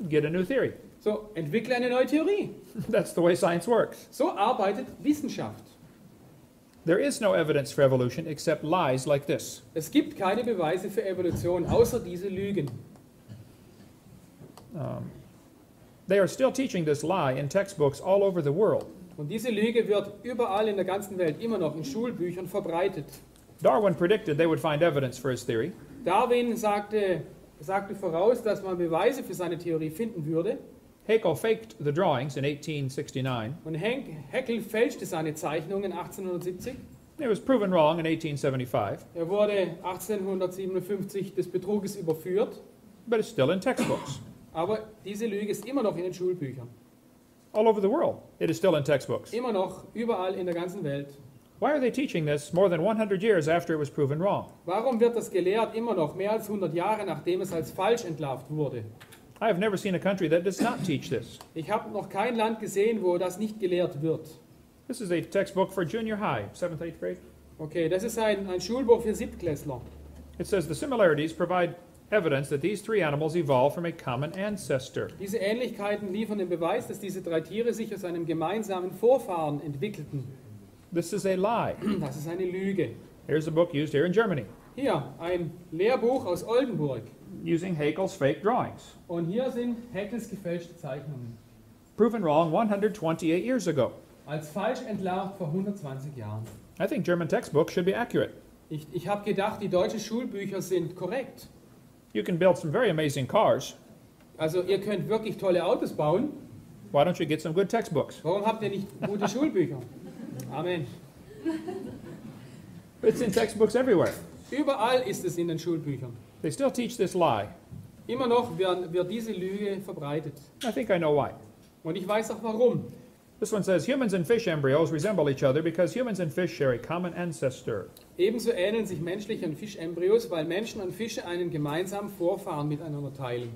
Get a new theory. So, entwickle eine neue Theorie. That's the way science works. So arbeitet Wissenschaft. There is no evidence for evolution except lies like this. Es gibt keine Beweise für Evolution, außer diese Lügen. They are still teaching this lie in textbooks all over the world. Und diese Lüge wird überall in der ganzen Welt immer noch in Schulbüchern verbreitet. Darwin predicted they would find evidence for his theory. Darwin sagte voraus, dass man Beweise für seine Theorie finden würde. Haeckel faked the drawings in 1869. Und Haeckel fälschte seine Zeichnungen 1870. It was proven wrong in 1875, Er wurde 1857 des Betruges überführt. but it's still in textbooks. Aber diese Lüge ist immer noch in den Schulbüchern. All over the world, it is still in textbooks. Immer noch, überall in der ganzen Welt. Why are they teaching this more than 100 years after it was proven wrong? Warum wird das gelehrt immer noch, mehr als 100 Jahre nachdem es als falsch entlarvt wurde? I have never seen a country that does not teach this. Ich habe noch kein Land gesehen, wo das nicht gelehrt wird. This is a textbook for junior high, 7th, 8th grade. Okay, das ist ein Schulbuch für Siebtklässler. It says the similarities provide evidence that these three animals evolved from a common ancestor. Diese Ähnlichkeiten liefern den Beweis, dass diese drei Tiere sich aus einem gemeinsamen Vorfahren entwickelten. This is a lie. Das ist eine Lüge. Here's a book used here in Germany, Hier, ein Lehrbuch aus Oldenburg. using Haeckel's fake drawings. Und hier sind Haeckels gefälschte Zeichnungen. Proven wrong 128 years ago. Als falsch entlarvt vor 120 Jahren. I think German textbooks should be accurate. Ich habe gedacht, die deutschen Schulbücher sind korrekt. You can build some very amazing cars. Also ihr könnt wirklich tolle Autos bauen. Why don't you get some good textbooks? Warum habt ihr nicht gute Schulbücher? Amen. It's in textbooks everywhere. Überall ist es in den Schulbüchern. They still teach this lie. Immer noch wird diese Lüge verbreitet. I think I know why. Und ich weiß auch warum. This one says humans and fish embryos resemble each other because humans and fish share a common ancestor. Ebenso ähneln sich menschliche und Fischembryos, weil Menschen und Fische einen gemeinsamen Vorfahren miteinander teilen.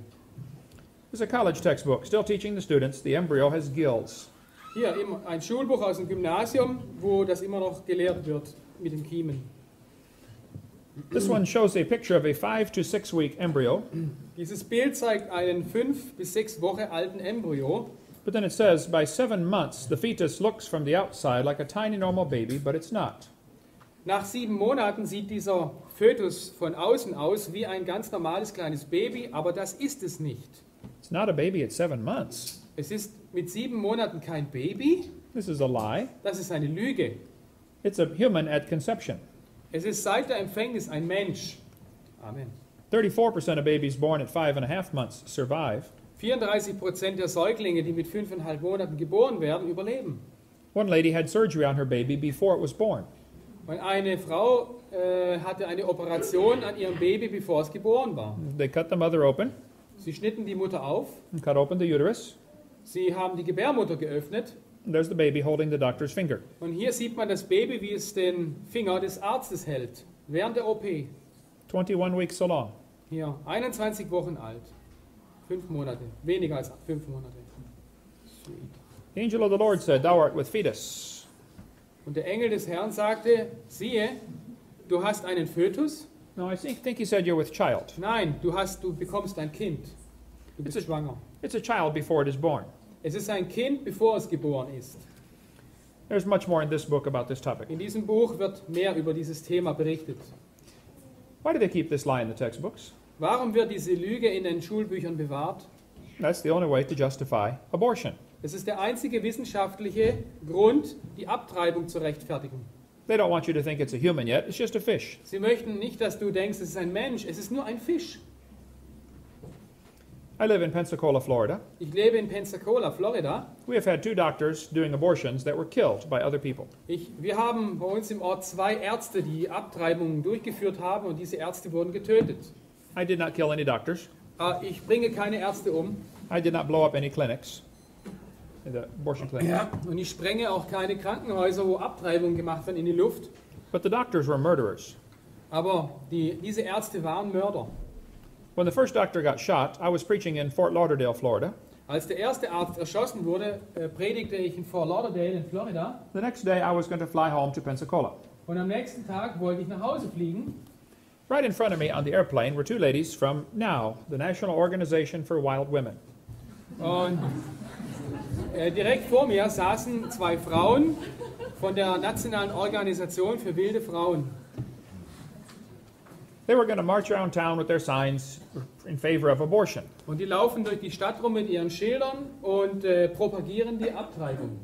There's a college textbook still teaching the students the embryo has gills. Hier ein Schulbuch aus dem Gymnasium, wo das immer noch gelehrt wird mit den Kiemen. This one shows a picture of a 5 to 6 week embryo, Dieses Bild zeigt einen 5 bis 6 Wochen alten Embryo. but then it says by 7 months the fetus looks from the outside like a tiny normal baby, but it's not. Nach 7 Monaten sieht dieser Fötus von außen aus wie ein ganz normales kleines Baby, aber das ist es nicht. It's not a baby at 7 months. Es ist mit 7 Monaten kein Baby, This is a lie. das ist eine Lüge. It's a human at conception. Es ist seit der Empfängnis ein Mensch. Amen. 34% of babies born at 5.5 months survive. 34% der Säuglinge, die mit 5,5 Monaten geboren werden, überleben. One lady had surgery on her baby before it was born. Und eine Frau hatte eine Operation an ihrem Baby, bevor es geboren war. They cut the mother open Sie schnitten die Mutter auf, and cut open the uterus. sie haben die Gebärmutter geöffnet And there's the baby holding the doctor's finger. und hier sieht man das Baby, wie es den Finger des Arztes hält, während der OP. 21 weeks along. Hier, 21 Wochen alt, 5 Monate, weniger als 5 Monate. Sweet. The angel of the Lord said, "Thou art with fetus." Und der Engel des Herrn sagte, siehe, du hast einen Fötus? No, I think he said you're with child. Nein, du bekommst ein Kind. Du bist schwanger. It's a child before it is born. Es ist ein Kind, bevor es geboren ist. There's much more in this book about this topic. In diesem Buch wird mehr über dieses Thema berichtet. Why do they keep this lie in the textbooks? Warum wird diese Lüge in den Schulbüchern bewahrt? That's the only way to justify abortion. Es ist der einzige wissenschaftliche Grund, die Abtreibung zu rechtfertigen. They don't want you to think it's a human yet, it's just a fish. Sie möchten nicht, dass du denkst, es ist ein Mensch, es ist nur ein Fisch. I live in Pensacola, Florida. Ich lebe in Pensacola, Florida. We have had 2 doctors doing abortions that were killed by other people. Wir haben bei uns im Ort 2 Ärzte, die Abtreibungen durchgeführt haben und diese Ärzte wurden getötet. I did not kill any doctors. Ich bringe keine Ärzte um. I did not blow up any clinics, the abortion clinics. Ja, und ich sprenge auch keine Krankenhäuser, wo Abtreibungen gemacht werden, in die Luft. But the doctors were murderers. Aber diese Ärzte waren Mörder. When the first doctor got shot, I was preaching in Fort Lauderdale, Florida. Als der erste Arzt erschossen wurde, predigte ich in Fort Lauderdale in Florida. The next day I was going to fly home to Pensacola. Und am nächsten Tag wollte ich nach Hause fliegen. Right in front of me on the airplane were 2 ladies from NOW, the National Organization for Wild Women. Und direkt vor mir saßen 2 Frauen von der Nationalen Organisation für wilde Frauen. They were going to march around town with their signs in favor of abortion. Und die laufen durch die Stadt rum mit ihren Schildern und propagieren die Abtreibung.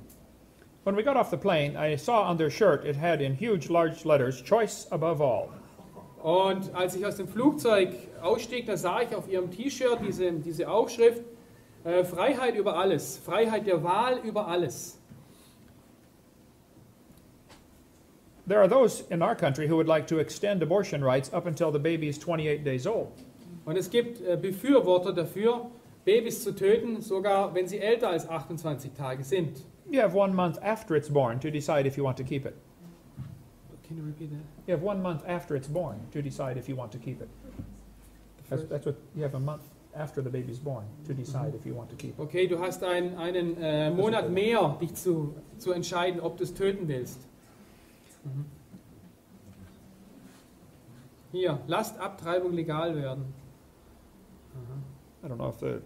When we got off the plane, I saw on their shirt it had in huge large letters, "Choice above all." Und als ich aus dem Flugzeug ausstieg, da sah ich auf ihrem T-Shirt diese Aufschrift, Freiheit über alles, Freiheit der Wahl über alles. There are those in our country who would like to extend abortion rights up until the baby is 28 days old. Und es gibt Befürworter dafür, Babys zu töten, sogar wenn sie älter als 28 Tage sind. You have 1 month after it's born to decide if you want to keep it. Can you repeat that? You have 1 month after it's born to decide if you want to keep it. That's what you have, a month after the baby's born to decide if you want to keep it. Okay, du hast einen Monat mehr, dich zu entscheiden, ob du es töten willst. Hier, lasst Abtreibung legal werden. I don't know if the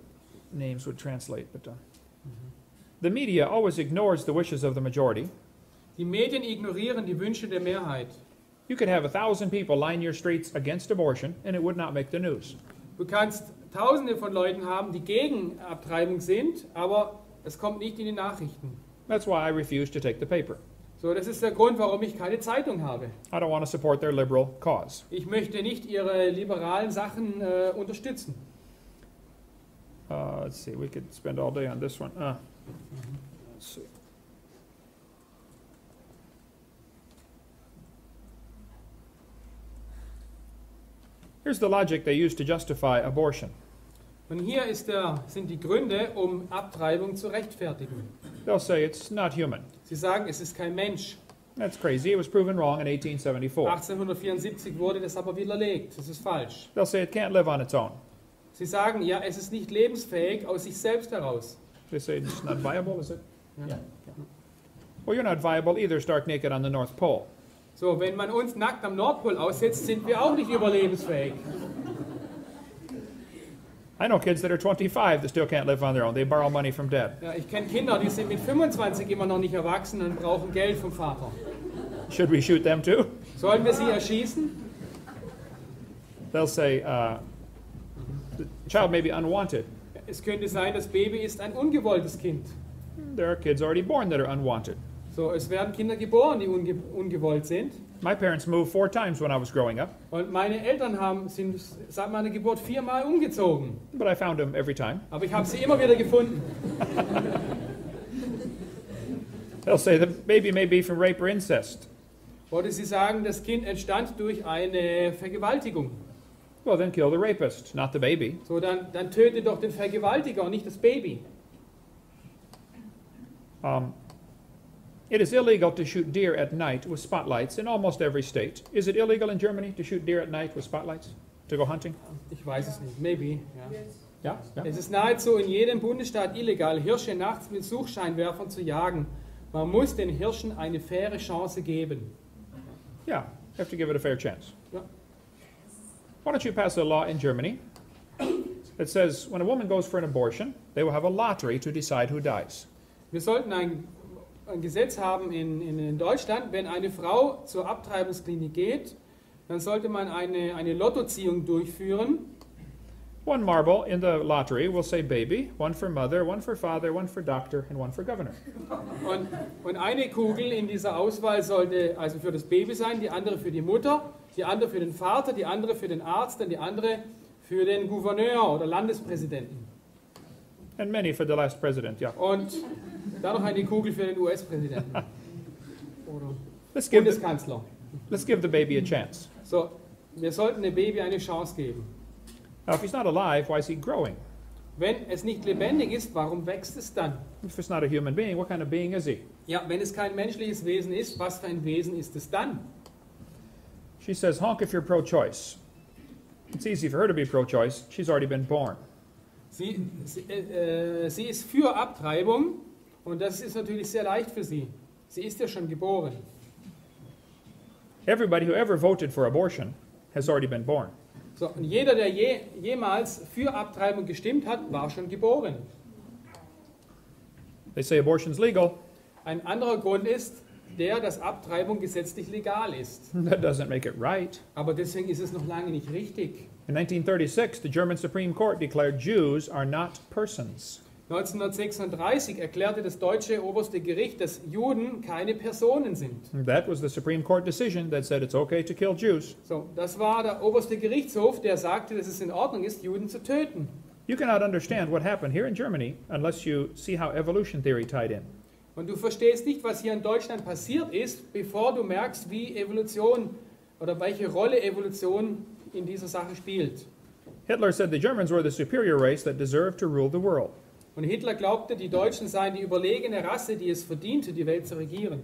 names would translate, but the media always ignores the wishes of the majority. Die Medien ignorieren die Wünsche der Mehrheit. You could have 1,000 people line your streets against abortion and it would not make the news. Du kannst Tausende von Leuten haben, die gegen Abtreibung sind, aber es kommt nicht in die Nachrichten. That's why I refuse to take the paper. So, das ist der Grund, warum ich keine Zeitung habe. I don't want to support their liberal cause. Ich möchte nicht ihre liberalen Sachen unterstützen. Let's see, we could spend all day on this one. Let's see. Here's the logic they use to justify abortion. Und hier sind die Gründe, um Abtreibung zu rechtfertigen. They'll say it's not human. Sie sagen, es ist kein Mensch. That's crazy. It was proven wrong in 1874. 1874 wurde das aber widerlegt. Das ist falsch. They'll say it can't live on its own. Sie sagen, ja, es ist nicht lebensfähig aus sich selbst heraus. They say it's not viable, is it? Ja. Yeah. Well, you're not viable either, stark naked on the North Pole. So, wenn man uns nackt am Nordpol aussetzt, sind wir auch nicht überlebensfähig. I know kids that are 25 that still can't live on their own. They borrow money from dad. Ja, ich kenne Kinder, die sind mit 25 immer noch nicht erwachsen und brauchen Geld vom Vater. Should we shoot them too? Sollen wir sie erschießen? They'll say, the child may be unwanted. Es könnte sein, das Baby ist ein ungewolltes Kind. There are kids already born that are unwanted. So, es werden Kinder geboren, die ungewollt sind. My parents moved 4 times when I was growing up. Und meine Eltern sind seit meiner Geburt 4-mal umgezogen. But I found them every time. Aber ich habe sie immer wieder gefunden. They'll say the baby may be from rape or incest. Oder sie sagen, das Kind entstand durch eine Vergewaltigung. Well, then kill the rapist, not the baby. So, dann töte doch den Vergewaltiger und nicht das Baby. It is illegal to shoot deer at night with spotlights in almost every state. Is it illegal in Germany to shoot deer at night with spotlights? To go hunting? Ich weiß es nicht. Maybe. Ja. Yeah? Es ist nahezu in jedem Bundesstaat illegal, Hirsche nachts mit Suchscheinwerfern zu jagen. Man muss den Hirschen eine faire Chance geben. Yeah, you have to give it a fair chance. Ja. Why don't you pass a law in Germany that says when a woman goes for an abortion, they will have a lottery to decide who dies. Wir sollten ein Gesetz haben in Deutschland, wenn eine Frau zur Abtreibungsklinik geht, dann sollte man eine Lottoziehung durchführen. One marble in the lottery will say baby, one for mother, one for father, one for doctor, and one for governor. Und eine Kugel in dieser Auswahl sollte also für das Baby sein, die andere für die Mutter, die andere für den Vater, die andere für den Arzt und die andere für den Gouverneur oder Landespräsidenten. And many for the last president, yeah. Und dann noch eine Kugel für den US-Präsidenten. Oder Let's give Bundeskanzler. the baby a chance. So, wir sollten dem Baby eine Chance geben. Now, if he's not alive, why is he growing? Wenn es nicht lebendig ist, warum wächst es dann? If it's not a human being, what kind of being is he? Ja, wenn es kein menschliches Wesen ist, was für ein Wesen ist es dann? She says, honk if you're pro-choice. It's easy for her to be pro-choice. She's already been born. Sie ist für Abtreibung und das ist natürlich sehr leicht für sie. Sie ist ja schon geboren. Everybody who ever voted for abortion has already been born. So, und jeder, der jemals für Abtreibung gestimmt hat, war schon geboren. They say abortion's legal. Ein anderer Grund ist, dass Abtreibung gesetzlich legal ist. That doesn't make it right. Aber deswegen ist es noch lange nicht richtig. In 1936, the German Supreme Court declared Jews are not persons. 1936 erklärte das deutsche oberste Gericht, dass Juden keine Personen sind. That was the Supreme Court decision that said it's okay to kill Jews. So, das war der oberste Gerichtshof, der sagte, dass es in Ordnung ist, Juden zu töten. You cannot understand what happened here in Germany unless you see how evolution theory tied in. Und du verstehst nicht, was hier in Deutschland passiert ist, bevor du merkst, wie Evolution oder welche Rolle Evolution in dieser Sache spielt. Hitler said the Germans were the superior race that deserved to rule the world. Und Hitler glaubte, die Deutschen seien die überlegene Rasse, die es verdiente, die Welt zu regieren.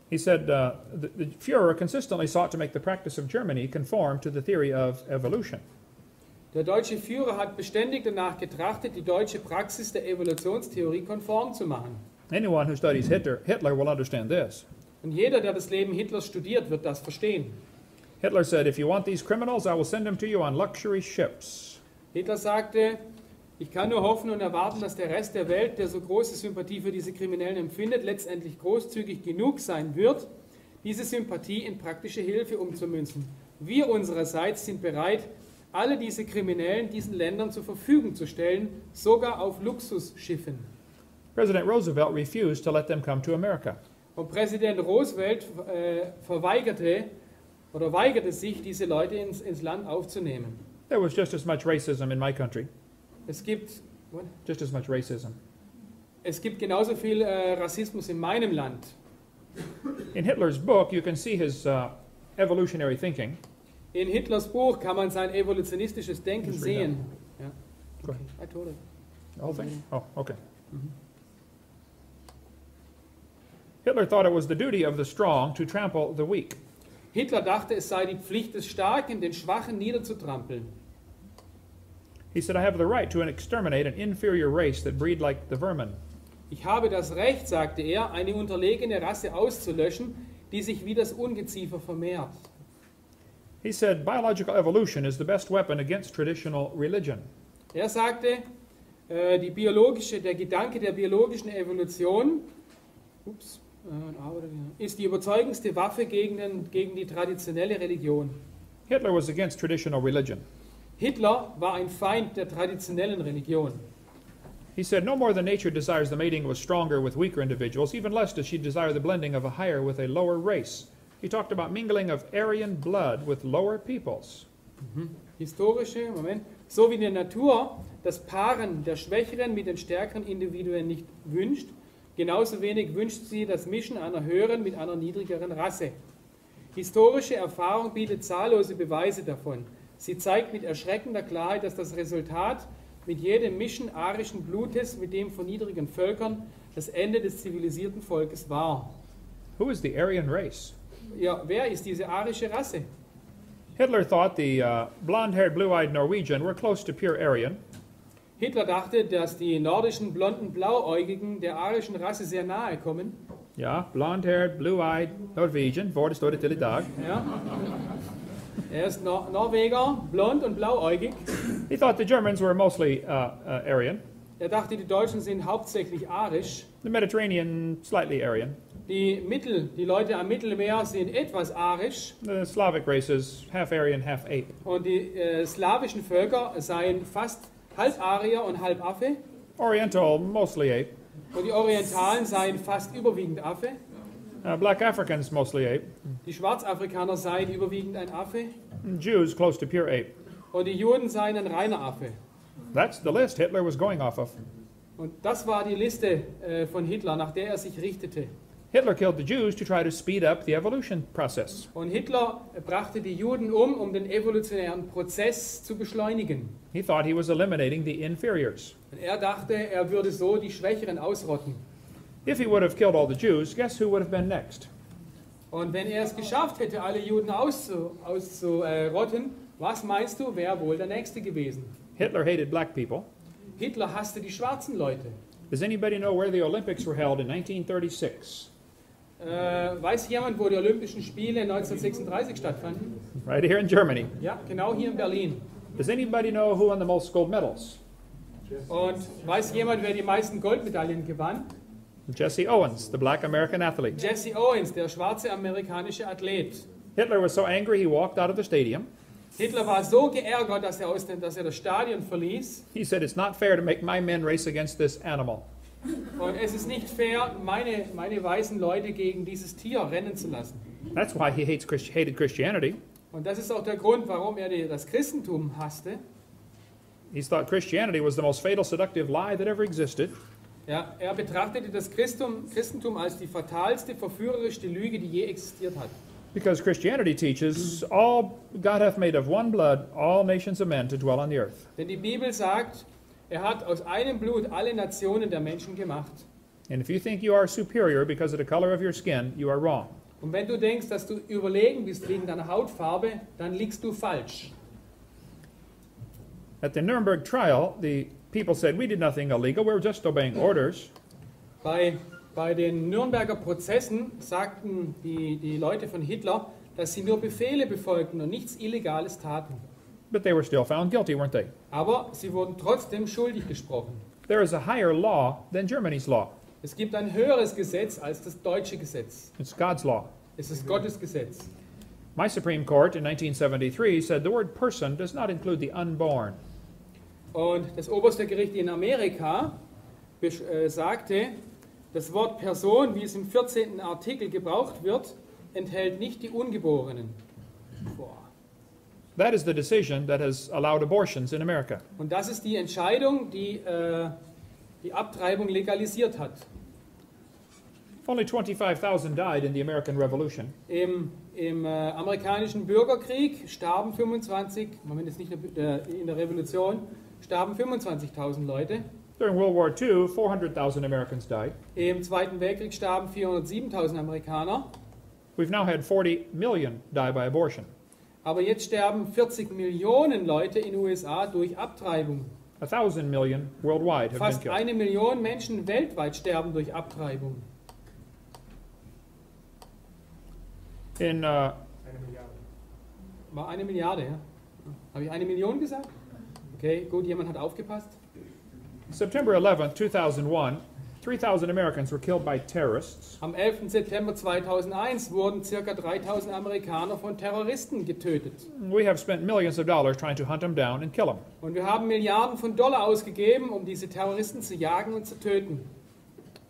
He said the Führer consistently sought to make the practice of Germany conform to the theory of evolution. Der deutsche Führer hat beständig danach getrachtet, die deutsche Praxis der Evolutionstheorie konform zu machen. Anyone who studies Hitler will understand this. Und jeder, der das Leben Hitlers studiert, wird das verstehen. Hitler said, if you want these criminals, I will send them to you on luxury ships. Hitler sagte, ich kann nur hoffen und erwarten, dass der Rest der Welt, der so große Sympathie für diese Kriminellen empfindet, letztendlich großzügig genug sein wird, diese Sympathie in praktische Hilfe umzumünzen. Wir unsererseits sind bereit, alle diese Kriminellen diesen Ländern zur Verfügung zu stellen, sogar auf Luxusschiffen. President Roosevelt refused to let them come to America. Und Präsident Roosevelt weigerte sich, diese Leute ins Land aufzunehmen. There was just as much racism in my country. Es gibt genauso viel Rassismus in meinem Land. In Hitler's book, you can see his evolutionary thinking. In Hitlers Buch kann man sein evolutionistisches Denken Just read sehen. Ja. Go ahead. I told it. The whole thing? Oh, okay. Hitler thought it was the duty of the strong to trample the weak. Hitler dachte, es sei die Pflicht des Starken, den Schwachen niederzutrampeln. He said, I have the right to exterminate an inferior race that breed like the vermin. Ich habe das Recht, sagte er, eine unterlegene Rasse auszulöschen, die sich wie das Ungeziefer vermehrt. He said, biological evolution is the best weapon against traditional religion. Er sagte, der Gedanke der biologischen Evolution ist die überzeugendste Waffe gegen die traditionelle Religion. Hitler was against traditional religion. Hitler war ein Feind der traditionellen Religion. He said, no more than nature desires the mating of a stronger with weaker individuals, even less does she desire the blending of a higher with a lower race. He talked about mingling of Aryan blood with lower peoples. So wie die Natur das Paaren der Schwächeren mit den stärkeren Individuen nicht wünscht, genauso wenig wünscht sie das Mischen einer höheren mit einer niedrigeren Rasse. Historische Erfahrung bietet zahllose Beweise davon. Sie zeigt mit erschreckender Klarheit, dass das Resultat mit jedem Mischen arischen Blutes mit dem von niedrigen Völkern das Ende des zivilisierten Volkes war. Who is the Aryan race? Ja, wer ist diese arische Rasse? Hitler thought the blonde-haired, blue-eyed Norwegian were close to pure Aryan. Hitler dachte, dass die nordischen, blonden, blauäugigen der arischen Rasse sehr nahe kommen. Ja, blonde-haired, blue-eyed Norwegian, voor de store til i dag. Ja. Er ist Norweger, blond und blauäugig. He thought the Germans were mostly Aryan. Er dachte, die Deutschen sind hauptsächlich arisch. The Mediterranean, slightly Aryan. die Leute am Mittelmeer sind etwas arisch The Slavic races, half Aryan, half ape. und die slawischen Völker seien fast halb Arier und halb Affe Oriental, mostly ape. und die Orientalen seien fast überwiegend Affe. Black Africans, mostly ape. Die Schwarzafrikaner seien überwiegend ein Affe Jews, close to pure ape. und die Juden seien ein reiner Affe. That's the list Hitler was going off of. Und das war die Liste von Hitler, nach der er sich richtete. Hitler killed the Jews to try to speed up the evolution process. Und Hitler brachte die Juden um den evolutionären Prozess zu beschleunigen. He thought he was eliminating the inferiors. Und er dachte, er würde so die Schwächeren ausrotten. If he would have killed all the Jews, guess who would have been next? Und wenn er es geschafft hätte, alle Juden auszurotten, was meinst du, wäre wohl der Nächste gewesen? Hitler hated black people. Hitler hasste die schwarzen Leute. Does anybody know where the Olympics were held in 1936? Weiß jemand, wo die Olympischen Spiele 1936 stattfanden? Right here in Germany. Ja, genau hier in Berlin. Does anybody know who won the most gold medals? Und weiß jemand, wer die meisten Goldmedaillen gewann? Jesse Owens, the black American athlete. Jesse Owens, der schwarze amerikanische Athlet. Hitler was so angry he walked out of the stadium. Hitler war so geärgert, dass er das Stadion verließ. He said, "It's not fair to make my men race against this animal." Und es ist nicht fair, meine weißen Leute gegen dieses Tier rennen zu lassen. That's why he hated Christianity. Und das ist auch der Grund, warum er das Christentum hasste. He thought Christianity was the most fatal, seductive lie that ever existed. Ja, er betrachtete das Christentum als die fatalste, verführerischste Lüge, die je existiert hat. Because Christianity teaches all God hath made of one blood all nations of men to dwell on the earth. Denn die Bibel sagt, er hat aus einem Blut alle Nationen der Menschen gemacht. And if you think you are superior because of the color of your skin, you are wrong. Und wenn du denkst, dass du überlegen bist wegen deiner Hautfarbe, dann liegst du falsch. At the Nuremberg trial, the people said, "We did nothing illegal, we were just obeying orders." Bei den Nürnberger Prozessen sagten die Leute von Hitler, dass sie nur Befehle befolgten und nichts Illegales taten. But they were still found guilty, weren't they? Aber sie wurden trotzdem schuldig gesprochen. There is a higher law than Germany's law. Es gibt ein höheres Gesetz als das deutsche Gesetz. It's God's law. Es ist Gottes Gesetz. My Supreme Court in 1973 said the word person does not include the unborn. Und das oberste Gericht in Amerika sagte, das Wort Person, wie es im 14. Artikel gebraucht wird, enthält nicht die Ungeborenen. That is the decision that has allowed abortions in America. Und das ist die Entscheidung, die die Abtreibung legalisiert hat. Only 25,000 died in the American Revolution. Im amerikanischen Bürgerkrieg starben 25, Moment, ist nicht in der Revolution, starben 25.000 Leute. During World War II, 400,000 Americans died. Im Zweiten Weltkrieg starben 407.000 Amerikaner. We've now had 40 million die by abortion. Aber jetzt sterben 40 Millionen Leute in den USA durch Abtreibung. 1,000 million worldwide have been Fast killed. 1 Million Menschen weltweit sterben durch Abtreibung. In War 1 Milliarde, ja? Habe ich 1 Million gesagt? Okay, gut, jemand hat aufgepasst. September 11th, 2001, 3,000 Americans were killed by terrorists. Am 11. September 2001 wurden ca. 3.000 Amerikaner von Terroristen getötet. We have spent millions of dollars trying to hunt them down and kill them. Und wir haben Milliarden von Dollar ausgegeben, um diese Terroristen zu jagen und zu töten.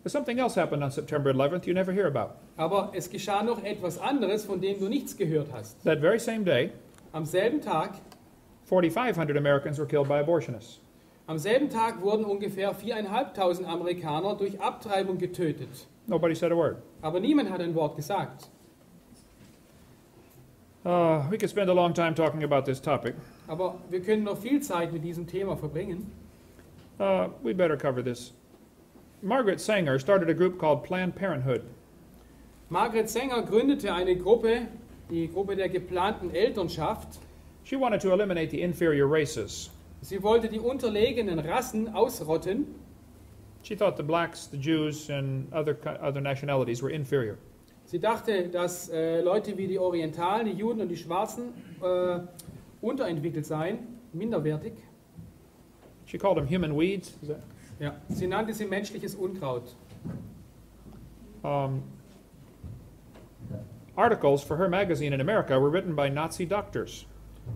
But something else happened on September 11th you never hear about. Aber es geschah noch etwas anderes, von dem du nichts gehört hast. That very same day, Am selben Tag 4,500 Americans were killed by abortionists. Am selben Tag wurden ungefähr 4.500 Amerikaner durch Abtreibung getötet. Nobody said a word. Aber niemand hat ein Wort gesagt. We could spend a long time talking about this topic. Aber wir können noch viel Zeit mit diesem Thema verbringen. We'd better cover this. Margaret Sanger started a group called Planned Parenthood. Margaret Sanger gründete eine Gruppe, die Gruppe der geplanten Elternschaft. She wanted to eliminate the inferior races. Sie wollte die unterlegenen Rassen ausrotten. She thought the blacks, the Jews, and other nationalities were inferior. Sie dachte, dass Leute wie die Orientalen, die Juden und die Schwarzen unterentwickelt seien, minderwertig. She called them human weeds. Is that? Ja, sie nannte sie menschliches Unkraut. articles for her magazine in America were written by Nazi doctors.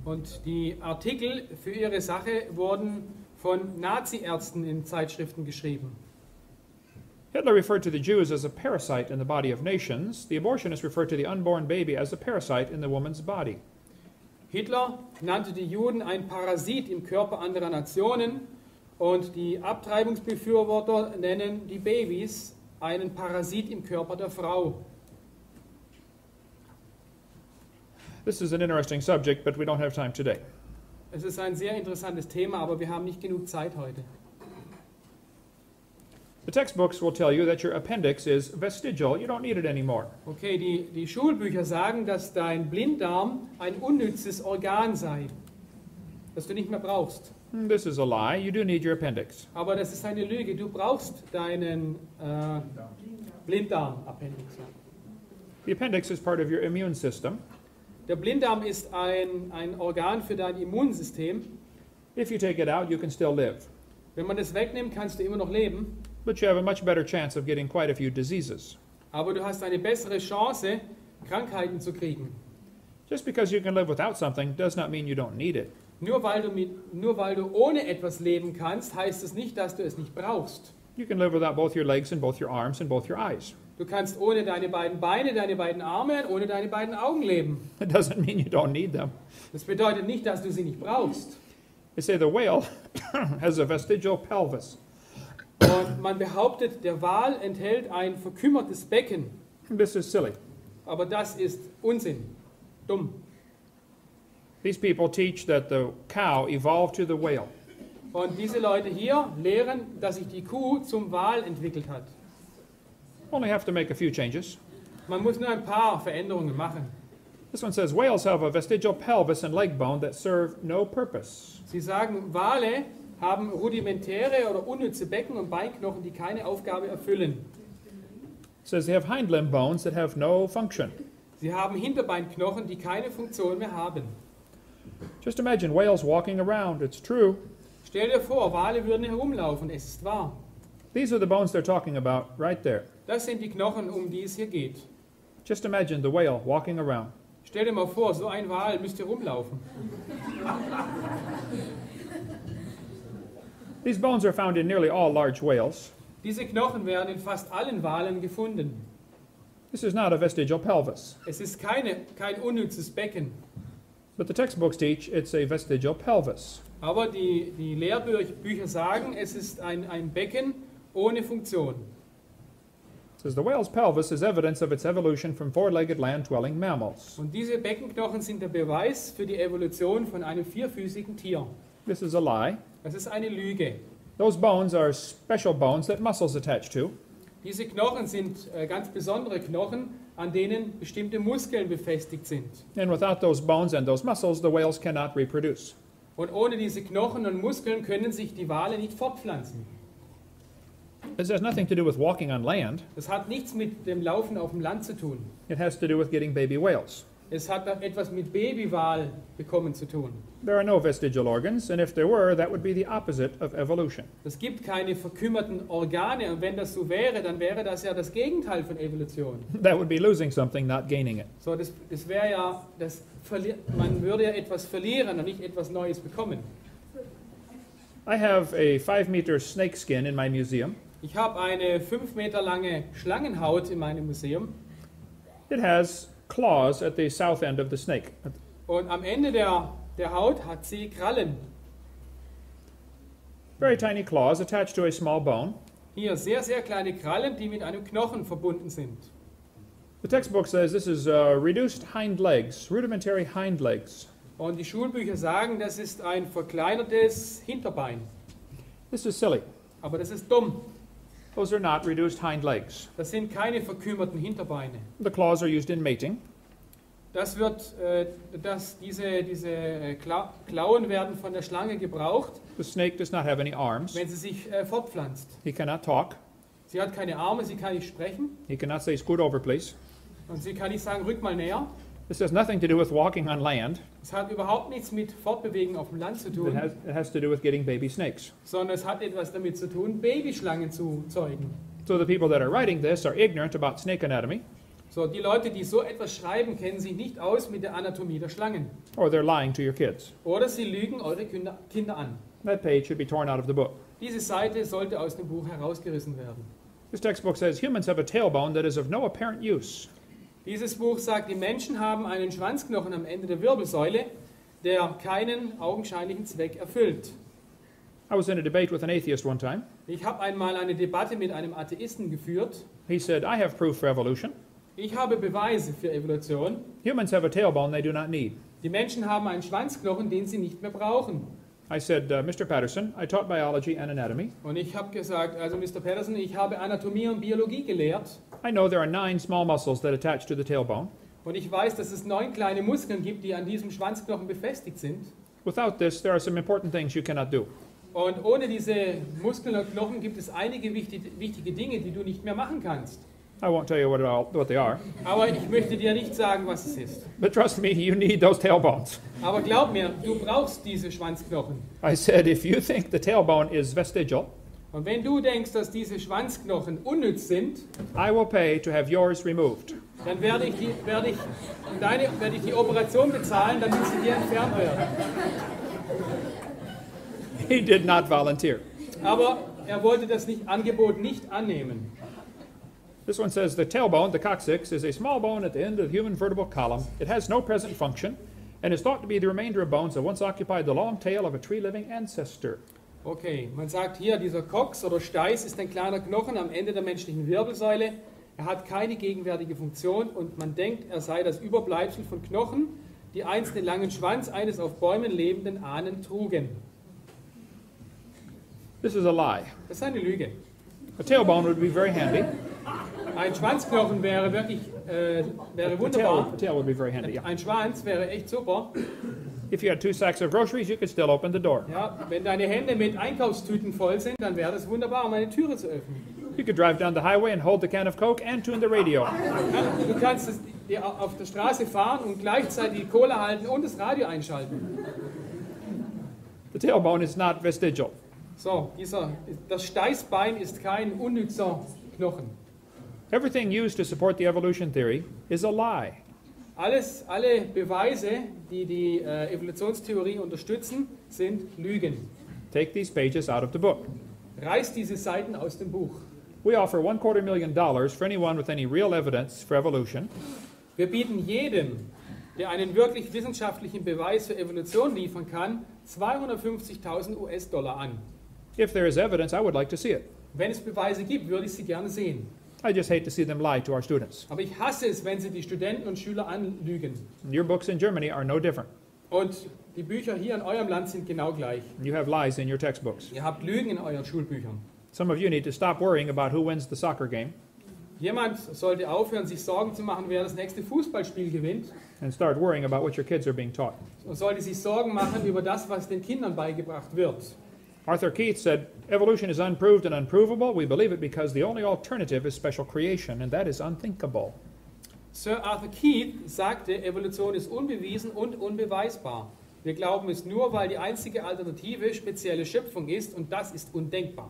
Und die Artikel für ihre Sache wurden von Nazi-Ärzten in Zeitschriften geschrieben. Hitler referred to the Jews as a parasite in the body of nations. The abortionist referred to the unborn baby as a parasite in the woman's body. Hitler nannte die Juden ein Parasit im Körper anderer Nationen und die Abtreibungsbefürworter nennen die Babys einen Parasit im Körper der Frau. This is an interesting subject, but we don't have time today. Es ist ein sehr interessantes Thema, aber wir haben nicht genug Zeit heute. The textbooks will tell you that your appendix is vestigial. You don't need it anymore. Okay, die Schulbücher sagen, dass dein Blinddarm ein unnützes Organ sei, das du nicht mehr brauchst. This is a lie. You do need your appendix. Aber das ist eine Lüge. Du brauchst deinen Blinddarm-Appendix. The appendix is part of your immune system. Der Blinddarm ist ein Organ für dein Immunsystem. If you take it out, you can still live. Wenn man das wegnimmt, kannst du immer noch leben. But you have a much better chance of getting quite a few diseases. Aber du hast eine bessere Chance, Krankheiten zu kriegen. Just because you can live without something does not mean you don't need it. Nur weil du ohne etwas leben kannst, heißt es nicht, dass du es nicht brauchst. You can live without both your legs and both your arms and both your eyes. Du kannst ohne deine beiden Beine, deine beiden Arme und ohne deine beiden Augen leben. It doesn't mean you don't need them. Das bedeutet nicht, dass du sie nicht brauchst. They say the whale has a vestigial pelvis. Und man behauptet, der Wal enthält ein verkümmertes Becken. This is silly. Aber das ist Unsinn. Dumm. These people teach that the cow evolved to the whale. Und diese Leute hier lehren, dass sich die Kuh zum Wal entwickelt hat. Only have to make a few changes. Man muss nur ein paar Veränderungen machen. This one says whales have a vestigial pelvis and leg bone that serve no purpose. Sie sagen, Wale haben rudimentäre oder unnütze Becken und Beinknochen, die keine Aufgabe erfüllen. It says they have hind limb bones that have no function. Sie haben Hinterbeinknochen, die keine Funktion mehr haben. Just imagine whales walking around. It's true. Stell dir vor, Wale würden herumlaufen, es ist wahr. These are the bones they're talking about right there. Das sind die Knochen, um die es hier geht. Just imagine the whale walking around. Stell dir mal vor, so ein Wal müsste rumlaufen. These bones are found in nearly all large whales. Diese Knochen werden in fast allen Walen gefunden. This is not a vestigial pelvis, Es ist kein unnützes Becken. but the textbooks teach it's a vestigial pelvis. Aber die Lehrbücher sagen, es ist ein Becken ohne Funktion. It says the whale's pelvis is evidence of its evolution from four-legged land-dwelling mammals. Und diese Beckenknochen sind der Beweis für die Evolution von einem vierfüßigen Tier. This is a lie. Das ist eine Lüge. Those bones are special bones that muscles attach to. Diese Knochen sind ganz besondere Knochen, an denen bestimmte Muskeln befestigt sind. And without those bones and those muscles, the whales cannot reproduce. Und ohne diese Knochen und Muskeln können sich die Wale nicht fortpflanzen. This has nothing to do with walking on land. Das hat nichts mit dem Laufen auf dem Land zu tun. It has to do with getting baby whales. Es hat etwas mit Babywal bekommen zu tun. There are no vestigial organs, and if there were, that would be the opposite of evolution. Es gibt keine verkümmerten Organe und wenn das so wäre, dann wäre das ja das Gegenteil von Evolution. That would be losing something, not gaining it. So, das wäre ja, man würde ja etwas verlieren und nicht etwas Neues bekommen. I have a 5-meter snake skin in my museum. Ich habe eine 5 Meter lange Schlangenhaut in meinem Museum. It has claws at the south end of the snake. Und am Ende der Haut hat sie Krallen. Very tiny claws attached to a small bone. Hier sehr, sehr kleine Krallen, die mit einem Knochen verbunden sind. The textbook says this is reduced hind legs, rudimentary hind legs. Und die Schulbücher sagen, das ist ein verkleinertes Hinterbein. This is silly. Aber das ist dumm. Those are not reduced hind legs. Das sind keine verkümmerten Hinterbeine. The claws are used in mating. Diese Klauen werden von der Schlange gebraucht, The snake does not have any arms. wenn sie sich fortpflanzt. He cannot talk. Sie hat keine Arme, sie kann nicht sprechen He cannot say, scoot over, please. und sie kann nicht sagen, rück mal näher. This has nothing to do with walking on land. Es hat überhaupt nichts mit Fortbewegen auf dem Land zu tun, It has to do with getting baby snakes. sondern es hat etwas damit zu tun, Babyschlangen zu zeugen. So the people that are writing this are ignorant about snake anatomy. So, die Leute, die so etwas schreiben, kennen sich nicht aus mit der Anatomie der Schlangen. Or they're lying to your kids. Oder sie lügen eure Kinder an. That page should be torn out of the book. Diese Seite sollte aus dem Buch herausgerissen werden. This textbook says humans have a tailbone that is of no apparent use. Dieses Buch sagt, die Menschen haben einen Schwanzknochen am Ende der Wirbelsäule, der keinen augenscheinlichen Zweck erfüllt. I was in a debate with an atheist one time. Ich habe einmal eine Debatte mit einem Atheisten geführt. He said, I have proof for evolution. Ich habe Beweise für Evolution. Humans have a tailbone they do not need. Die Menschen haben einen Schwanzknochen, den sie nicht mehr brauchen. I said, Mr. Patterson, I taught biology and anatomy. Und ich habe gesagt, also Mr. Patterson, ich habe Anatomie und Biologie gelehrt. I know there are 9 small muscles that attach to the tailbone. Und ich weiß, dass es 9 kleine Muskeln gibt, die an diesem Schwanzknochen befestigt sind. Without this, there are some important things you cannot do. Und ohne diese Muskeln und Knochen gibt es einige wichtige Dinge, die du nicht mehr machen kannst. I won't tell you what they are. Aber ich möchte dir nicht sagen, was es ist. But trust me, you need those tailbones. Aber glaub mir, du brauchst diese Schwanzknochen. I said, if you think the tailbone is vestigial, Und wenn du denkst, dass diese Schwanzknochen unnütz sind, I will pay to have yours removed. dann werde ich die Operation bezahlen, damit sie dir entfernt werden. He did not volunteer. Aber er wollte das Angebot nicht annehmen. This one says the tailbone, the coccyx, is a small bone at the end of the human vertebral column. It has no present function and is thought to be the remainder of bones that once occupied the long tail of a tree-living ancestor. Okay, man sagt hier, dieser Cox oder Steiß ist ein kleiner Knochen am Ende der menschlichen Wirbelsäule. Er hat keine gegenwärtige Funktion und man denkt, er sei das Überbleibsel von Knochen, die einst den langen Schwanz eines auf Bäumen lebenden Ahnen trugen. This is a lie. Das ist eine Lüge. A tailbone would be very handy. Ein Schwanzknochen wäre wirklich wäre A wunderbar. tail would be very handy, yeah. Ein Schwanz wäre echt super. If you had 2 sacks of groceries, you could still open the door. Ja, wenn deine Hände mit Einkaufstüten voll sind, dann wäre das wunderbar, um eine Türe zu öffnen. You could drive down the highway and hold the can of Coke and tune the radio. Ja, du kannst auf der Straße fahren und gleichzeitig die Cola halten und das Radio einschalten. The tailbone is not vestigial. So, das Steißbein ist kein unnützer Knochen. Everything used to support the evolution theory is a lie. Alle Beweise, die die Evolutionstheorie unterstützen, sind Lügen. Take these pages out of the book. Reiß diese Seiten aus dem Buch. We offer $250,000 for anyone with any real evidence for evolution. Wir bieten jedem, der einen wirklich wissenschaftlichen Beweis für Evolution liefern kann, 250.000 US-Dollar an. If there is evidence, I would like to see it. Wenn es Beweise gibt, würde ich sie gerne sehen. I just hate to see them lie to our students. Aber ich hasse es, wenn sie die Studenten und Schüler anlügen. Your books in Germany are no different. Und die Bücher hier in eurem Land sind genau gleich. You have lies in your textbooks. Ihr habt Lügen in euren Schulbüchern. Some of you need to stop worrying about who wins the soccer game Jemand sollte aufhören, sich Sorgen zu machen, wer das nächste Fußballspiel gewinnt. and start worrying about what your kids are being taught. Und sollte sich Sorgen machen über das, was den Kindern beigebracht wird. Arthur Keith said, evolution is unproved and unprovable. We believe it because the only alternative is special creation, and that is unthinkable. Sir Arthur Keith sagte, Evolution ist unbewiesen und unbeweisbar. Wir glauben es nur, weil die einzige Alternative spezielle Schöpfung ist, und das ist undenkbar.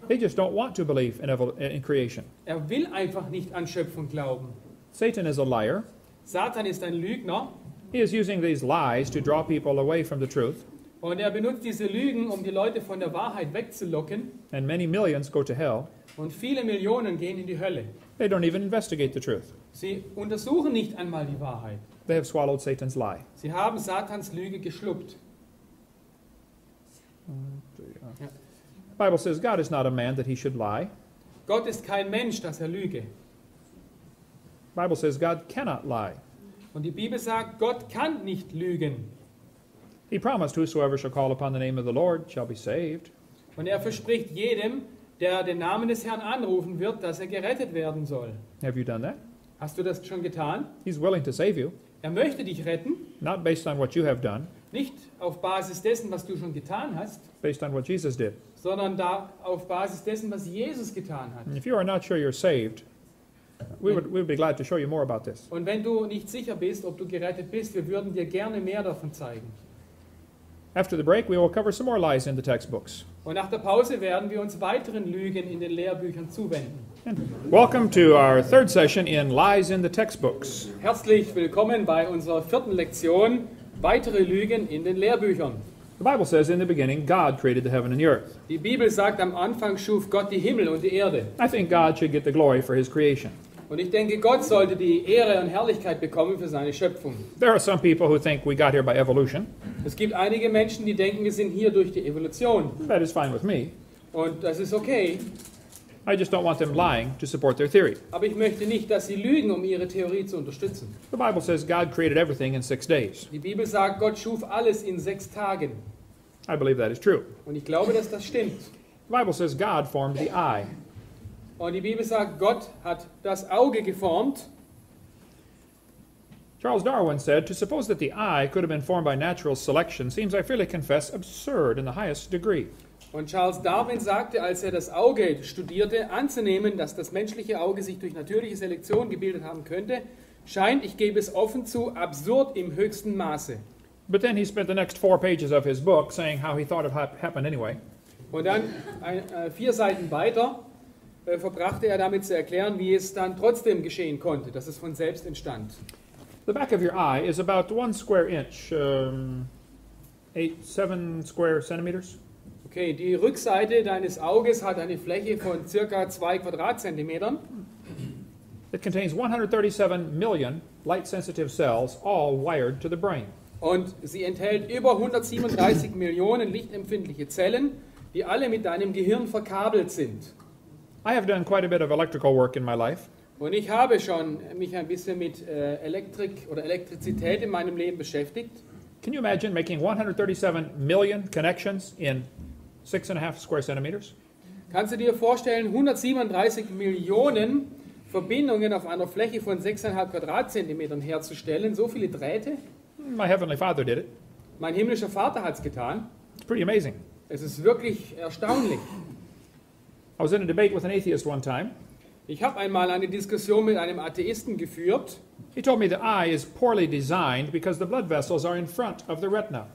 They just don't want to believe in creation. Er will einfach nicht an Schöpfung glauben. Satan is a liar. Satan ist ein Lügner He is using these lies to draw people away from the truth, und er benutzt diese Lügen, um die Leute von der Wahrheit wegzulocken, and many millions go to hell. und viele Millionen gehen in die Hölle. They don't even investigate the truth. Sie untersuchen nicht einmal die Wahrheit. They have swallowed Satan's lie. Sie haben Satans Lüge geschluckt. Ja. The Bible says God is not a man that he should lie. Gott ist kein Mensch, dass er lüge. The Bible says God cannot lie. Und die Bibel sagt, Gott kann nicht lügen. He promised whosoever shall call upon the name of the Lord shall be saved. Und er verspricht jedem, der den Namen des Herrn anrufen wird, dass er gerettet werden soll. Have you done that? Hast du das schon getan? He's willing to save you, Er möchte dich retten, not based on what you have done, nicht auf Basis dessen, was du schon getan hast, based on what Jesus did. sondern auf Basis dessen, was Jesus getan hat. And if you are not sure you're saved, we would be glad to show you more about this. Und wenn du nicht sicher bist, ob du gerettet bist, wir würden dir gerne mehr davon zeigen. After the break, we will cover some more lies in the textbooks. Und nach der Pause werden wir uns weiteren Lügen in den Lehrbüchern zuwenden. And welcome to our third session in Lies in the Textbooks. Herzlich willkommen bei unserer vierten Lektion, weitere Lügen in den Lehrbüchern. The Bible says in the beginning, God created the heaven and the earth. Die Bibel sagt, am Anfang schuf Gott die Himmel und die Erde. I think God should get the glory for his creation. Und ich denke, Gott sollte die Ehre und Herrlichkeit bekommen für seine Schöpfung. There are some people who think we got here by evolution. Es gibt einige Menschen, die denken, wir sind hier durch die Evolution. That is fine with me. Und das ist okay. I just don't want them lying to support their theory. Aber ich möchte nicht, dass sie lügen, um ihre Theorie zu unterstützen. The Bible says God created everything in 6 days. Die Bibel sagt, Gott schuf alles in 6 Tagen. I believe that is true. Und ich glaube, dass das stimmt. The Bible says God formed the eye. Und die Bibel sagt, Gott hat das Auge geformt. Charles Darwin said, to suppose that the eye could have been formed by natural selection seems, I freely confess, absurd in the highest degree. Und Charles Darwin sagte, als er das Auge studierte, anzunehmen, dass das menschliche Auge sich durch natürliche Selektion gebildet haben könnte, scheint, ich gebe es offen zu, absurd im höchsten Maße. But then he spent the next 4 pages of his book saying how he thought it happened anyway. Und dann 4 Seiten weiter verbrachte er damit zu erklären, wie es dann trotzdem geschehen konnte, dass es von selbst entstand. The back of your eye is about 1 square inch, 7 square centimeters. Okay, die Rückseite deines Auges hat eine Fläche von circa 2 Quadratzentimetern. It contains 137 million light-sensitive cells, all wired to the brain. Und sie enthält über 137 Millionen lichtempfindliche Zellen, die alle mit deinem Gehirn verkabelt sind. I have done quite a bit of electrical work in my life. Und ich habe schon mich ein bisschen mit Elektrik oder Elektrizität in meinem Leben beschäftigt. Can you imagine making 137 million connections in 6.5 square centimeters? Kannst du dir vorstellen, 137 Millionen Verbindungen auf einer Fläche von 6,5 Quadratzentimetern herzustellen? So viele Drähte? My Heavenly Father did it. Mein himmlischer Vater hat es getan. It's pretty amazing. Es ist wirklich erstaunlich. I was in a debate with an atheist one time. Ich habe einmal eine Diskussion mit einem Atheisten geführt. He told me the eye is poorly designed because the blood vessels are in front of the retina.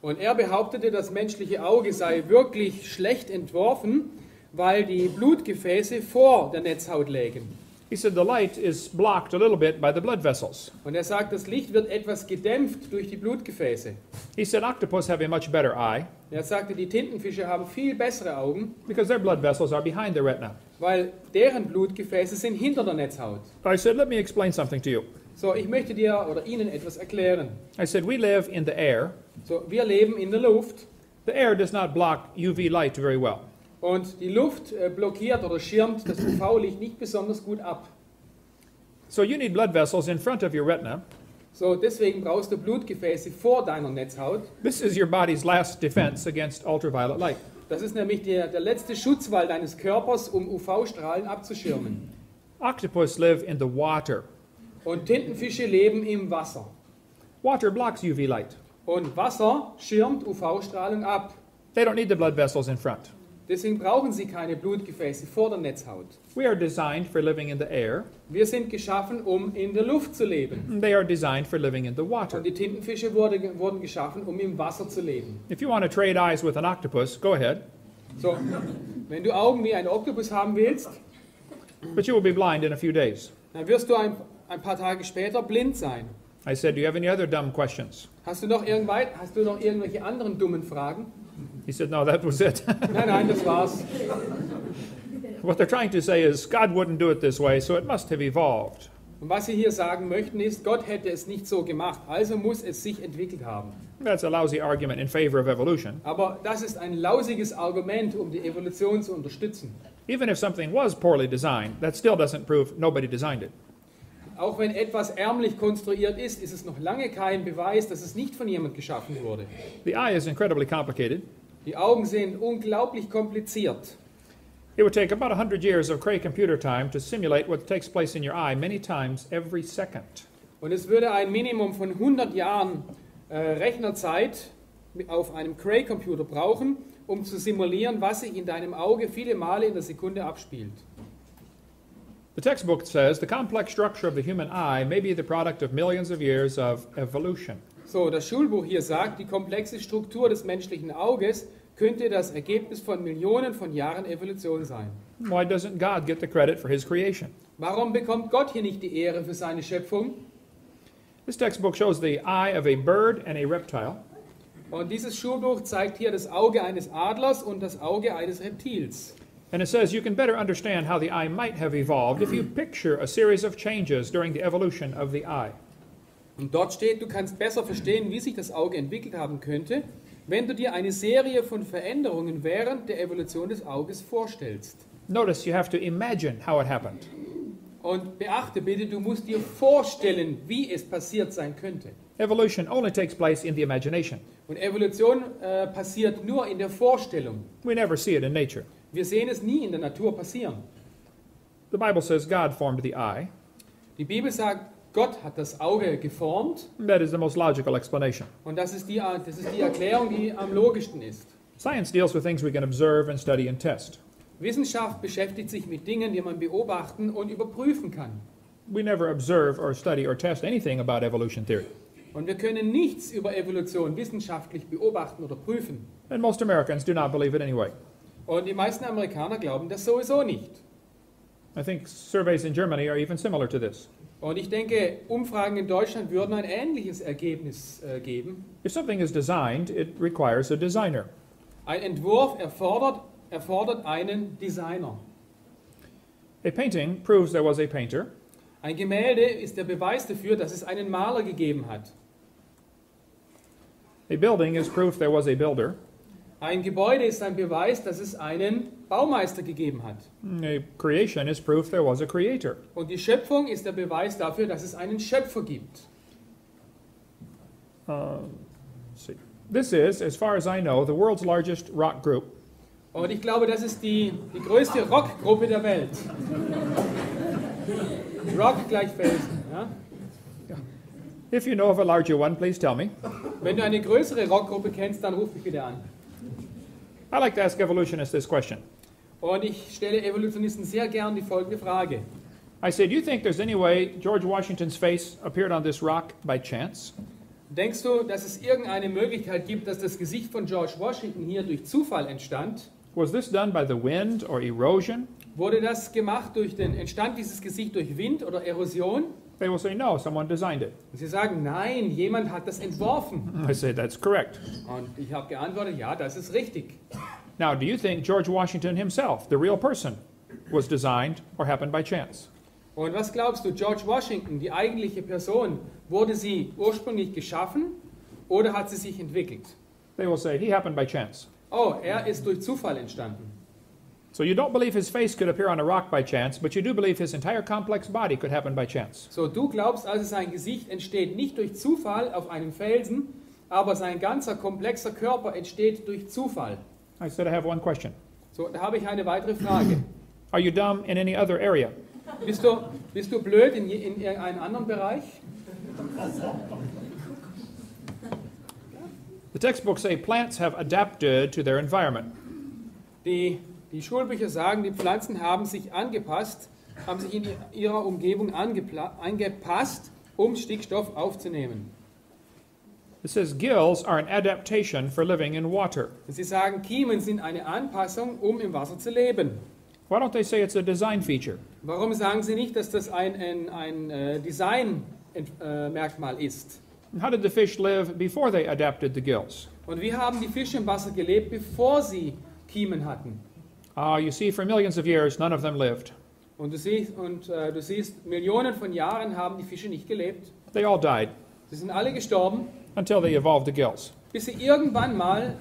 Und er behauptete, das menschliche Auge sei wirklich schlecht entworfen, weil die Blutgefäße vor der Netzhaut lägen. He said the light is blocked a little bit by the blood vessels. Und er sagt, das Licht wird etwas gedämpft durch die Blutgefäße. He said octopus have a much better eye Er sagte, die Tintenfische haben viel bessere Augen, because their blood vessels are behind the retina. weil deren Blutgefäße sind hinter der Netzhaut. I said, let me explain something to you. So, ich möchte dir oder Ihnen etwas erklären. I said, we live in the air. So, wir leben in der Luft The air does not block UV light very well. und die Luft blockiert oder schirmt das UV-Licht nicht besonders gut ab. So you need blood vessels in front of your retina. So, deswegen brauchst du Blutgefäße vor deiner Netzhaut. This is your body's last defense against ultraviolet light. Das ist nämlich der letzte Schutzwall deines Körpers, um UV-Strahlen abzuschirmen. Octopus live in the water. Und Tintenfische leben im Wasser. Water blocks UV light. Und Wasser schirmt UV-Strahlung ab. They don't need the blood vessels in front. Deswegen brauchen sie keine Blutgefäße vor der Netzhaut. We are designed for living in the air. Wir sind geschaffen, um in der Luft zu leben. They are designed for living in the water. Und die Tintenfische wurden geschaffen, um im Wasser zu leben. If you want to trade eyes with an octopus, go ahead. So, wenn du Augen wie ein Oktopus haben willst, But you will be blind in a few days. dann wirst du ein paar Tage später blind sein. I said, do you have any other dumb questions? Hast du noch irgendwelche anderen dummen Fragen? He said, no, that was it. Nein, das war's. What they're trying to say is God wouldn't do it this way, so it must have evolved. Und was sie hier sagen möchten ist, Gott hätte es nicht so gemacht, also muss es sich entwickelt haben. That's a lousy argument in favor of evolution. Aber das ist ein lausiges Argument, um die Evolution zu unterstützen. Even if something was poorly designed, that still doesn't prove nobody designed it. Auch wenn etwas ärmlich konstruiert ist, ist es noch lange kein Beweis, dass es nicht von jemand geschaffen wurde. The eye is incredibly complicated. Die Augen sind unglaublich kompliziert. It would take about 100 years of Cray computer time to simulate what takes place in your eye many times every second. Und es würde ein Minimum von 100 Jahren Rechnerzeit auf einem Cray-Computer brauchen, um zu simulieren, was sich in deinem Auge viele Male in der Sekunde abspielt. The textbook says the complex structure of the human eye may be the product of millions of years of evolution. So, das Schulbuch hier sagt, die komplexe Struktur des menschlichen Auges könnte das Ergebnis von Millionen von Jahren Evolution sein. Why doesn't God get the credit for his creation? Warum bekommt Gott hier nicht die Ehre für seine Schöpfung? This textbook shows the eye of a bird and a reptile. Und dieses Schulbuch zeigt hier das Auge eines Adlers und das Auge eines Reptils. And it says you can better understand how the eye might have evolved if you picture a series of changes during the evolution of the eye. Und dort steht, du kannst besser verstehen, wie sich das Auge entwickelt haben könnte, wenn du dir eine Serie von Veränderungen während der Evolution des Auges vorstellst. Notice you have to imagine how it happened. Und beachte bitte, du musst dir vorstellen, wie es passiert sein könnte. Evolution only takes place in the imagination. Und Evolution passiert nur in der Vorstellung. We never see it in nature. Wir sehen es nie in der Natur passieren. The Bible says God formed the eye. Die Bibel sagt, Gott hat das Auge geformt. That is the most logical explanation. Und das ist die Erklärung, die am logischsten ist. Science deals with things we can observe and study and test. Wissenschaft beschäftigt sich mit Dingen, die man beobachten und überprüfen kann. We never observe or study or test anything about evolution theory. Und wir können nichts über Evolution wissenschaftlich beobachten oder prüfen. And most Americans do not believe it anyway. Und die meisten Amerikaner glauben das sowieso nicht. I think surveys in Germany are even similar to this. Und ich denke, Umfragen in Deutschland würden ein ähnliches Ergebnis geben. If something is designed, it requires a designer. Ein Entwurf erfordert einen Designer. A painting proves there was a painter. Ein Gemälde ist der Beweis dafür, dass es einen Maler gegeben hat. A building is proof there was a builder. Ein Gebäude ist ein Beweis, dass es einen Baumeister gegeben hat. A creation is proof there was a creator. Und die Schöpfung ist der Beweis dafür, dass es einen Schöpfer gibt. Let's see. This is, as far as I know, the world's largest rock group. Und ich glaube, das ist die größte Rockgruppe der Welt. Rock gleich Felsen. Ja? If you know of a larger one, please tell me. Wenn du eine größere Rockgruppe kennst, dann ruf mich bitte an. I like to ask evolutionists this question. Und ich stelle Evolutionisten sehr gern die folgende Frage. I say, do you think there's any way George Washington's face appeared on this rock by chance? Denkst du, dass es irgendeine Möglichkeit gibt, dass das Gesicht von George Washington hier durch Zufall entstand? Was this done by the wind or erosion? Wurde das gemacht entstand dieses Gesicht durch Wind oder Erosion? They will say, no, someone designed it. Und sie sagen, nein, jemand hat das entworfen. I say, that's correct. Und ich habe geantwortet, ja, das ist richtig. Now, do you think George Washington himself, the real person, was designed or happened by chance? Und was glaubst du, George Washington, die eigentliche Person, wurde sie ursprünglich geschaffen oder hat sie sich entwickelt? They will say, he happened by chance. Oh, er ist durch Zufall entstanden. So you don't believe his face could appear on a rock by chance, but you do believe his entire complex body could happen by chance. So, du glaubst also, sein Gesicht entsteht nicht durch Zufall auf einem Felsen, aber sein ganzer komplexer Körper entsteht durch Zufall. I said, I have one question. So, da habe ich eine weitere Frage. Are you dumb in any other area? Bist du blöd in irgendeinem anderen Bereich? The textbooks say plants have adapted to their environment. Die Schulbücher sagen, die Pflanzen haben sich angepasst, haben sich in ihrer Umgebung angepasst, um Stickstoff aufzunehmen. It says gills are an adaptation for living in water. Sie sagen, Kiemen sind eine Anpassung, um im Wasser zu leben. Why don't they say it's a design feature? Warum sagen sie nicht, dass das ein Design-Merkmal ist? How did the fish live before they adapted the gills? Und wie haben die Fische im Wasser gelebt, bevor sie Kiemen hatten? You see, for millions of years, none of them lived. Und du siehst, Millionen von Jahren haben die Fische nicht gelebt. They all died Sie sind alle gestorben, until they evolved the gills. bis sie irgendwann mal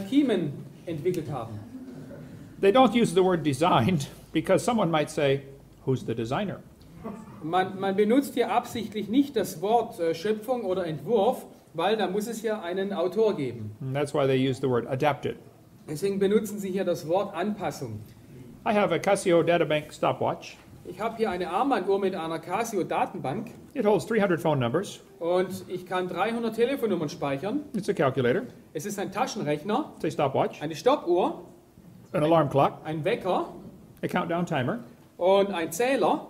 Kiemen entwickelt haben. They don't use the word designed because someone might say, who's the designer? Man benutzt hier absichtlich nicht das Wort Schöpfung oder Entwurf, weil da muss es ja einen Autor geben. And that's why they use the word adapted. Deswegen benutzen sie hier das Wort Anpassung. I have a Casio databank stopwatch. Ich habe hier eine Armbanduhr mit einer Casio-Datenbank It holds 300 phone numbers. und ich kann 300 Telefonnummern speichern. It's a calculator. Es ist ein Taschenrechner, It's a stopwatch. eine Stoppuhr, An alarm clock. ein Wecker A countdown timer. und ein Zähler.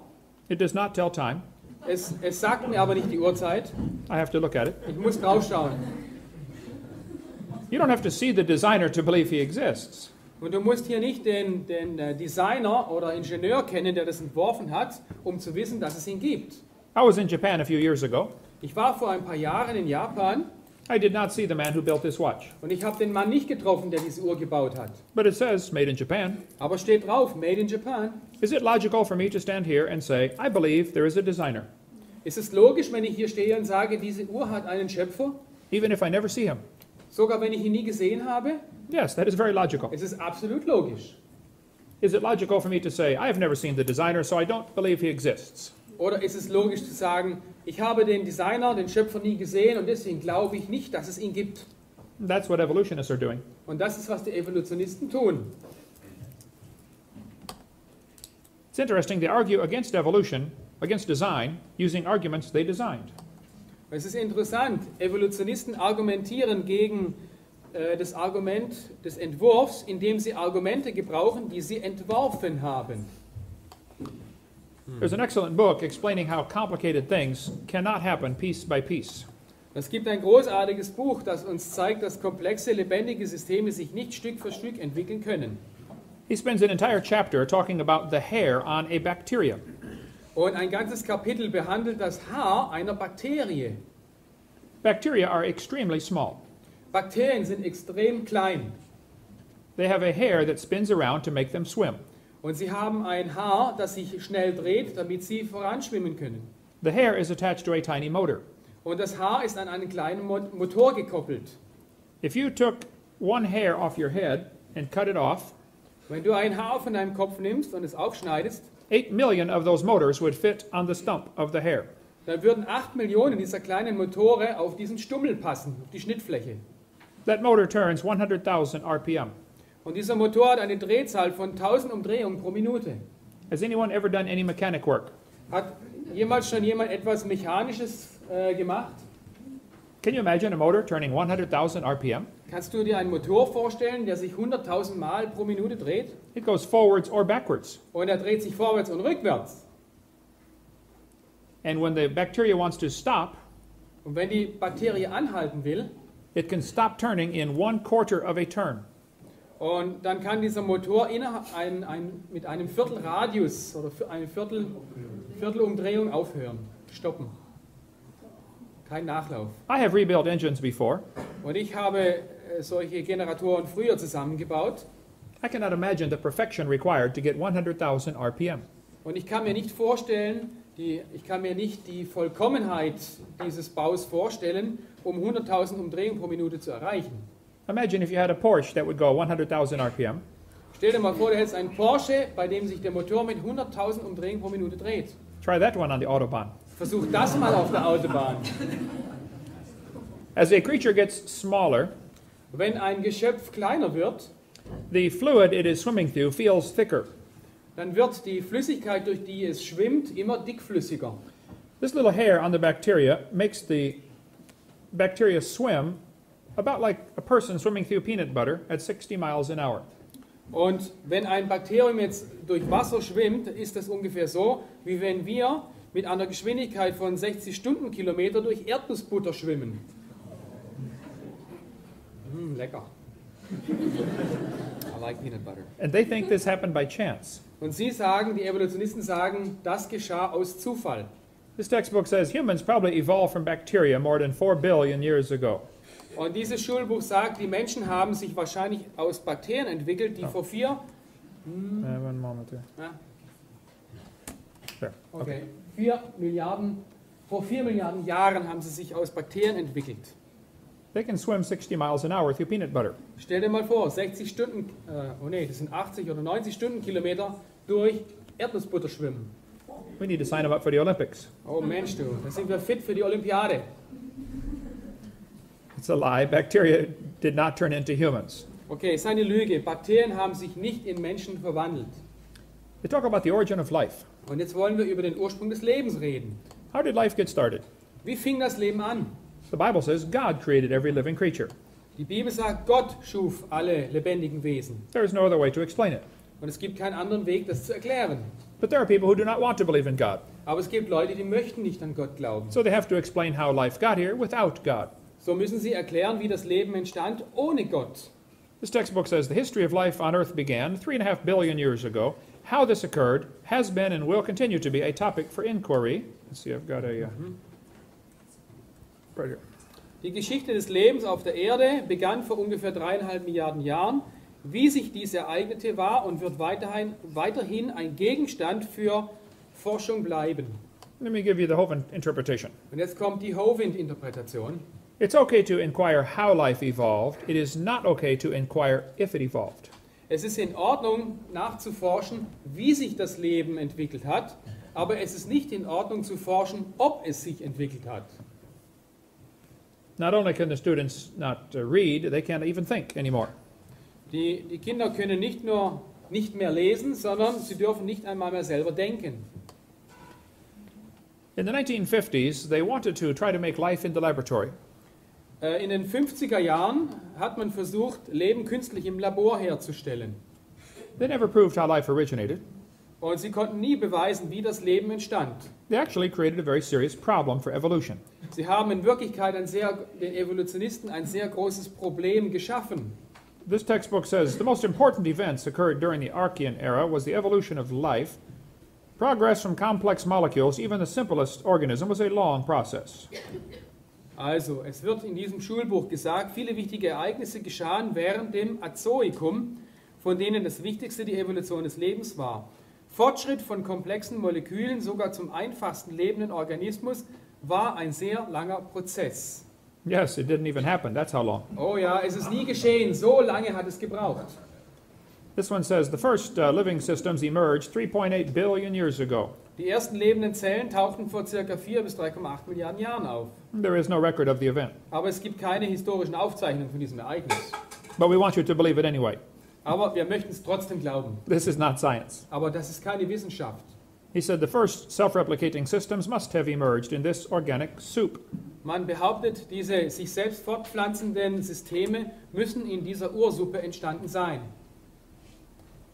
It does not tell time. Es sagt mir aber nicht die Uhrzeit. I have to look at it. Ich muss draufschauen. You don't have to see the designer to believe he exists. Und du musst hier nicht den Designer oder Ingenieur kennen, der das entworfen hat, um zu wissen, dass es ihn gibt. I was in Japan a few years ago. Ich war vor ein paar Jahren in Japan I did not see the man who built this watch. und ich habe den Mann nicht getroffen, der diese Uhr gebaut hat. But it says, made in Japan. Aber steht drauf, Made in Japan. Is it logical for me to stand here and say, I believe there is a designer, Ist es logisch, wenn ich hier stehe und sage, diese Uhr hat einen Schöpfer? even if I never see him? Sogar wenn ich ihn nie gesehen habe? Yes, that is very logical. Es ist absolut logisch. Is it logical for me to say, I have never seen the designer, so I don't believe he exists? Oder ist es logisch zu sagen, ich habe den Designer, den Schöpfer nie gesehen und deswegen glaube ich nicht, dass es ihn gibt? That's what evolutionists are doing. Und das ist, was die Evolutionisten tun. It's interesting, they argue against evolution, against design, using arguments they designed. Es ist interessant, Evolutionisten argumentieren gegen das Argument des Entwurfs, indem sie Argumente gebrauchen, die sie entworfen haben. There's an excellent book explaining how complicated things cannot happen piece by piece. Es gibt ein großartiges Buch, das uns zeigt, dass komplexe, lebendige Systeme sich nicht Stück für Stück entwickeln können. He spends an entire chapter talking about the hair on a bacteria. Und ein ganzes Kapitel behandelt das Haar einer Bakterie. Bacteria are extremely small. Bakterien sind extrem klein They have a hair that spins around to make them swim. und sie haben ein Haar, das sich schnell dreht, damit sie voranschwimmen können. The hair is attached to a tiny motor. Und das Haar ist an einen kleinen Motor gekoppelt. If you took one hair off your head and cut it off, Wenn du ein Haar von deinem Kopf nimmst und es aufschneidest, 8 million of those motors would fit on the stump of the hair. dann würden 8 Millionen dieser kleinen Motore auf diesen Stummel passen, auf die Schnittfläche. That motor turns 100,000 RPM. Und dieser Motor hat eine Drehzahl von 1000 Umdrehungen pro Minute. Has anyone ever done any mechanic work? Hat jemals schon jemand etwas Mechanisches gemacht? Can you imagine a motor turning 100,000 RPM? Kannst du dir einen Motor vorstellen, der sich 100.000 Mal pro Minute dreht? It goes forwards or backwards. Und er dreht sich vorwärts und rückwärts. And when the bacteria wants to stop, Und wenn die Bakterie anhalten will, it can stop turning in 1/4 of a turn. und dann kann dieser Motor mit einem Viertelradius oder eine Viertelumdrehung aufhören, stoppen. Kein Nachlauf. I have rebuilt engines before. Und ich habe solche Generatoren früher zusammengebaut. I cannot imagine the perfection required to get 100,000 RPM. Und ich kann mir nicht vorstellen, die Vollkommenheit dieses Baus vorstellen, um 100.000 Umdrehungen pro Minute zu erreichen. Imagine if you had a Porsche that would go 100,000 RPM. Stell dir mal vor, du hättest einen Porsche, bei dem sich der Motor mit 100.000 Umdrehungen pro Minute dreht. Try that one on the Autobahn. Versuch das mal auf der Autobahn. As a creature gets smaller, Wenn ein Geschöpf kleiner wird, the fluid it is swimming through feels thicker. dann wird die Flüssigkeit, durch die es schwimmt, immer dickflüssiger. This little hair on the bacteria makes the bacteria swim about like a person swimming through peanut butter at 60 miles an hour. Und wenn ein Bakterium jetzt durch Wasser schwimmt, ist das ungefähr so, wie wenn wir mit einer Geschwindigkeit von 60 Stundenkilometer durch Erdnussbutter schwimmen. Lecker. I like peanut butter. And they think this happened by chance. Und sie sagen, die Evolutionisten sagen, das geschah aus Zufall. This textbook says humans probably evolved from bacteria more than 4 billion years ago. Und dieses Schulbuch sagt, die Menschen haben sich wahrscheinlich aus Bakterien entwickelt, die vor 4 One moment here. There. Okay. 4 Milliarden Jahren haben sie sich aus Bakterien entwickelt. They can swim 60 miles an hour through peanut butter. Stell dir mal vor, 60 Stunden, das sind 80 oder 90 Stundenkilometer durch Erdnussbutter schwimmen. We need to sign them up for the Olympics. Oh Mensch, du, da sind wir fit für die Olympiade. It's a lie. Bacteria did not turn into humans. Okay, ist eine Lüge. Bakterien haben sich nicht in Menschen verwandelt. They talk about the origin of life. Und jetzt wollen wir über den Ursprung des Lebens reden. How did life get started? Wie fing das Leben an? The Bible says God created every living creature. Die Bibel sagt, Gott schuf alle lebendigen Wesen. There is no other way to explain it. Und es gibt keinen anderen Weg, das zu erklären. But there are people who do not want to believe in God. Aber es gibt Leute, die möchten nicht an Gott glauben. So they have to explain how life got here without God. So müssen sie erklären, wie das Leben entstand ohne Gott. This textbook says the history of life on Earth began 3.5 billion years ago. How this occurred has been and will continue to be a topic for inquiry. Let's see, I've got a right here. Die Geschichte des Lebens auf der Erde begann vor ungefähr 3,5 Milliarden Jahren. Wie sich dies ereignete, war und wird weiterhin ein Gegenstand für Forschung bleiben. Let me give you the Hovind interpretation. Und jetzt kommt die Hovind-Interpretation. It's okay to inquire how life evolved. It is not okay to inquire if it evolved. Es ist in Ordnung, nachzuforschen, wie sich das Leben entwickelt hat, aber es ist nicht in Ordnung zu forschen, ob es sich entwickelt hat. Not only can the students not read, they can't even think anymore. Die Kinder können nicht nur nicht mehr lesen, sondern sie dürfen nicht einmal mehr selber denken. In the 1950s, they wanted to try to make life in the laboratory. In den 50er Jahren hat man versucht, Leben künstlich im Labor herzustellen. They never proved how life originated. Und sie konnten nie beweisen, wie das Leben entstand. They actually created a very serious problem for evolution. Sie haben in Wirklichkeit den Evolutionisten ein sehr großes Problem geschaffen. This textbook says the most important events occurred during the Archean era was the evolution of life. Progress from complex molecules, even the simplest organism, was a long process. Also, es wird in diesem Schulbuch gesagt, viele wichtige Ereignisse geschahen während dem Azoikum, von denen das Wichtigste die Evolution des Lebens war. Fortschritt von komplexen Molekülen, sogar zum einfachsten lebenden Organismus, war ein sehr langer Prozess. Yes, it didn't even happen. That's how long. Oh ja, es ist nie geschehen. So lange hat es gebraucht. This one says the first living systems emerged 3.8 billion years ago. Die ersten lebenden Zellen tauchten vor ca. 4 bis 3,8 Milliarden Jahren auf. There is no record of the event. Aber es gibt keine historischen Aufzeichnungen von diesem Ereignis. But we want you to believe it anyway. Aber wir möchten es trotzdem glauben. This is not science. Aber das ist keine Wissenschaft. He said the first self-replicating systems must have emerged in this organic soup. Man behauptet, diese sich selbst fortpflanzenden Systeme müssen in dieser Ursuppe entstanden sein.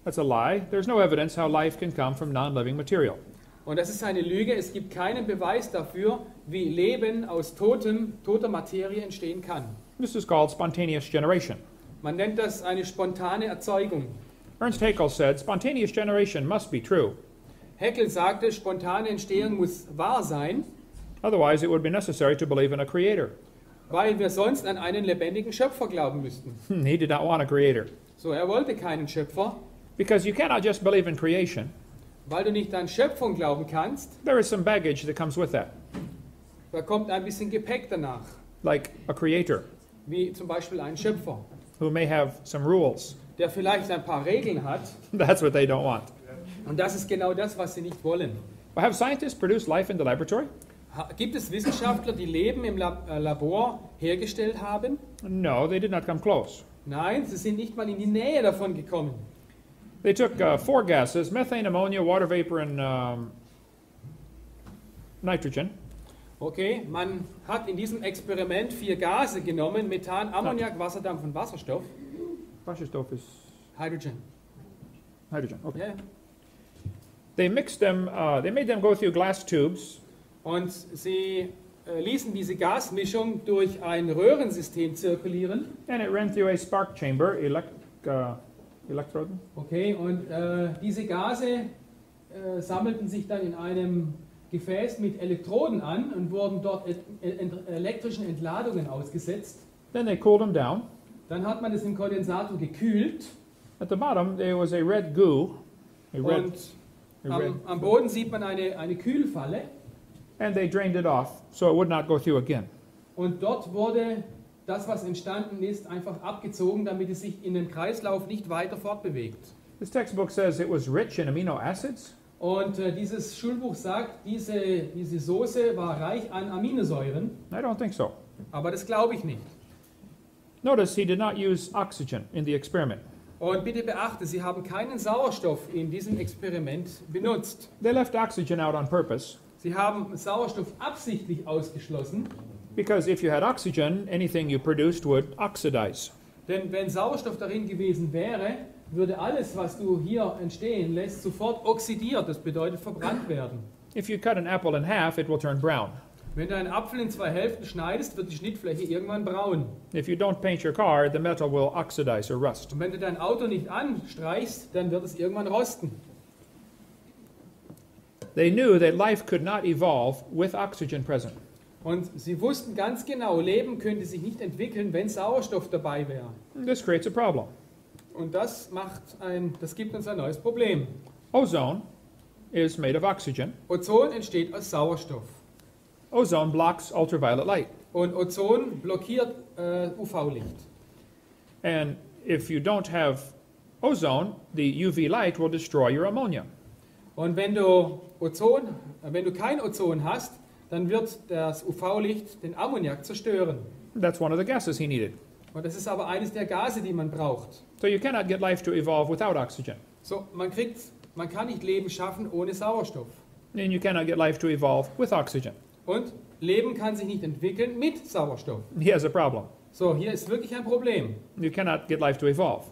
That's a lie. There's no evidence how life can come from non-living material. Und das ist eine Lüge. Es gibt keinen Beweis dafür, wie Leben aus toter Materie entstehen kann. This is called spontaneous generation. Man nennt das eine spontane Erzeugung. Ernst Haeckel said spontaneous generation must be true. Haeckel sagte, spontane Entstehung muss wahr sein, Otherwise, it would be necessary to believe in a creator. weil wir sonst an einen lebendigen Schöpfer glauben müssten. He did not want a creator. So, er wollte keinen Schöpfer, Because you cannot just believe in creation. weil du nicht an Schöpfung glauben kannst. There is some baggage that comes with that, Da kommt ein bisschen Gepäck danach, like a creator wie zum Beispiel ein Schöpfer, who may have some rules. der vielleicht ein paar Regeln hat. That's what they don't want. Und das ist genau das, was sie nicht wollen. But have scientists produced life in the laboratory? Gibt es Wissenschaftler, die Leben im Labor hergestellt haben? No, they did not come close. Nein, sie sind nicht mal in die Nähe davon gekommen. They took 4 gases, methane, ammonia, water vapor, and nitrogen. Okay, man hat in diesem Experiment 4 Gase genommen, Methan, Ammoniak, Wasserdampf und Wasserstoff. Wasserstoff is Hydrogen. hydrogen. Okay. Ja. They mixed them. They made them go through glass tubes. Und sie ließen diese Gasmischung durch ein Röhrensystem zirkulieren. And it ran through a spark chamber, electroden. Okay, und diese Gase sammelten sich dann in einem Gefäß mit Elektroden an und wurden dort elektrischen Entladungen ausgesetzt. Then they cooled them down. Dann hat man es im Kondensator gekühlt. At the bottom, there was a red goo, Und am Boden sieht man eine Kühlfalle. and they drained it off so it would not go through again. Und dort wurde das, was entstanden ist, einfach abgezogen, damit es sich in den Kreislauf nicht weiter fortbewegt. This textbook says it was rich in amino acids, Und dieses Schulbuch sagt, diese Soße war reich an Aminosäuren, I don't think so. aber das glaube ich nicht. Notice he did not use oxygen in the experiment. Und bitte beachte, Sie haben keinen Sauerstoff in diesem Experiment benutzt. They left oxygen out on purpose Sie haben Sauerstoff absichtlich ausgeschlossen, because if you had oxygen, anything you produced would oxidize. denn wenn Sauerstoff darin gewesen wäre, würde alles, was du hier entstehen lässt, sofort oxidiert, das bedeutet verbrannt werden. If you cut an apple in half, it will turn brown. Wenn du einen Apfel in zwei Hälften schneidest, wird die Schnittfläche irgendwann braun. If you don't paint your car, the metal will oxidize or rust. Und wenn du dein Auto nicht anstreichst, dann wird es irgendwann rosten. They knew that life could not evolve with oxygen present. Und sie wussten ganz genau, Leben könnte sich nicht entwickeln, wenn Sauerstoff dabei wäre. This creates a problem. Und das gibt uns ein neues Problem. Ozone is made of oxygen. Ozon entsteht aus Sauerstoff. Ozone blocks ultraviolet light. Und Ozon blockiert UV-Licht. And if you don't have ozone, the UV light will destroy your ammonia. Und wenn du kein Ozon hast, dann wird das UV-Licht den Ammoniak zerstören. That's one of the gases he needed. Und das ist aber eines der Gase, die man braucht. So you cannot get life to evolve without oxygen. So, man kann nicht Leben schaffen ohne Sauerstoff. And you cannot get life to evolve with oxygen. Und Leben kann sich nicht entwickeln mit Sauerstoff. He has a problem. So, hier ist wirklich ein Problem. You cannot get life to evolve.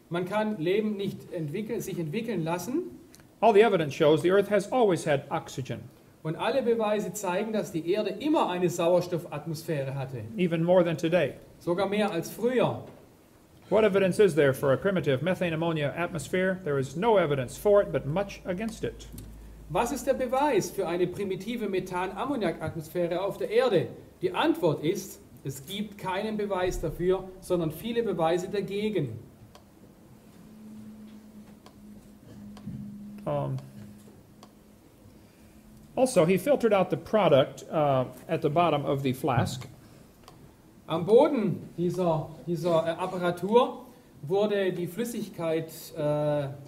Man kann Leben nicht sich entwickeln lassen. All the evidence shows the Earth has always had oxygen, Und alle Beweise zeigen, dass die Erde immer eine Sauerstoffatmosphäre hatte. even more than today. Sogar mehr als früher. What evidence is there for a primitive methane-ammonia atmosphere? There is no evidence for it, but much against it. Was ist der Beweis für eine primitive Methan-Ammoniak-Atmosphäre auf der Erde? Die Antwort ist, es gibt keinen Beweis dafür, sondern viele Beweise dagegen. Also, he filtered out the product at the bottom of the flask. Am Boden dieser Apparatur wurde die Flüssigkeit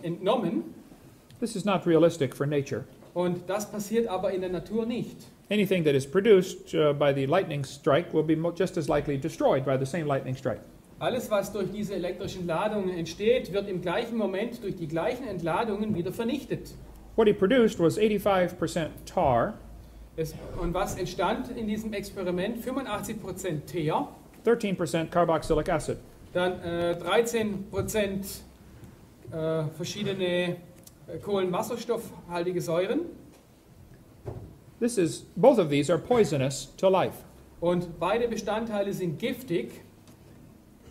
entnommen. This is not realistic for nature. Und das passiert aber in der Natur nicht. Anything that is produced by the lightning strike will be just as likely destroyed by the same lightning strike. Alles, was durch diese elektrischen Ladungen entsteht, wird im gleichen Moment durch die gleichen Entladungen wieder vernichtet. What he produced was 85% tar, Und was entstand in diesem Experiment? 85% Teer, 13% carboxylic acid. dann 13% verschiedene kohlenwasserstoffhaltige Säuren. Both of these are poisonous to life. Und beide Bestandteile sind giftig.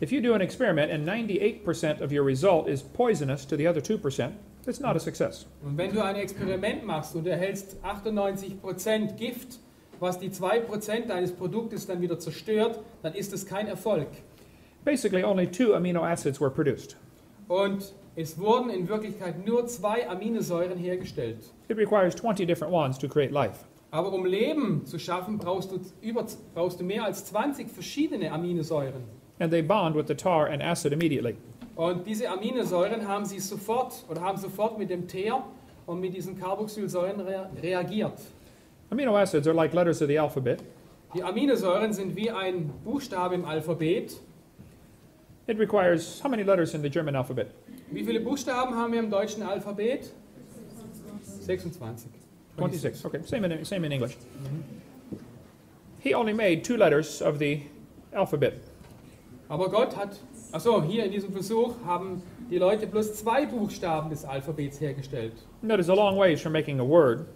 If you do an experiment and 98% of your result is poisonous to the other 2%, it's not a success. Und wenn du ein Experiment machst und erhältst 98% Gift, was die 2% deines Produktes dann wieder zerstört, dann ist es kein Erfolg. Basically, only 2 amino acids were produced. Und es wurden in Wirklichkeit nur 2 Aminosäuren hergestellt. It requires 20 different ones to create life. Aber um Leben zu schaffen, brauchst du mehr als 20 verschiedene Aminosäuren. And they bond with the tar and acid immediately. Und diese Aminosäuren haben sofort mit dem Teer und mit diesen Carboxylsäuren reagiert. Amino acids are like letters of the alphabet. Die Aminosäuren sind wie ein Buchstabe im Alphabet. It requires how many letters in the German alphabet? Wie viele Buchstaben haben wir im deutschen Alphabet? 26. 26. Okay, same in English. He only made 2 letters of the alphabet. Aber Gott hat, hier in diesem Versuch haben die Leute bloß 2 Buchstaben des Alphabets hergestellt. And that is a long ways from making a word,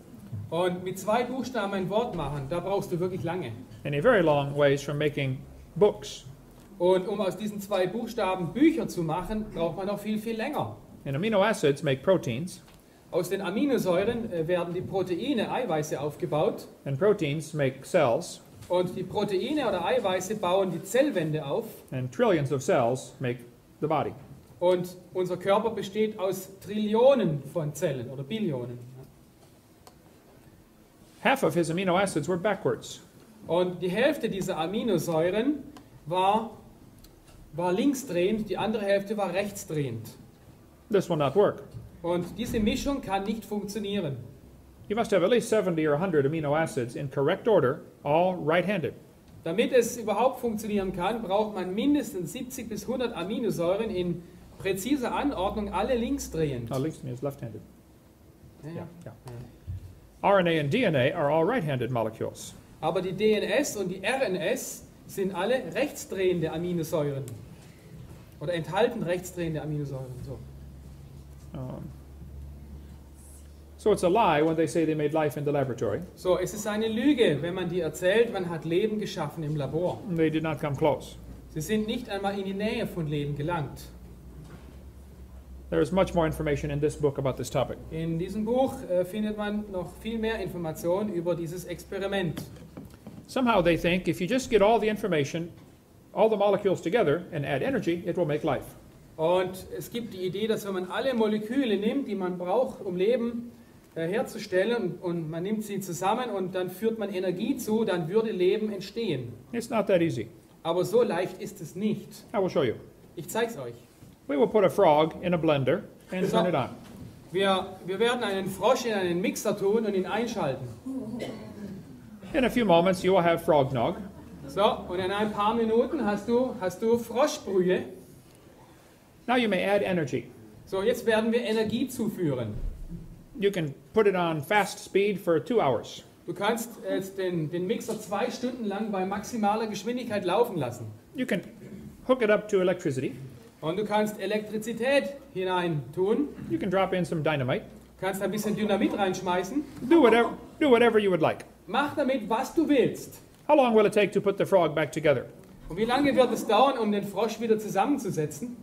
Und mit 2 Buchstaben ein Wort machen, da brauchst du wirklich lange. and a very long ways from making books. Und um aus diesen 2 Buchstaben Bücher zu machen, braucht man noch viel, viel länger. And amino acids make proteins, Aus den Aminosäuren werden die Proteine, Eiweiße aufgebaut. and proteins make cells, Und die Proteine oder Eiweiße bauen die Zellwände auf. and trillions of cells make the body. Und unser Körper besteht aus Trillionen von Zellen oder Billionen. Half of his amino acids were backwards. Und die Hälfte dieser Aminosäuren war linksdrehend, die andere Hälfte war rechtsdrehend. This will not work. Und diese Mischung kann nicht funktionieren. You must have at least 70 or 100 amino acids in correct order, all right-handed. Damit es überhaupt funktionieren kann, braucht man mindestens 70 bis 100 Aminosäuren in präziser Anordnung, alle linksdrehend. Links to me is left-handed. Ja. Yeah. RNA and DNA are all right-handed molecules. Aber die DNS und die RNS sind alle rechtsdrehende Aminosäuren. Oder enthalten rechtsdrehende Aminosäuren. So. So it's a lie when they say they made life in the laboratory. So, es ist eine Lüge, wenn man dir erzählt, man hat Leben geschaffen im Labor. They did not come close. Sie sind nicht einmal in die Nähe von Leben gelangt. There is much more information in this book about this topic. In diesem Buch findet man noch viel mehr Informationen über dieses Experiment. Somehow they think if you just get all the information, all the molecules together and add energy, it will make life. Und es gibt die Idee, dass wenn man alle Moleküle nimmt, die man braucht, um Leben herzustellen, und man nimmt sie zusammen und dann führt man Energie zu, dann würde Leben entstehen. It's not that easy. Aber so leicht ist es nicht. I will show you. Ich zeige es euch. We will put a frog in a blender and turn it on. Wir werden einen Frosch in einen Mixer tun und ihn einschalten. In a few moments you will have frog nog. So, und in ein paar Minuten hast du Froschbrühe. Now you may add energy. So, jetzt werden wir Energie zuführen. You can put it on fast speed for 2 hours. Du kannst jetzt den Mixer 2 Stunden lang bei maximaler Geschwindigkeit laufen lassen. You can hook it up to electricity. Und du kannst Elektrizität hinein tun. You can drop in some dynamite. Du kannst ein bisschen Dynamit reinschmeißen. Do whatever you would like. Mach damit, was du willst. How long will it take to put the frog back together? Und wie lange wird es dauern, um den Frosch wieder zusammenzusetzen?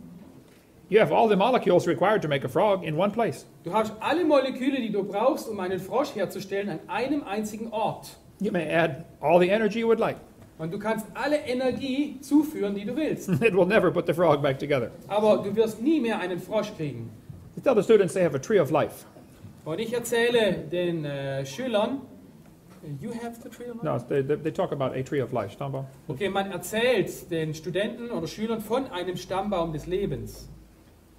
You have all the molecules required to make a frog in one place. Du hast alle Moleküle, die du brauchst, um einen Frosch herzustellen, an einem einzigen Ort. You may add all the energy you would like. Und du kannst alle Energie zuführen, die du willst. It will never put the frog back together. Aber du wirst nie mehr einen Frosch kriegen. You tell the students they have a tree of life. Und ich erzähle den Schülern, you have the tree of life? No, they talk about a tree of life. Stammbaum. Okay, man erzählt den Studenten oder Schülern von einem Stammbaum des Lebens.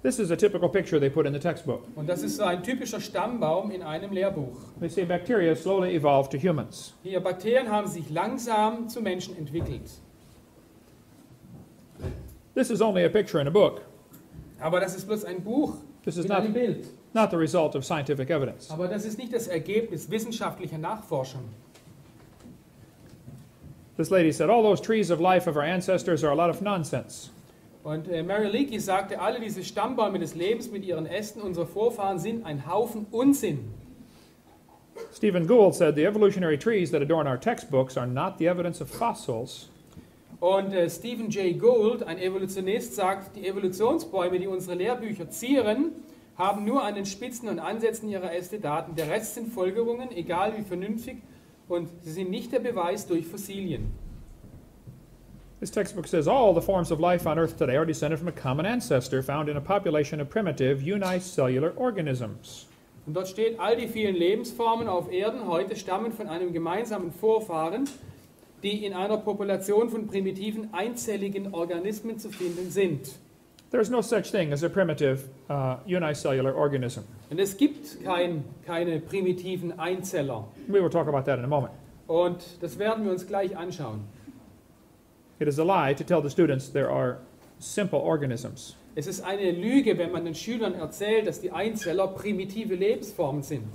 This is a typical picture they put in the textbook. Und das ist so ein typischer Stammbaum in einem Lehrbuch. They say bacteria slowly evolved to humans. Hier, Bakterien haben sich langsam zu Menschen entwickelt. This is only a picture in a book. Aber das ist bloß ein Buch This is mit einem Bild. not the result of scientific evidence. Aber das ist nicht das Ergebnis wissenschaftlicher Nachforschung. This lady said, all those trees of life of our ancestors are a lot of nonsense. Und Mary Leakey sagte, alle diese Stammbäume des Lebens mit ihren Ästen unserer Vorfahren sind ein Haufen Unsinn. Stephen Gould said, the evolutionary trees that adorn our textbooks are not the evidence of fossils. Und Stephen Jay Gould, ein Evolutionist, sagt, die Evolutionsbäume, die unsere Lehrbücher zieren, haben nur an den Spitzen und Ansätzen ihrer Äste Daten. Der Rest sind Folgerungen, egal wie vernünftig, und sie sind nicht der Beweis durch Fossilien. This textbook says all the forms of life on Earth today are descended from a common ancestor found in a population of primitive unicellular organisms. Und dort steht, all die vielen Lebensformen auf Erden heute stammen von einem gemeinsamen Vorfahren, die in einer Population von primitiven einzelligen Organismen zu finden sind. There is no such thing as a primitive unicellular organism. Und es gibt keine primitiven Einzeller. We will talk about that in a moment. Und das werden wir uns gleich anschauen. It is a lie to tell the students there are simple organisms. Es ist eine Lüge, wenn man den Schülern erzählt, dass die Einzeller primitive Lebensformen sind.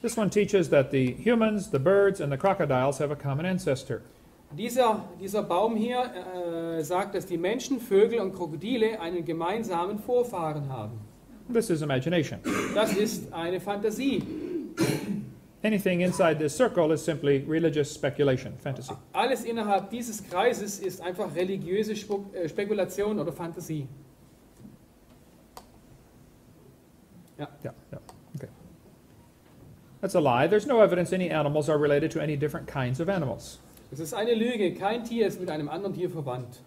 This one teaches that the humans, the birds, and the crocodiles have a common ancestor. Dieser Baum hier sagt, dass die Menschen, Vögel und Krokodile einen gemeinsamen Vorfahren haben. This is imagination. Das ist eine Fantasie. Anything inside this circle is simply religious speculation, fantasy. Alles innerhalb dieses Kreises ist einfach religiöse Spekulation oder Fantasie. Ja. Yeah. Okay. That's a lie. There's no evidence any animals are related to any different kinds of animals. Es ist eine Lüge. Kein Tier ist mit einem anderen Tier verwandt.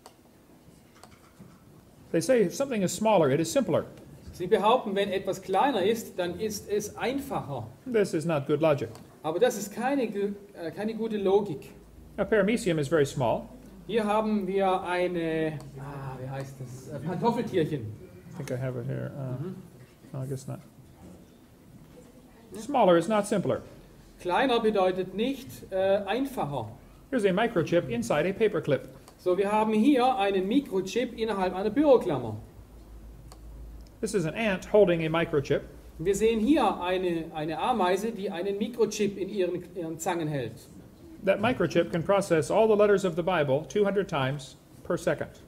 They say if something is smaller, it is simpler. Sie behaupten, wenn etwas kleiner ist, dann ist es einfacher. This is not good logic. Aber das ist keine gute Logik. A paramecium is very small. Hier haben wir eine, wie heißt das? Pantoffeltierchen. I think I have it here. No, I guess not. Smaller is not simpler. Kleiner bedeutet nicht einfacher. Here's a microchip inside a paperclip. So, wir haben hier einen Mikrochip innerhalb einer Büroklammer. This is an ant holding a microchip. Wir sehen hier eine Ameise, die einen Mikrochip in ihren Zangen hält. That microchip can process all the letters of the Bible 200 times per second.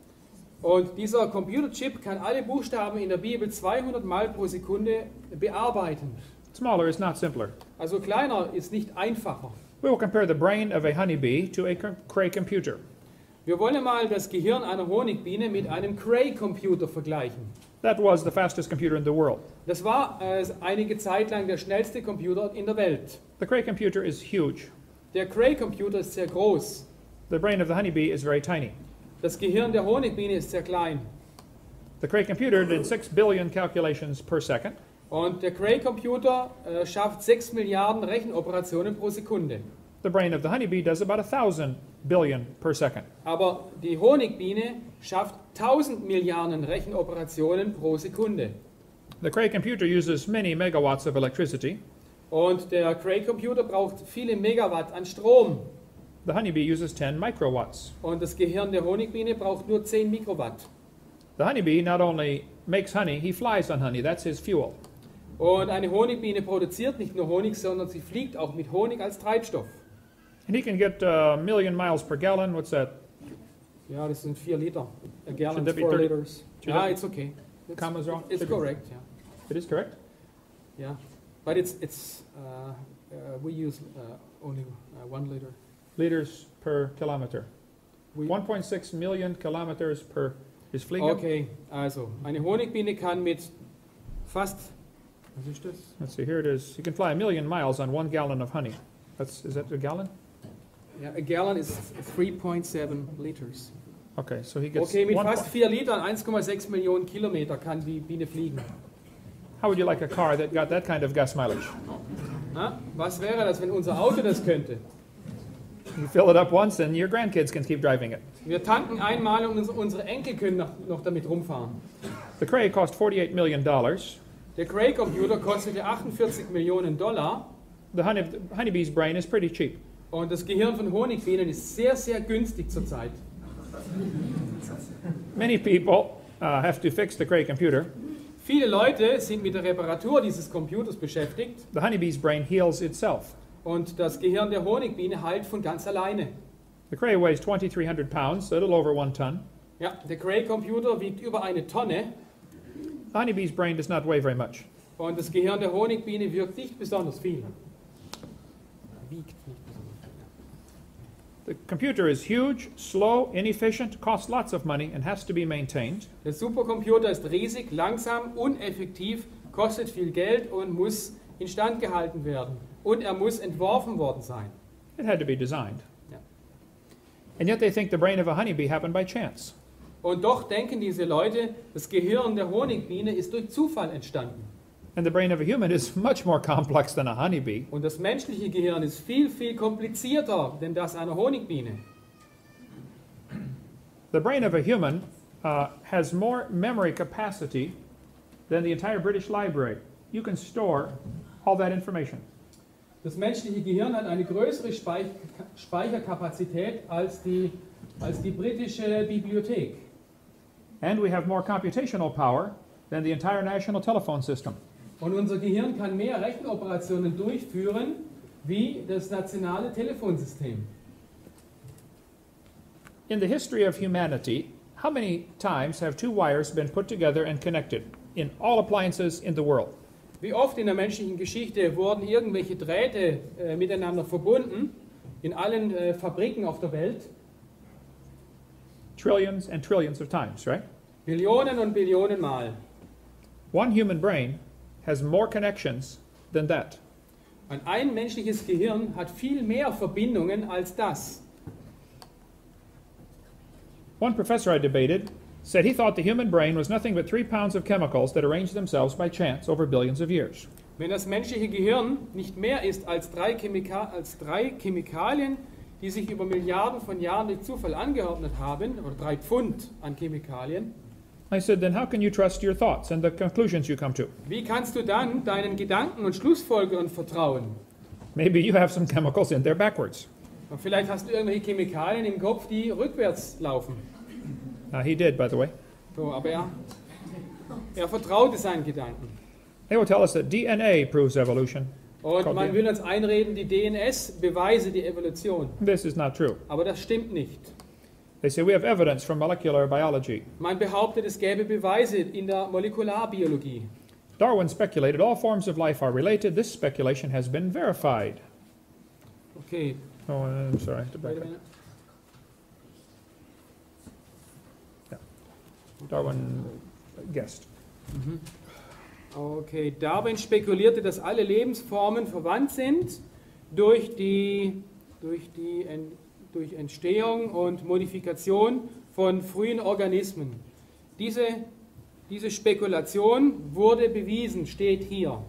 Und dieser Computerchip kann alle Buchstaben in der Bibel 200 Mal pro Sekunde bearbeiten. Smaller is not simpler. Also kleiner ist nicht einfacher. We will compare the brain of a honeybee to a Cray computer. Wir wollen mal das Gehirn einer Honigbiene mit einem Cray-Computer vergleichen. That was the fastest computer in the world. Das war einige Zeit lang der schnellste Computer in der Welt. The Cray computer is huge. Der Cray-Computer ist sehr groß. The brain of the honeybee is very tiny. Das Gehirn der Honigbiene ist sehr klein. The Cray computer did 6 billion calculations per second. Und der Cray-Computer schafft 6 Milliarden Rechenoperationen pro Sekunde. The brain of the honeybee does about 1,000 billion per second. Aber die Honigbiene schafft 1000 Milliarden Rechenoperationen pro Sekunde. The Cray computer uses many megawatts of electricity. Und der Cray-Computer braucht viele Megawatt an Strom. The honeybee uses 10 microwatts. Und das Gehirn der Honigbiene braucht nur 10 Mikrowatt. The honeybee not only makes honey, he flies on honey. That's his fuel. Und eine Honigbiene produziert nicht nur Honig, sondern sie fliegt auch mit Honig als Treibstoff. And he can get a million miles per gallon. What's that? Ja, das sind 4 Liter. A gallon Should is that be 4 30? liters. Should Ja, that- it's okay. Commas wrong? It's Should be- correct, yeah. It is correct? Yeah. But we use only 1 liter. Liters per kilometer. We- 1.6 million kilometers per is fliegen. Okay, also eine Honigbiene kann mit fast, was ist das? Let's see, here it is. You can fly 1,000,000 miles on 1 gallon of honey. Is that a gallon? Ja, a gallon is 3.7 liters. Okay, so he gets Okay, mit one fast 4 Litern, 1,6 Millionen Kilometer kann die Biene fliegen. How would you like a car that got that kind of gas mileage? Na, was wäre das, wenn unser Auto das könnte? You fill it up once and your grandkids can keep driving it. Wir tanken einmal und unsere Enkel können noch damit rumfahren. The Cray cost $48 million. Der Cray-Computer kostete 48 Millionen $. The honeybee's brain is pretty cheap. Und das Gehirn von Honigbienen ist sehr, sehr günstig zurzeit. Many people have to fix the Cray computer. Viele Leute sind mit der Reparatur dieses Computers beschäftigt The honeybee's brain heals itself. und das Gehirn der Honigbiene heilt von ganz alleine. The Cray weighs 2,300 pounds, so a little over 1 ton. Ja, der Cray-Computer wiegt über 1 Tonne The honeybee's brain does not weigh very much. und das Gehirn der Honigbiene wirkt nicht besonders viel. Wiegt nicht besonders The computer is huge, slow, inefficient, costs lots of money, and has to be maintained. viel. Der Supercomputer ist riesig, langsam, uneffektiv, kostet viel Geld und muss instand gehalten werden. Und er muss entworfen worden sein. It had to be designed. Ja. And yet they think the brain of a honeybee happened by chance. Und doch denken diese Leute, das Gehirn der Honigbiene ist durch Zufall entstanden. And the brain of a human is much more complex than a honeybee. Und das menschliche Gehirn ist viel, viel komplizierter denn das einer Honigbiene. The brain of a human has more memory capacity than the entire British Library. You can store all that information. Das menschliche Gehirn hat eine größere Speicherkapazität als die britische Bibliothek. And we have more computational power than the entire national telephone system. Und unser Gehirn kann mehr Rechenoperationen durchführen wie das nationale Telefonsystem. In the history of humanity, how many times have 2 wires been put together and connected in all appliances in the world? Wie oft in der menschlichen Geschichte wurden irgendwelche Drähte miteinander verbunden in allen Fabriken auf der Welt? Trillions and trillions of times, right? Billionen und Billionen Mal. One human brain has more connections than that. Und ein menschliches Gehirn hat viel mehr Verbindungen als das. One professor I debated said he thought the human brain was nothing but 3 pounds of chemicals that arranged themselves by chance over billions of years. Wenn das menschliche Gehirn nicht mehr ist als drei Chemikalien, die sich über Milliarden von Jahren durch Zufall angeordnet haben, oder 3 Pfund an Chemikalien, I said, then how can you trust your thoughts and the conclusions you come to? wie kannst du dann deinen Gedanken und Schlussfolgerungen vertrauen? Maybe you have some chemicals in there backwards. Und vielleicht hast du irgendwelche Chemikalien im Kopf, die rückwärts laufen. He did, by the way. So, aber er vertraute seinen Gedanken. They will tell us that DNA proves evolution. Und man will uns einreden, die DNS beweise die Evolution. This is not true. Aber das stimmt nicht. They say we have evidence from molecular biology. Man behauptet, es gäbe Beweise in der Molekularbiologie. Darwin speculated all forms of life are related. This speculation has been verified. Okay. Oh, I'm sorry. I have to back up. Yeah. Darwin guessed. Okay, Darwin spekulierte, dass alle Lebensformen verwandt sind durch Entstehung und Modifikation von frühen Organismen. Diese Spekulation wurde bewiesen, steht hier.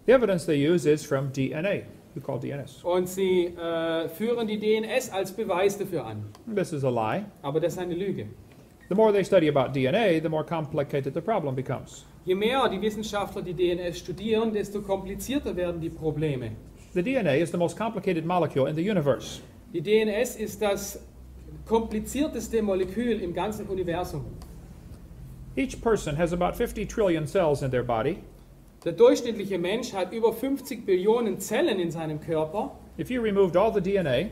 The evidence they use is from DNA. We call DNS. Und sie führen die DNS als Beweis dafür an. This is a lie. Aber das ist eine Lüge. The more they study about DNA, the more complicated the problem becomes. Je mehr die Wissenschaftler die DNS studieren, desto komplizierter werden die Probleme. The DNA is the most complicated molecule in the universe. Die DNS ist das komplizierteste Molekül im ganzen Universum. Each person has about 50 trillion cells in their body. Der durchschnittliche Mensch hat über 50 Billionen Zellen in seinem Körper. If you removed all the DNA,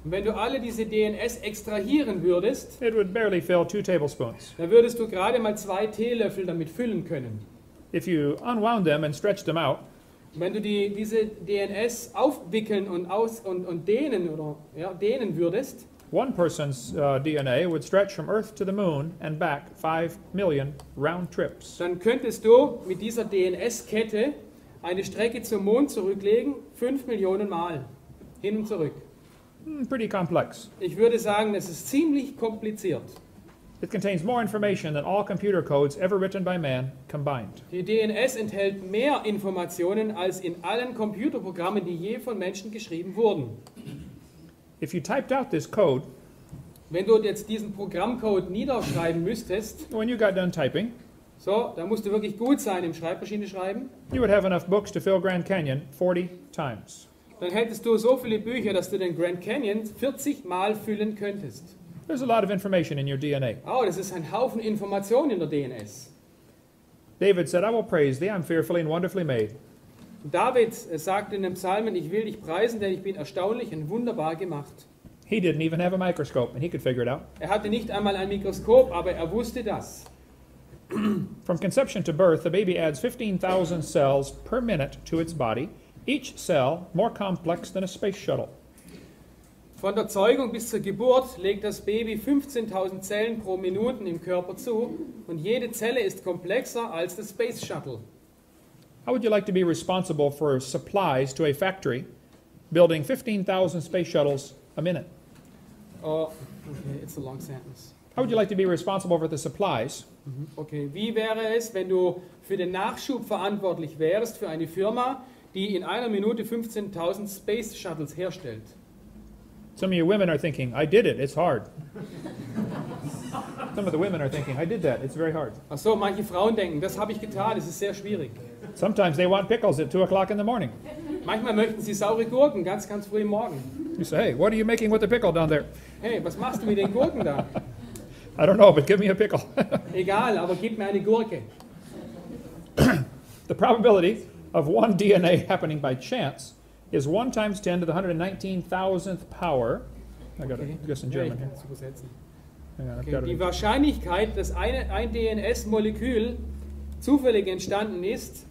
Und wenn du alle diese DNS extrahieren würdest, it would barely fill 2 tablespoons. dann würdest du gerade mal 2 Teelöffel damit füllen können. If you unwound them and stretched them out, Und wenn du diese DNS aufwickeln und dehnen würdest, one person's DNA would stretch from Earth to the moon and back 5 million round trips. dann könntest du mit dieser DNS-Kette eine Strecke zum Mond zurücklegen, 5 Millionen Mal hin und zurück. Pretty complex. Ich würde sagen, das ist ziemlich kompliziert. It contains more information than all computer codes ever written by man combined. Die DNS enthält mehr Informationen als in allen Computerprogrammen, die je von Menschen geschrieben wurden. If you typed out this code, Wenn du jetzt diesen Programmcode niederschreiben müsstest, when you got done typing, so, da musst du wirklich gut sein im Schreibmaschine schreiben, you would have enough books to fill Grand Canyon 40 times. dann hättest du so viele Bücher, dass du den Grand Canyon 40 Mal füllen könntest. There's a lot of information in your DNA. Oh, das ist ein Haufen Informationen in der DNS. David said, I will praise thee, I'm fearfully and wonderfully made. David sagt in den Psalmen, ich will dich preisen, denn ich bin erstaunlich und wunderbar gemacht. He didn't even have a microscope, and he could figure it out. Er hatte nicht einmal ein Mikroskop, aber er wusste das. From conception to birth, the baby adds 15,000 cells per minute to its body, each cell more complex than a space shuttle. Von der Zeugung bis zur Geburt legt das Baby 15.000 Zellen pro Minute im Körper zu und jede Zelle ist komplexer als das Space Shuttle. How would you like to be responsible for supplies to a factory building 15,000 space shuttles a minute? Oh, okay, it's a long sentence. How would you like to be responsible for the supplies Okay, wie wäre es, wenn du für den Nachschub verantwortlich wärst für eine Firma, die in einer Minute 15.000 Space Shuttles herstellt? Some of you women are thinking, I did it, it's hard. Some of the women are thinking, I did that, it's very hard. Ach so, manche Frauen denken, das habe ich getan, es ist sehr schwierig. Sometimes they want pickles at 2 o'clock in the morning. Manchmal möchten sie saure Gurken, ganz früh am Morgen. You say, hey, what are you making with the pickle down there? Hey, was machst du mit den Gurken da? I don't know, but give me a pickle. Egal, aber gib mir eine Gurke. The probability of one DNA happening by chance is 1 times 10 to the 119,000th power. I got Okay. this in Ja, ich German kann here. es übersetzen. Hang on, I've Okay. got it Die in- Wahrscheinlichkeit, dass ein DNS-Molekül zufällig entstanden ist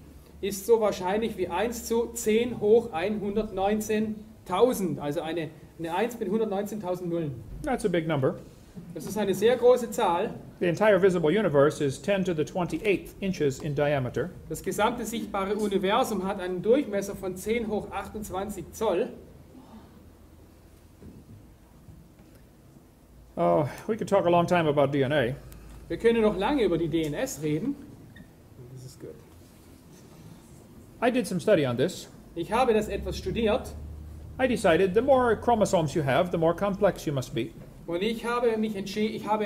so wahrscheinlich wie 1 zu 10 hoch 119.000, also eine 1 mit 119.000 Nullen. That's a big number. Das ist eine sehr große Zahl. The entire visible universe is 10 to the 28th inches in diameter. Das gesamte sichtbare Universum hat einen Durchmesser von 10 hoch 28 Zoll. Oh, we could talk a long time about DNA. Wir können noch lange über die DNS reden. Das ist gut. I did some study on this. Ich habe das etwas studiert I decided the more chromosomes you have, the more complex you must be. und ich habe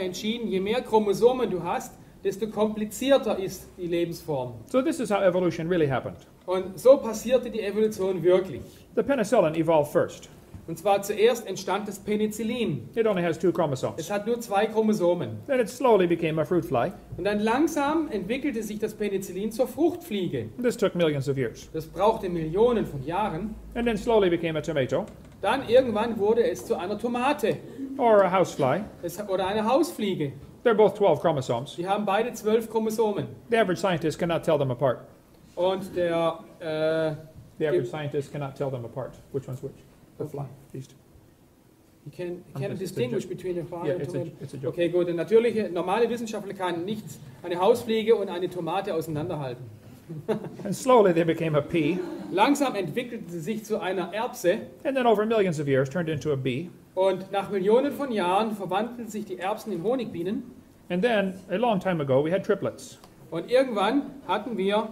entschieden, je mehr Chromosomen du hast, desto komplizierter ist die Lebensform. So this is how evolution really happened. Und so passierte die Evolution wirklich. The penicillin evolved first. Und zwar zuerst entstand das Penicillin. It only has 2 chromosomes. Es hat nur 2 Chromosomen. Then it slowly became a fruit fly. Und dann langsam entwickelte sich das Penicillin zur Fruchtfliege. This took millions of years. Das brauchte Millionen von Jahren. And then slowly became a tomato Dann irgendwann wurde es zu einer Tomate or a housefly. oder einer Hausfliege. They're both 12 chromosomes. Die haben beide 12 Chromosomen. The average scientist cannot tell them apart. Und der The average scientist cannot tell them apart. Which one's which? The fly. These two. you can It's a distinguish joke. between the fly Yeah, and it's tomato. a joke. Okay, gut. Der normale Wissenschaftler kann nicht eine Hausfliege und eine Tomate auseinanderhalten. And slowly they became a pea, Langsam entwickelte sie sich zu einer Erbse and then over millions of years turned into a bee. und nach Millionen von Jahren verwandelten sich die Erbsen in Honigbienen. And then, a long time ago, we had triplets. Und irgendwann hatten wir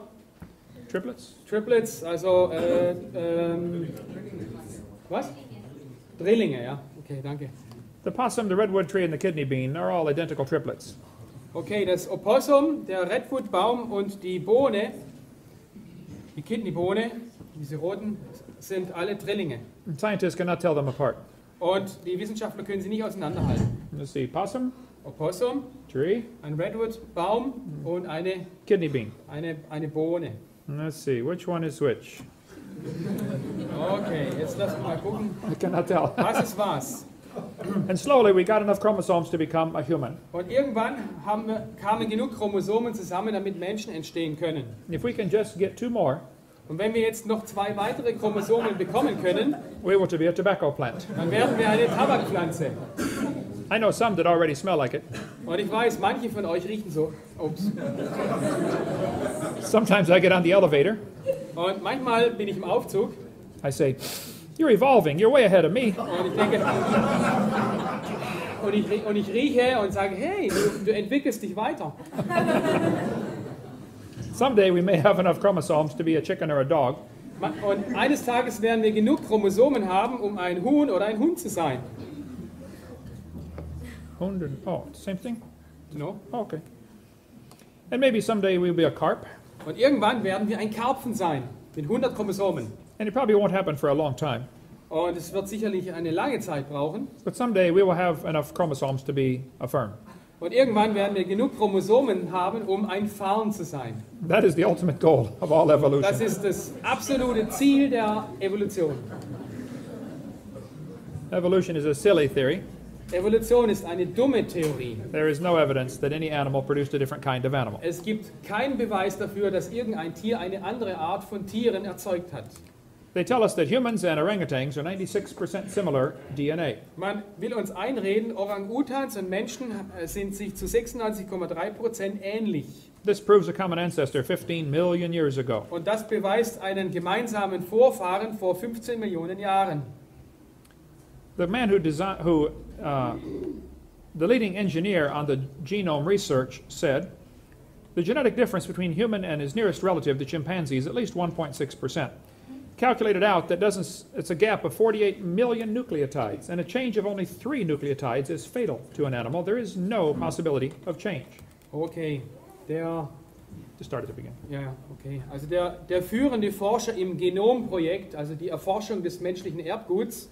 Triplets? Triplets, also was? Drillinge, ja. Okay, danke. The possum, the redwood tree, and the kidney bean are all identical triplets. Okay, das Opossum, der Redwood-Baum und die Bohne, die Kidneybohne, diese roten, sind alle Drillinge. And scientists cannot tell them apart. Und die Wissenschaftler können sie nicht auseinanderhalten. Let's see, possum, Opossum, tree, ein Redwood-Baum und eine kidney bean. Bohne. And let's see, which one is which? Okay, jetzt lass uns mal gucken, I cannot tell. was ist was. And slowly we got enough chromosomes to become a human. Und irgendwann kamen genug Chromosomen zusammen, damit Menschen entstehen können. If we can just get 2 more, Und wenn wir jetzt noch 2 weitere Chromosomen bekommen können, we will to be a tobacco plant. dann werden wir eine Tabakpflanze. I know some that already smell like it. Und ich weiß, manche von euch riechen so. Ups. Sometimes I get on the elevator. Und manchmal bin ich im Aufzug I say, you're evolving, you're way ahead of me. und ich denke, und ich rieche und sage, hey, du entwickelst dich weiter. Someday we may have enough chromosomes to be a chicken or a dog. Und eines Tages werden wir genug Chromosomen haben, um ein Huhn oder ein Hund zu sein. Oh, same thing? No? Oh, okay. And maybe someday we'll be a carp. Und irgendwann werden wir ein Karpfen sein, mit 100 Chromosomen. And it probably won't happen for a long time. Und es wird sicherlich eine lange Zeit brauchen. But someday we will have enough chromosomes to be a fern. Und irgendwann werden wir genug Chromosomen haben, um ein Farn zu sein. That is the ultimate goal of all Das evolution. ist das absolute Ziel der Evolution. Evolution is a silly theory. Evolution ist eine dumme Theorie. There is no evidence that any animal produced a different kind of animal. Es gibt keinen Beweis dafür, dass irgendein Tier eine andere Art von Tieren erzeugt hat. They tell us that humans and orangutans are 96% similar DNA. Man will uns einreden, Orang-Utans und Menschen sind sich zu 96,3% ähnlich. This proves a common ancestor 15 million years ago. Und das beweist einen gemeinsamen Vorfahren vor 15 Millionen Jahren. The man the leading engineer on the genome research said, the genetic difference between human and his nearest relative, the chimpanzee, is at least 1.6%. Calculated out, it's a gap of 48 million nucleotides, and a change of only 3 nucleotides is fatal to an animal. There is no possibility of change. Okay, Just start at the beginning. ja, okay. Also der führende Forscher im Genomprojekt, also die Erforschung des menschlichen Erbguts,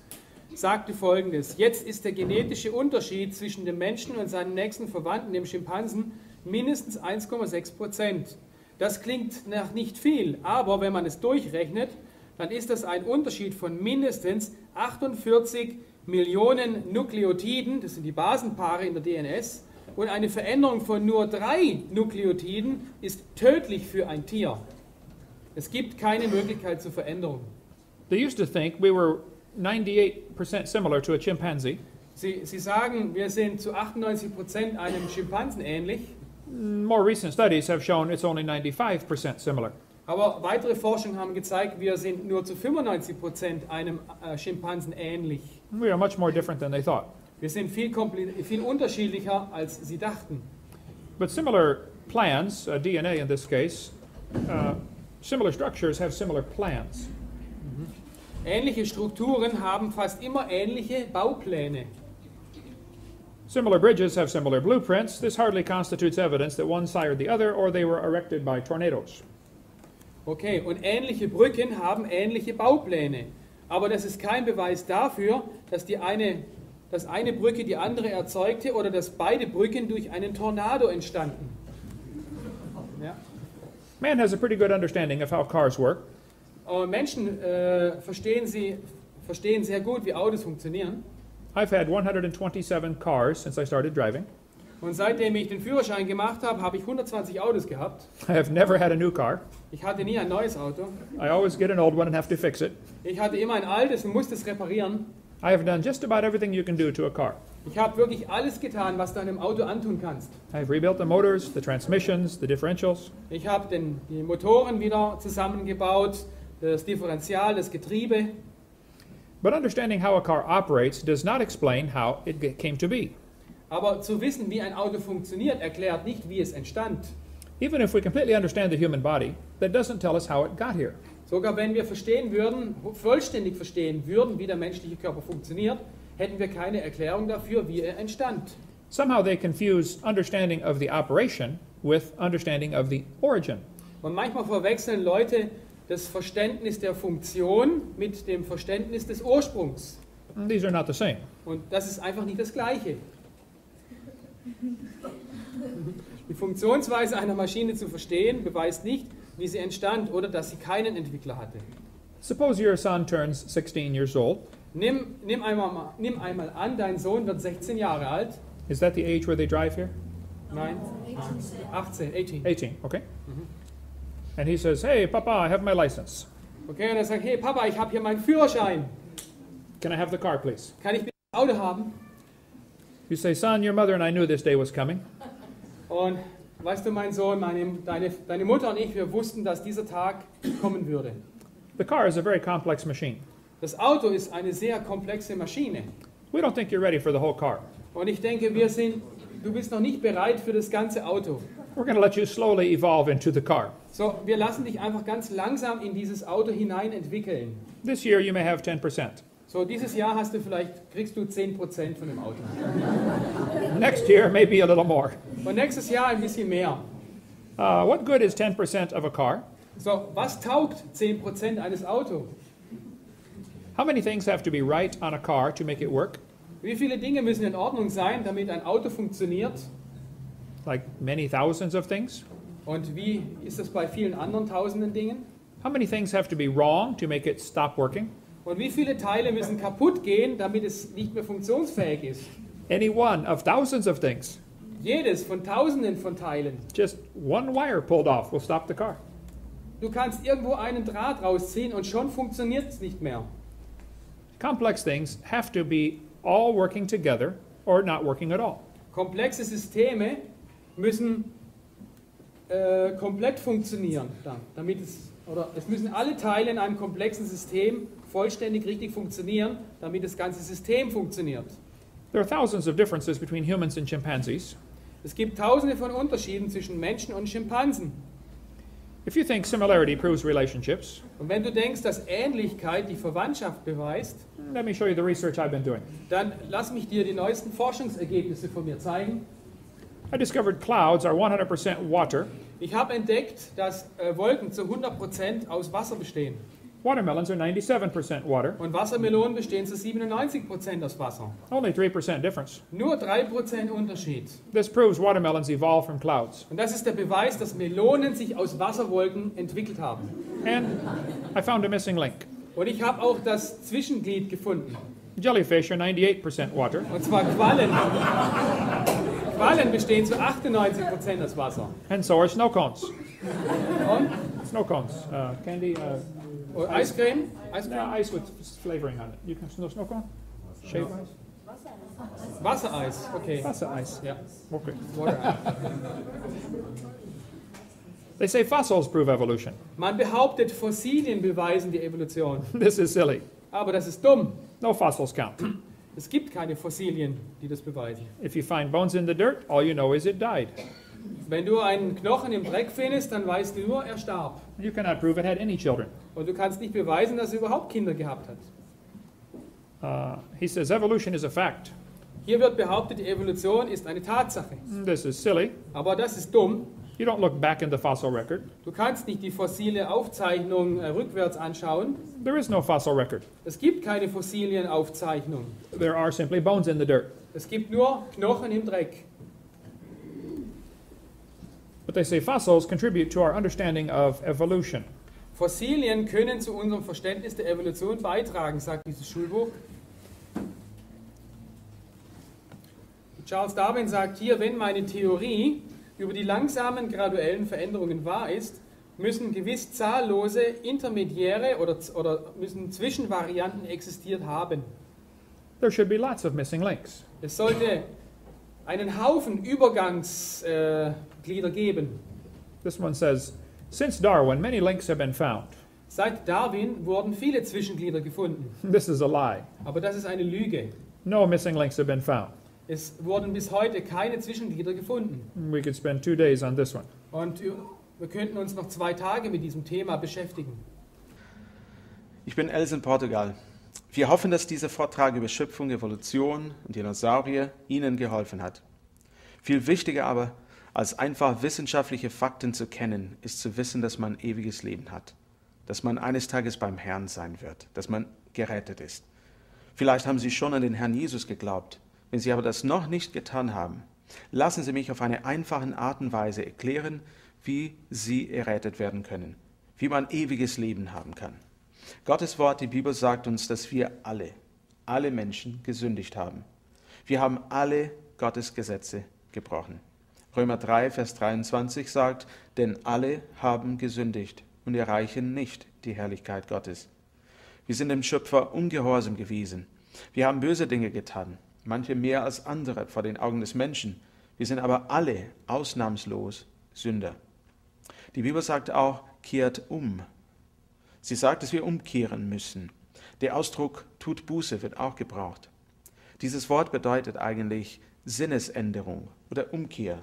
sagte Folgendes: Jetzt ist der genetische Unterschied zwischen dem Menschen und seinen nächsten Verwandten, dem Schimpansen, mindestens 1,6%. Das klingt nach nicht viel, aber wenn man es durchrechnet, dann ist das ein Unterschied von mindestens 48 Millionen Nukleotiden, das sind die Basenpaare in der DNS, und eine Veränderung von nur 3 Nukleotiden ist tödlich für ein Tier. Es gibt keine Möglichkeit zur Veränderung. They used to think we were 98% similar to a chimpanzee. Sie sagen, wir sind zu 98% einem Schimpansen ähnlich, More recent studies have shown it's only 95% similar. aber weitere Forschungen haben gezeigt, wir sind nur zu 95% einem Schimpansen ähnlich. We are much more different than they thought. Wir sind viel unterschiedlicher, als sie dachten. But similar plans, DNA in this case, similar structures have similar plans. Ähnliche Strukturen haben fast immer ähnliche Baupläne. Similar bridges have similar blueprints. This hardly constitutes evidence that one sired the other or they were erected by tornadoes. Okay, und ähnliche Brücken haben ähnliche Baupläne. Aber das ist kein Beweis dafür, dass eine Brücke die andere erzeugte oder dass beide Brücken durch einen Tornado entstanden. Ja. Man has a pretty good understanding of how cars work. Aber Menschen verstehen sehr gut, wie Autos funktionieren. I've had 127 cars since I started driving. Und seitdem ich den Führerschein gemacht habe, habe ich 120 Autos gehabt. I have never had a new car. Ich hatte nie ein neues Auto. I always get an old one and have to fix it. Ich hatte immer ein altes und musste es reparieren. I have done just about everything you can do to a car. Ich habe wirklich alles getan, was du einem Auto antun kannst. I've rebuilt the motors, the transmissions, the differentials. Ich habe die Motoren wieder zusammengebaut, das Differential, das Getriebe. But understanding how a car operates does not explain how it came to be. Aber zu wissen, wie ein Auto funktioniert, erklärt nicht, wie es entstand. Even if we completely understand the human body, that doesn't tell us how it got here. Sogar wenn wir verstehen würden, vollständig verstehen würden, wie der menschliche Körper funktioniert, hätten wir keine Erklärung dafür, wie er entstand. Somehow they confuse understanding of the operation with understanding of the origin. Und manchmal verwechseln Leute das Verständnis der Funktion mit dem Verständnis des Ursprungs. And these are not the same. Und das ist einfach nicht das Gleiche. Die Funktionsweise einer Maschine zu verstehen, beweist nicht, wie sie entstand oder dass sie keinen Entwickler hatte. Suppose your son turns 16 years old. Nimm einmal an, dein Sohn wird 16 Jahre alt. Is that the age where they drive here? Nein, 18. 18, okay. And he says, hey, Papa, I have my license. Okay, und er sagt, hey Papa, ich habe hier meinen Führerschein. Can I have the car, please? Kann ich bitte ein Auto haben? You say, son, your mother and I knew this day was coming. Und weißt du, mein Sohn, deine Mutter und ich, wir wussten, dass dieser Tag kommen würde. The car is a very complex machine. Das Auto ist eine sehr komplexe Maschine. We don't think you're ready for the whole car. Und ich denke, du bist noch nicht bereit für das ganze Auto. We're going to let you slowly evolve into the car. So, wir lassen dich einfach ganz langsam in dieses Auto hinein entwickeln. This year you may have 10%. So, dieses Jahr kriegst du 10% von dem Auto. Next year, maybe a little more. Und nächstes Jahr ein bisschen mehr. What good is 10% of a car? So, was taugt 10% eines Autos? How many things have to be right on a car to make it work? Wie viele Dinge müssen in Ordnung sein, damit ein Auto funktioniert? Like many thousands of things? Und wie ist das bei vielen anderen tausenden Dingen? How many things have to be wrong to make it stop working? Und wie viele Teile müssen kaputt gehen, damit es nicht mehr funktionsfähig ist? Any one of thousands of things. Jedes von tausenden von Teilen. Just one wire pulled off will stop the car. Du kannst irgendwo einen Draht rausziehen und schon funktioniert es nicht mehr. Complex things have to be all working together or not working at all. Komplexe Systeme müssen komplett funktionieren, es müssen alle Teile in einem komplexen System vollständig richtig funktionieren, damit das ganze System funktioniert. There are thousands of differences between humans and chimpanzees. Es gibt tausende von Unterschieden zwischen Menschen und Schimpansen. If you think similarity proves relationships, Und wenn du denkst, dass Ähnlichkeit die Verwandtschaft beweist, let me show you the research I've been doing. dann lass mich dir die neuesten Forschungsergebnisse von mir zeigen. I discovered clouds are 100% water. Ich habe entdeckt, dass Wolken zu 100% aus Wasser bestehen. Watermelons are 97% water. Und Wassermelonen bestehen zu 97% aus Wasser. Only 3% difference. Nur 3% Unterschied. This proves watermelons evolved from clouds. Und das ist der Beweis, dass Melonen sich aus Wasserwolken entwickelt haben. And I found a missing link. Und ich habe auch das Zwischenglied gefunden. Jellyfish are 98% water. Und zwar Quallen. Quallen bestehen zu 98% aus Wasser. And so are snow cones. Und Snow cones. Candy. Eiscreme? No, ice with flavoring on it. You can snow cone? Shaved ice? Wassereis, okay. Wasser ice. Ja. Okay. Water. They say fossils prove evolution. Man behauptet, Fossilien beweisen die Evolution. This is silly. Aber das ist dumm. No fossils count. Es gibt keine Fossilien, die das beweisen. If you find bones in the dirt, all you know is it died. Wenn du einen Knochen im Dreck findest, dann weißt du nur, er starb. You cannot prove it had any children. Und du kannst nicht beweisen, dass er überhaupt Kinder gehabt hat. He says evolution is a fact. Hier wird behauptet, die Evolution ist eine Tatsache. This is silly. Aber das ist dumm. You don't look back in the fossil record. Du kannst nicht die fossile Aufzeichnung rückwärts anschauen. There is no fossil record. Es gibt keine Fossilienaufzeichnung. There are simply bones in the dirt. Es gibt nur Knochen im Dreck. But they say fossils contribute to our understanding of evolution. Fossilien können zu unserem Verständnis der Evolution beitragen, sagt dieses Schulbuch. Die Charles Darwin sagt hier, wenn meine Theorie über die langsamen graduellen Veränderungen wahr ist, müssen gewiss zahllose intermediäre oder müssen Zwischenvarianten existiert haben. There should be lots of missing links. Es sollte einen Haufen Übergangsglieder geben. This one says, since Darwin, many links have been found. Seit Darwin wurden viele Zwischenglieder gefunden. This is a lie. Aber das ist eine Lüge. No missing links have been found. Es wurden bis heute keine Zwischenglieder gefunden. We could spend 2 days on this one. Und wir könnten uns noch 2 Tage mit diesem Thema beschäftigen. Ich bin Els in Portugal. Wir hoffen, dass dieser Vortrag über Schöpfung, Evolution und Dinosaurier Ihnen geholfen hat. Viel wichtiger aber, als einfach wissenschaftliche Fakten zu kennen, ist zu wissen, dass man ewiges Leben hat, dass man eines Tages beim Herrn sein wird, dass man gerettet ist. Vielleicht haben Sie schon an den Herrn Jesus geglaubt. Wenn Sie aber das noch nicht getan haben, lassen Sie mich auf eine einfache Art und Weise erklären, wie Sie errettet werden können, wie man ewiges Leben haben kann. Gottes Wort, die Bibel, sagt uns, dass wir alle Menschen gesündigt haben. Wir haben alle Gottes Gesetze gebrochen. Römer 3, Vers 23 sagt, denn alle haben gesündigt und erreichen nicht die Herrlichkeit Gottes. Wir sind dem Schöpfer ungehorsam gewesen. Wir haben böse Dinge getan, manche mehr als andere vor den Augen des Menschen. Wir sind aber alle ausnahmslos Sünder. Die Bibel sagt auch, kehrt um. Sie sagt, dass wir umkehren müssen. Der Ausdruck tut Buße wird auch gebraucht. Dieses Wort bedeutet eigentlich Sinnesänderung oder Umkehr.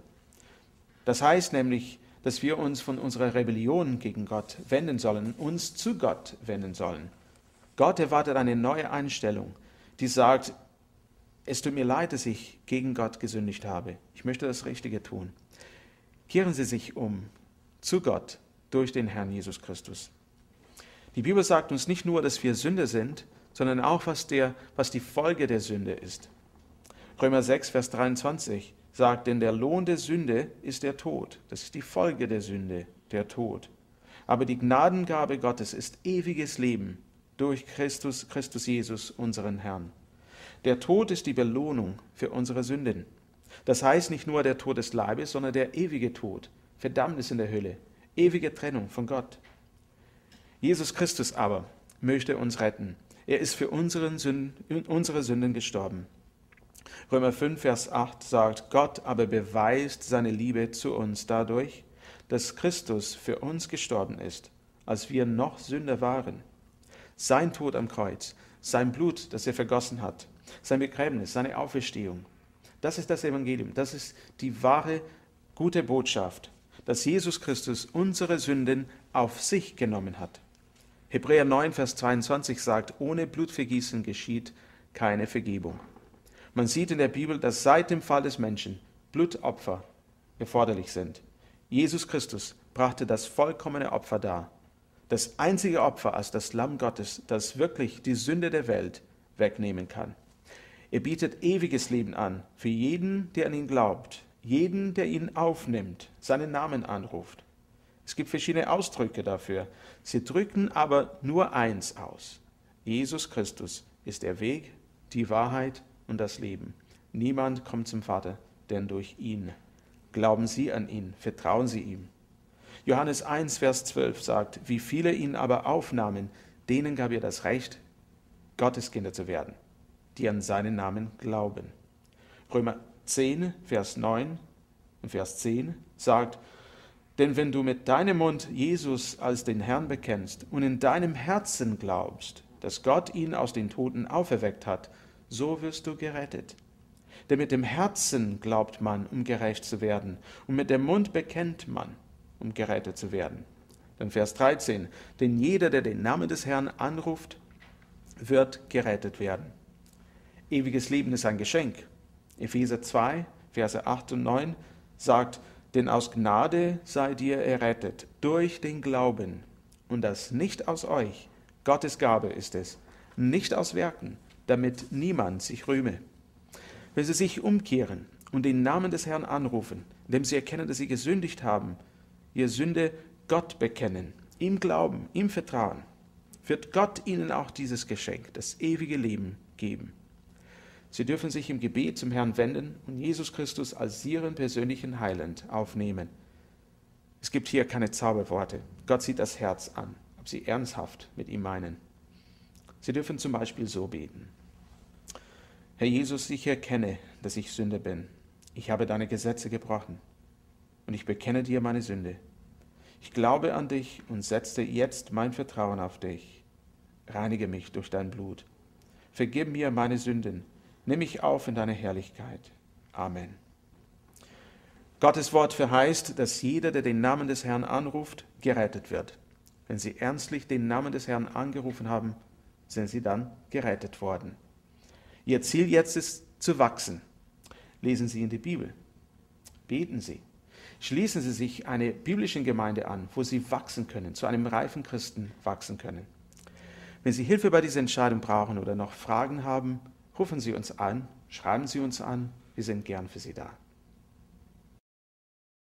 Das heißt nämlich, dass wir uns von unserer Rebellion gegen Gott wenden sollen, uns zu Gott wenden sollen. Gott erwartet eine neue Einstellung, die sagt, es tut mir leid, dass ich gegen Gott gesündigt habe. Ich möchte das Richtige tun. Kehren Sie sich um zu Gott durch den Herrn Jesus Christus. Die Bibel sagt uns nicht nur, dass wir Sünder sind, sondern auch, was die Folge der Sünde ist. Römer 6, Vers 23 sagt, denn der Lohn der Sünde ist der Tod. Das ist die Folge der Sünde, der Tod. Aber die Gnadengabe Gottes ist ewiges Leben durch Christus Jesus, unseren Herrn. Der Tod ist die Belohnung für unsere Sünden. Das heißt nicht nur der Tod des Leibes, sondern der ewige Tod, Verdammnis in der Hölle, ewige Trennung von Gott. Jesus Christus aber möchte uns retten. Er ist für unsere Sünden gestorben. Römer 5, Vers 8 sagt, Gott aber beweist seine Liebe zu uns dadurch, dass Christus für uns gestorben ist, als wir noch Sünder waren. Sein Tod am Kreuz, sein Blut, das er vergossen hat, sein Begräbnis, seine Auferstehung. Das ist das Evangelium, das ist die wahre, gute Botschaft, dass Jesus Christus unsere Sünden auf sich genommen hat. Hebräer 9, Vers 22 sagt, ohne Blutvergießen geschieht keine Vergebung. Man sieht in der Bibel, dass seit dem Fall des Menschen Blutopfer erforderlich sind. Jesus Christus brachte das vollkommene Opfer dar. Das einzige Opfer als das Lamm Gottes, das wirklich die Sünde der Welt wegnehmen kann. Er bietet ewiges Leben an für jeden, der an ihn glaubt, jeden, der ihn aufnimmt, seinen Namen anruft. Es gibt verschiedene Ausdrücke dafür. Sie drücken aber nur eins aus. Jesus Christus ist der Weg, die Wahrheit und das Leben. Niemand kommt zum Vater, denn durch ihn. Glauben Sie an ihn, vertrauen Sie ihm. Johannes 1, Vers 12 sagt, wie viele ihn aber aufnahmen, denen gab er das Recht, Gottes Kinder zu werden, die an seinen Namen glauben. Römer 10, Vers 9 und Vers 10 sagt, denn wenn du mit deinem Mund Jesus als den Herrn bekennst und in deinem Herzen glaubst, dass Gott ihn aus den Toten auferweckt hat, so wirst du gerettet. Denn mit dem Herzen glaubt man, um gerecht zu werden, und mit dem Mund bekennt man, um gerettet zu werden. Dann Vers 13, denn jeder, der den Namen des Herrn anruft, wird gerettet werden. Ewiges Leben ist ein Geschenk. Epheser 2, Verse 8 und 9 sagt, denn aus Gnade seid ihr errettet, durch den Glauben, und das nicht aus euch, Gottes Gabe ist es, nicht aus Werken, damit niemand sich rühme. Wenn sie sich umkehren und den Namen des Herrn anrufen, indem sie erkennen, dass sie gesündigt haben, ihr Sünde Gott bekennen, ihm glauben, ihm vertrauen, wird Gott ihnen auch dieses Geschenk, das ewige Leben, geben. Sie dürfen sich im Gebet zum Herrn wenden und Jesus Christus als ihren persönlichen Heiland aufnehmen. Es gibt hier keine Zauberworte. Gott sieht das Herz an, ob sie ernsthaft mit ihm meinen. Sie dürfen zum Beispiel so beten. Herr Jesus, ich erkenne, dass ich Sünder bin. Ich habe deine Gesetze gebrochen und ich bekenne dir meine Sünde. Ich glaube an dich und setze jetzt mein Vertrauen auf dich. Reinige mich durch dein Blut. Vergib mir meine Sünden. Nimm mich auf in deine Herrlichkeit. Amen. Gottes Wort verheißt, dass jeder, der den Namen des Herrn anruft, gerettet wird. Wenn sie ernstlich den Namen des Herrn angerufen haben, sind sie dann gerettet worden. Ihr Ziel jetzt ist zu wachsen. Lesen Sie in die Bibel. Beten Sie. Schließen Sie sich einer biblischen Gemeinde an, wo Sie wachsen können, zu einem reifen Christen wachsen können. Wenn Sie Hilfe bei dieser Entscheidung brauchen oder noch Fragen haben, rufen Sie uns an, schreiben Sie uns an, wir sind gern für Sie da.